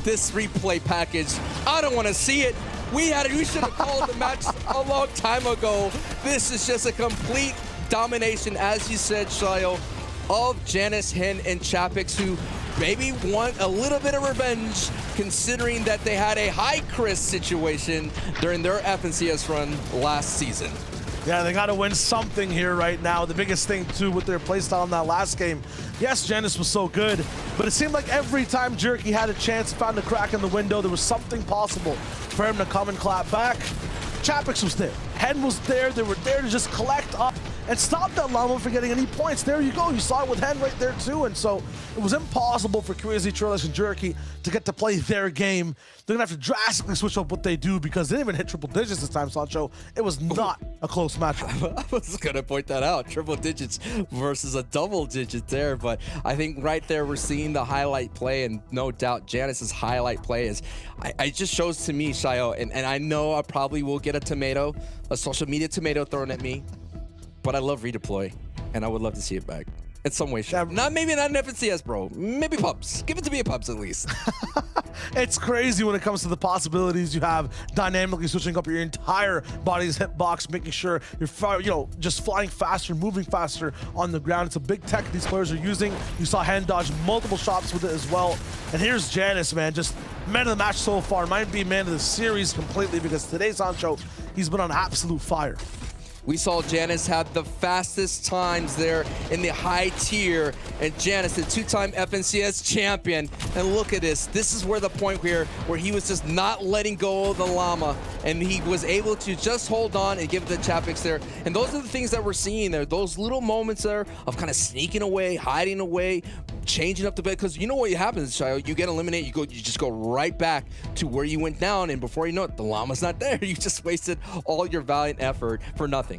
This replay package, I don't want to see it. We should have called the match a long time ago. This is just a complete domination, as you said, Shio, of Janice, Hen, and Chapix, who maybe want a little bit of revenge, considering that they had a high Chris situation during their FNCS run last season. Yeah, they got to win something here right now. The biggest thing, too, with their playstyle in that last game, yes, Janice was so good, but it seemed like every time Jerky had a chance, found a crack in the window, there was something possible for him to come and clap back. Chapix was there. Hen was there. They were there to just collect up and stop that llama from getting any points. There you go. You saw it with Hen right there too. And so it was impossible for Queasy, Trulix, and Jerky to get to play their game. They're gonna have to drastically switch up what they do because they didn't even hit triple digits this time, Sancho. It was not a close matchup. I was gonna point that out. Triple digits versus a double digit there. But I think right there we're seeing the highlight play, and no doubt Janice's highlight play is, it just shows to me, Shio, and I know I probably will get a social media tomato thrown at me, but I love redeploy, and I would love to see it back in some way. Maybe not an FNCS, bro. Maybe pubs. Give it to me in pubs at least. It's crazy when it comes to the possibilities you have dynamically switching up your entire body's hitbox, making sure you're just flying faster, moving faster on the ground. It's a big tech these players are using. You saw Hen dodge multiple shots with it as well. And here's Janice, man, just man of the match so far. Might be man of the series completely because today's Sancho, he's been on absolute fire. We saw Janice have the fastest times there in the high tier, and Janice, the 2-time FNCS champion. And look at this. This is where the point here where he was just not letting go of the llama, and he was able to just hold on and give it to Chapix there. And those are the things that we're seeing there. Those little moments there of kind of sneaking away, hiding away, changing up the bed. Because you know what happens, Shio? You get eliminated, you just go right back to where you went down, and before you know it, the llama's not there. You just wasted all your valiant effort for nothing.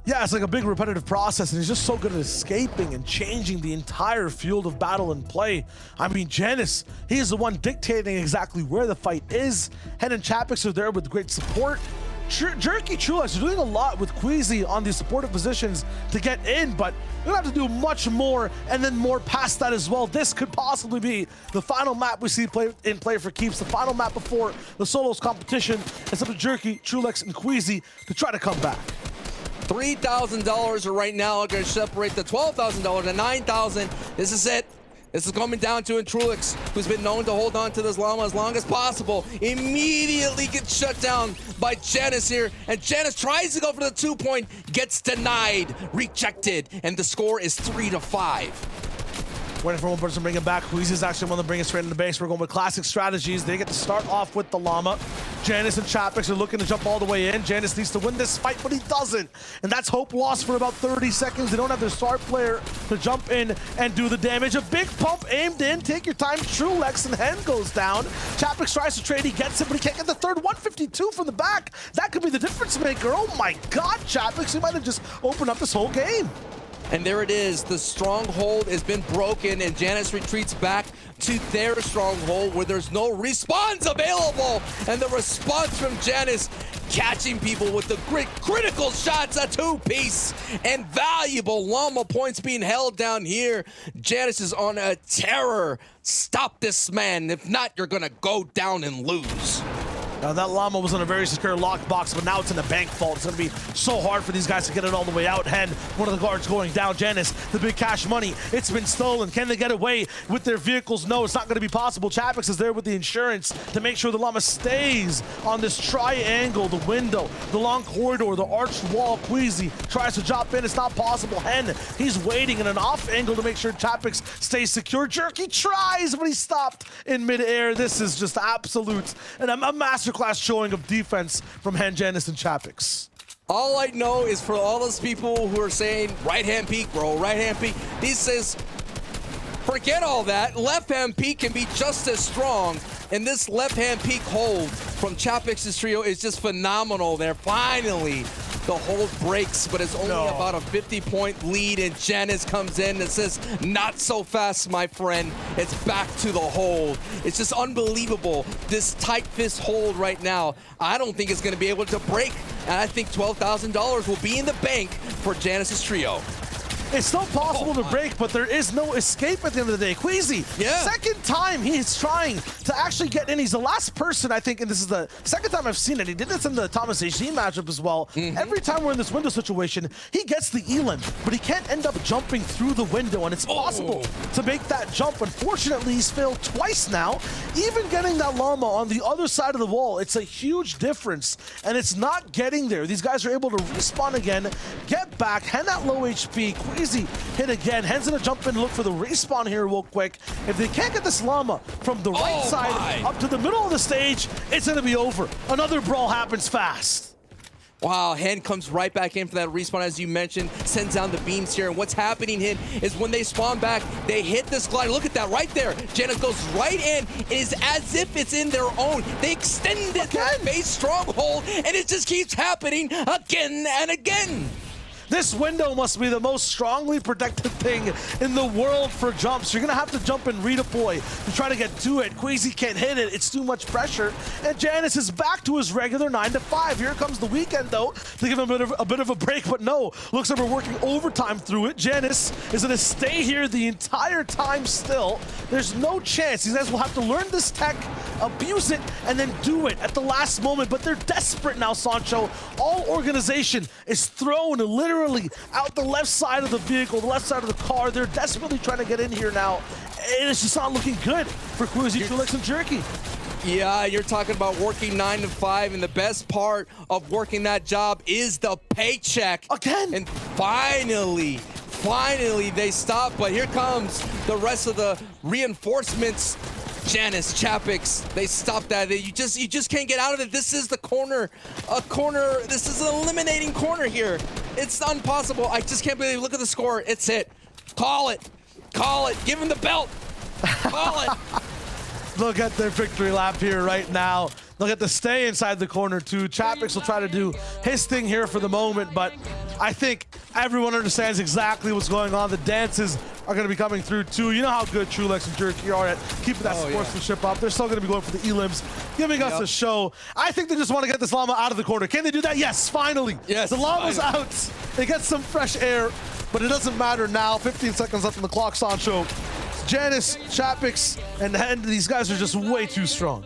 Yeah, it's like a big repetitive process, and he's just so good at escaping and changing the entire field of battle and play. I mean, Janice, he is the one dictating exactly where the fight is. Hen and Chapix are there with great support. Jerky, Trulix are doing a lot with Queasy on these supportive positions to get in, but we're gonna have to do much more and then more past that as well. This could possibly be the final map we see in play for keeps, the final map before the solos competition. It's up to Jerky, Trulix, and Queasy to try to come back. $3,000 right now are going to separate the $12,000 to $9,000. This is it. This is coming down to Intrulix, who's been known to hold on to this llama as long as possible. Immediately gets shut down by Janice here, and Janice tries to go for the 2-point, gets denied, rejected, and the score is 3-5. Waiting for one person to bring him back. Queasy's actually one to bring it straight in the base. We're going with classic strategies. They get to start off with the llama. Janice and Chapix are looking to jump all the way in. Janice needs to win this fight, but he doesn't. And that's hope lost for about 30 seconds. They don't have their star player to jump in and do the damage. A big pump aimed in. Take your time. Trulex and Hen goes down. Chapix tries to trade. He gets it, but he can't get the third. 152 from the back. That could be the difference maker. Oh my God, Chapix. He might have just opened up this whole game. And there it is. The stronghold has been broken, and Janice retreats back to their stronghold where there's no respawns available. And the response from Janice, catching people with the critical shots, a 2-piece, and valuable llama points being held down here. Janice is on a terror. Stop this man. If not, you're gonna go down and lose. Now that llama was in a very secure lockbox, but now it's in the bank vault. It's going to be so hard for these guys to get it all the way out. Hen, one of the guards going down. Janice, the big cash money. It's been stolen. Can they get away with their vehicles? No, it's not going to be possible. Chapix is there with the insurance to make sure the llama stays on this triangle, the window, the long corridor, the arched wall. Queasy tries to drop in. It's not possible. Hen, he's waiting in an off angle to make sure Chapix stays secure. Jerky tries, but he stopped in midair. This is just absolute and a masterclass showing of defense from Hen, Janice, and Chapix. All I know is for all those people who are saying right-hand peek, bro, right-hand peek, he says, forget all that. Left-hand peek can be just as strong. And this left-hand peek hold from Chapix's trio is just phenomenal there. Finally, the hold breaks, but it's only about a 50-point lead, and Janice comes in and says, not so fast, my friend. It's back to the hold. It's just unbelievable, this tight fist hold right now. I don't think it's going to be able to break, and I think $12,000 will be in the bank for Janice's trio. It's still possible to break, but there is no escape at the end of the day. Queasy, second time he's trying to actually get in. He's the last person, I think, and this is the second time I've seen it. He did this in the Thomas HG matchup as well. Every time we're in this window situation, he gets the elim, but he can't end up jumping through the window, and it's possible to make that jump. Unfortunately, he's failed twice now. Even getting that llama on the other side of the wall, it's a huge difference, and it's not getting there. These guys are able to respawn again, get back, Hen at low HP. Queasy hit again. Hen's gonna jump in and look for the respawn here real quick. If they can't get this llama from the right side up to the middle of the stage, it's gonna be over. Another brawl happens fast. Wow, Hen comes right back in for that respawn, as you mentioned, sends down the beams here. And what's happening, Hen, is when they spawn back, they hit this glider. Look at that right there. Janice goes right in. It is as if it's in their own. They extended their base stronghold, and it just keeps happening again and again. This window must be the most strongly protected thing in the world for jumps. You're gonna have to jump and redeploy to try to get to it. Queasy can't hit it, it's too much pressure. And Janice is back to his regular 9 to 5. Here comes the weekend though, to give him a bit of a break, but no. Looks like we're working overtime through it. Janice is gonna stay here the entire time still. There's no chance. These guys will have to learn this tech, abuse it, and then do it at the last moment. But they're desperate now, Sancho. All organization is thrown literally out the left side of the vehicle, the left side of the car. They're desperately trying to get in here now. And it's just not looking good for Queasy, Trulex, and Jerky. Yeah, you're talking about working 9 to 5, and the best part of working that job is the paycheck. Again! And finally they stop, but here comes the rest of the reinforcements. Janice, Chapix, they stop that. You just can't get out of it. This is the corner, this is an eliminating corner here. It's impossible. I just can't believe, look at the score. It's it. Call it, give him the belt, call it. Look at their victory lap here right now. They'll get to stay inside the corner too. Chapix will try to do his thing here for the moment, but I think everyone understands exactly what's going on. The dances are going to be coming through too. You know how good Trulex and Jerky are at keeping that sportsmanship up. They're still going to be going for the elims, giving us a show. I think they just want to get this llama out of the corner. Can they do that? Yes, finally. Yes, the llama's out. They get some fresh air, but it doesn't matter now. 15 seconds left on the clock, Sancho. Janice, Chapix, and Hen, these guys are just way too strong.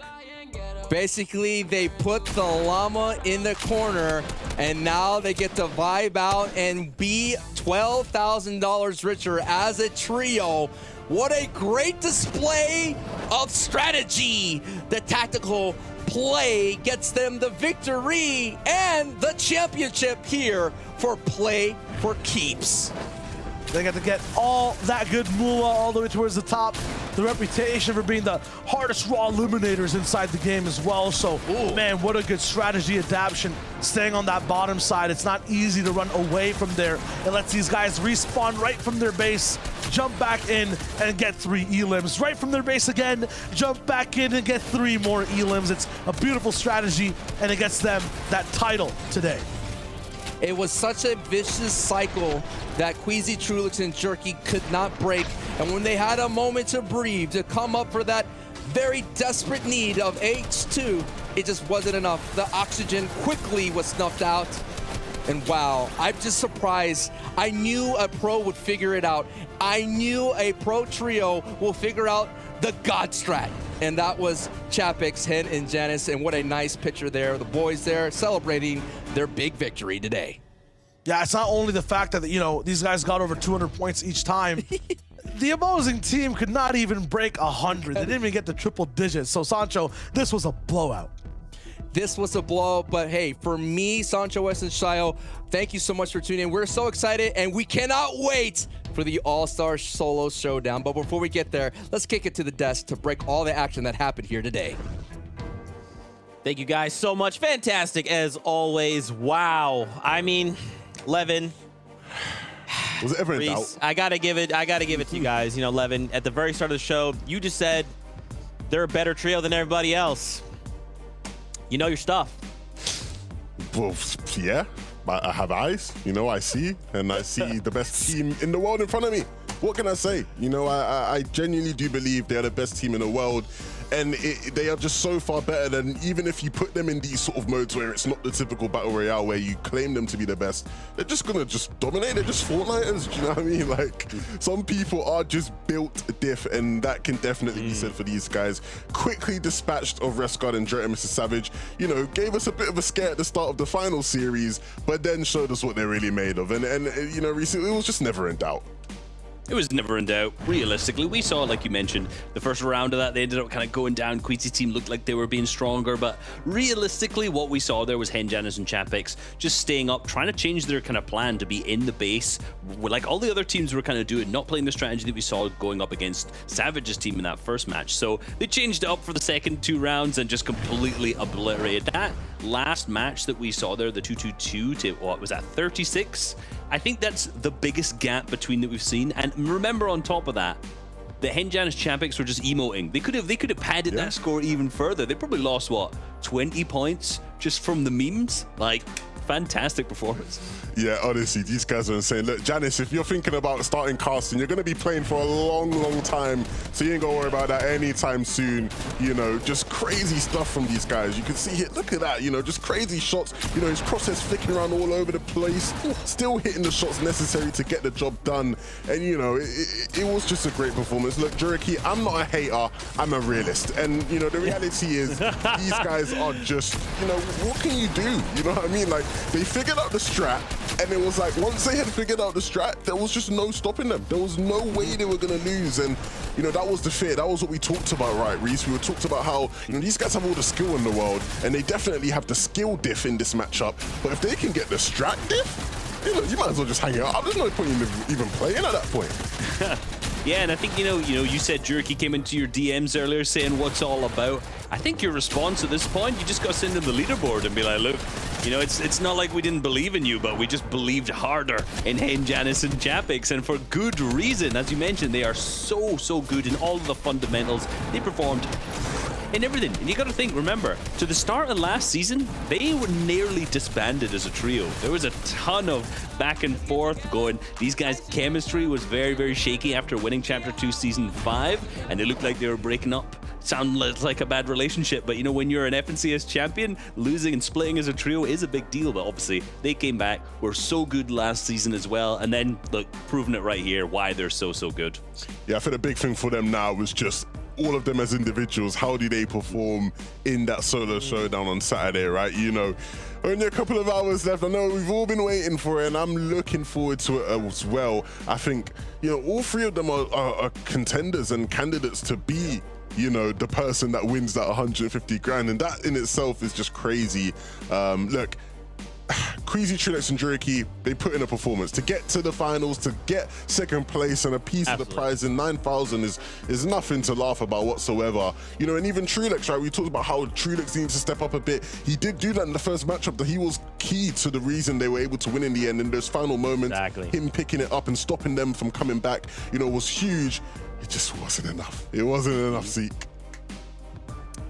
Basically, they put the llama in the corner, and now they get to vibe out and be $12,000 richer as a trio What a great display of strategy. The tactical play gets them the victory and the championship here for Play for Keeps. They got to get all that good moolah all the way towards the top. The reputation for being the hardest raw eliminators inside the game as well. So, man, what a good strategy adaptation. Staying on that bottom side, it's not easy to run away from there. It lets these guys respawn right from their base, jump back in and get 3 elims. Right from their base again, jump back in and get 3 more elims. It's a beautiful strategy, and it gets them that title today. It was such a vicious cycle that Queasy, Trulix, and Jerky could not break. And when they had a moment to breathe, to come up for that very desperate need of H2, it just wasn't enough. The oxygen quickly was snuffed out. And wow, I'm just surprised. I knew a pro would figure it out. I knew a pro trio will figure out the God strat. And that was Chapix, Hen, and Janice. And what a nice picture there. The boys there celebrating their big victory today. Yeah, it's not only the fact that, you know, these guys got over 200 points each time. The opposing team could not even break 100. They didn't even get the triple digits. So, Sancho, this was a blowout. This was a blowout, but hey, for me, Sancho West and Shio, thank you so much for tuning in. We're so excited, and we cannot wait for the All-Star Solo Showdown. But before we get there, let's kick it to the desk to break all the action that happened here today. Thank you guys so much. Fantastic as always. Wow. I mean, Levin. Was it ever in doubt? Reese, I gotta give it to you guys. You know, Levin, at the very start of the show, you just said they're a better trio than everybody else. You know your stuff. Well, yeah, I have eyes, you know, I see, and I see the best team in the world in front of me. What can I say? You know, I genuinely do believe they're the best team in the world. And they are just so far better than, even if you put them in these sort of modes where it's not the typical Battle Royale where you claim them to be the best, they're just gonna just dominate. They're just Fortniters, do you know what I mean? Like, some people are just built diff, and that can definitely be said for these guys. Quickly dispatched of Rescard and Andretta, Mr. Savage, you know, gave us a bit of a scare at the start of the final series, but then showed us what they're really made of. And you know, recently, it was just never in doubt. It was never in doubt. Realistically, we saw, like you mentioned, the first round of that, they ended up kind of going down. Queasy's team looked like they were being stronger, but realistically, what we saw there was Hen, Janice, and Chapix just staying up, trying to change their kind of plan to be in the base, like all the other teams were kind of doing, not playing the strategy that we saw going up against Savage's team in that first match. So they changed it up for the second 2 rounds and just completely obliterated that. Last match that we saw there, the 2-2-2 to, what was that, 36? I think that's the biggest gap between that we've seen. And remember, on top of that, the Hen, Janice, Chapix were just emoting. They could have padded that score even further. They probably lost, what, 20 points just from the memes? Like, fantastic performance. Yeah, honestly, these guys are insane. Look, Janice, if you're thinking about starting casting, you're going to be playing for a long, long time, so you ain't going to worry about that anytime soon. You know, just crazy stuff from these guys. You can see it. Look at that, you know, just crazy shots. You know, his crosshairs flicking around all over the place, still hitting the shots necessary to get the job done. And, you know, it was just a great performance. Look, Jerky, I'm not a hater, I'm a realist. And, you know, the reality is these guys are just, you know, what can you do? You know what I mean? Like, they figured out the strat, and it was like, once they had figured out the strat, there was just no stopping them. There was no way they were going to lose. And, you know, that was the fear. That was what we talked about, right, Reese? We were talked about how, you know, these guys have all the skill in the world, and they definitely have the skill diff in this matchup. But if they can get the strat diff, you know, you might as well just hang it up. There's no point in even playing at that point. Yeah, and I think, you know, you said Jerky came into your DMs earlier saying what's all about. I think your response at this point, you just got to send them the leaderboard and be like, look, you know, it's not like we didn't believe in you, but we just believed harder in Hen, Janice, and Chapix, and for good reason. As you mentioned, they are so good in all of the fundamentals. They performed in everything. And you got to think, remember, to the start of last season, they were nearly disbanded as a trio. There was a ton of back and forth going. These guys' chemistry was very shaky after winning Chapter 2 Season 5, and they looked like they were breaking up. sound like a bad relationship, but you know, when you're an FNCS champion, losing and splitting as a trio is a big deal. But obviously, they came back, were so good last season as well, and then look, proving it right here why they're so good. Yeah, I think the big thing for them now was just all of them as individuals. How do they perform in that solo showdown on Saturday, right? You know, only a couple of hours left. I know we've all been waiting for it, and I'm looking forward to it as well. I think, you know, all three of them are contenders and candidates to be, you know, the person that wins that 150 grand, and that in itself is just crazy. Look, Queasy, Trilix, and Draki, they put in a performance to get to the finals, to get second place and a piece of the prize in 9,000 is nothing to laugh about whatsoever. You know, and even Trilix, right? We talked about how Trilix needs to step up a bit. He did do that in the first matchup, that he was key to the reason they were able to win in the end. In those final moments, him picking it up and stopping them from coming back, you know, was huge. It just wasn't enough. It wasn't enough, Zeke.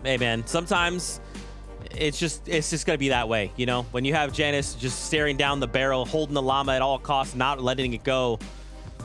Hey, man, sometimes it's just gonna be that way, you know? When you have Janice just staring down the barrel, holding the llama at all costs, not letting it go.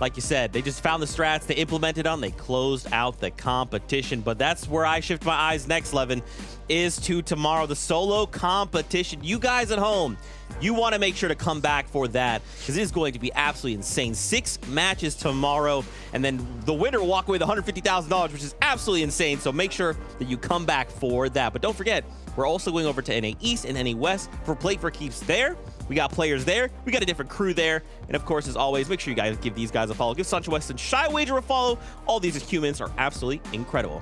Like you said, they just found the strats, they implemented on, they closed out the competition. But that's where I shift my eyes next, Levin, is to tomorrow, the solo competition. You guys at home, you want to make sure to come back for that, because it is going to be absolutely insane. 6 matches tomorrow, and then the winner will walk away with $150,000, which is absolutely insane. So make sure that you come back for that. But don't forget, we're also going over to NA East and NA West for Play for Keeps there. We got players there. We got a different crew there. And of course, as always, make sure you guys give these guys a follow. Give Sancho West and Shy Wager a follow. All these humans are absolutely incredible.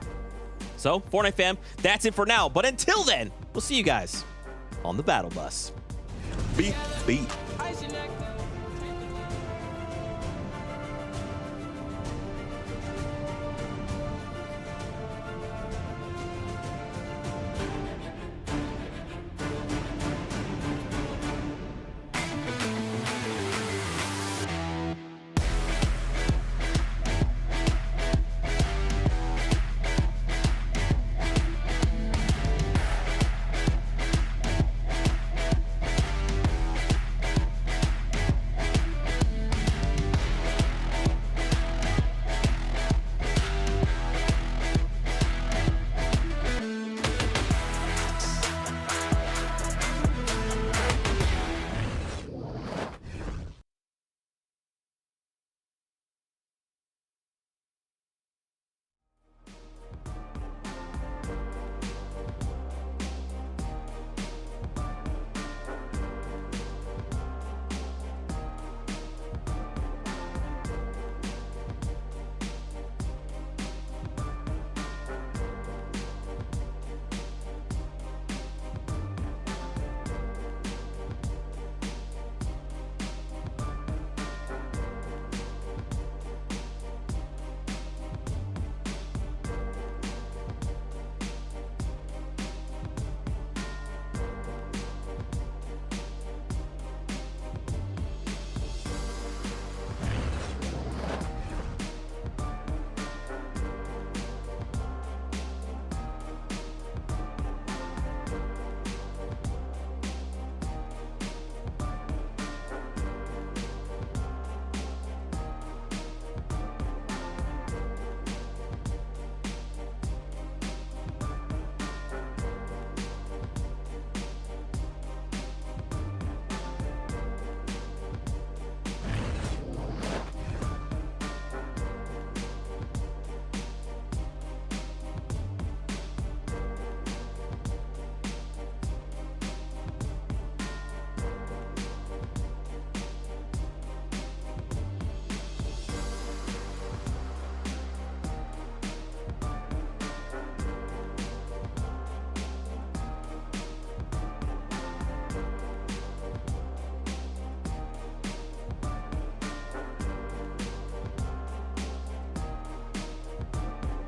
So, Fortnite fam, that's it for now. But until then, we'll see you guys on the battle bus. Beat.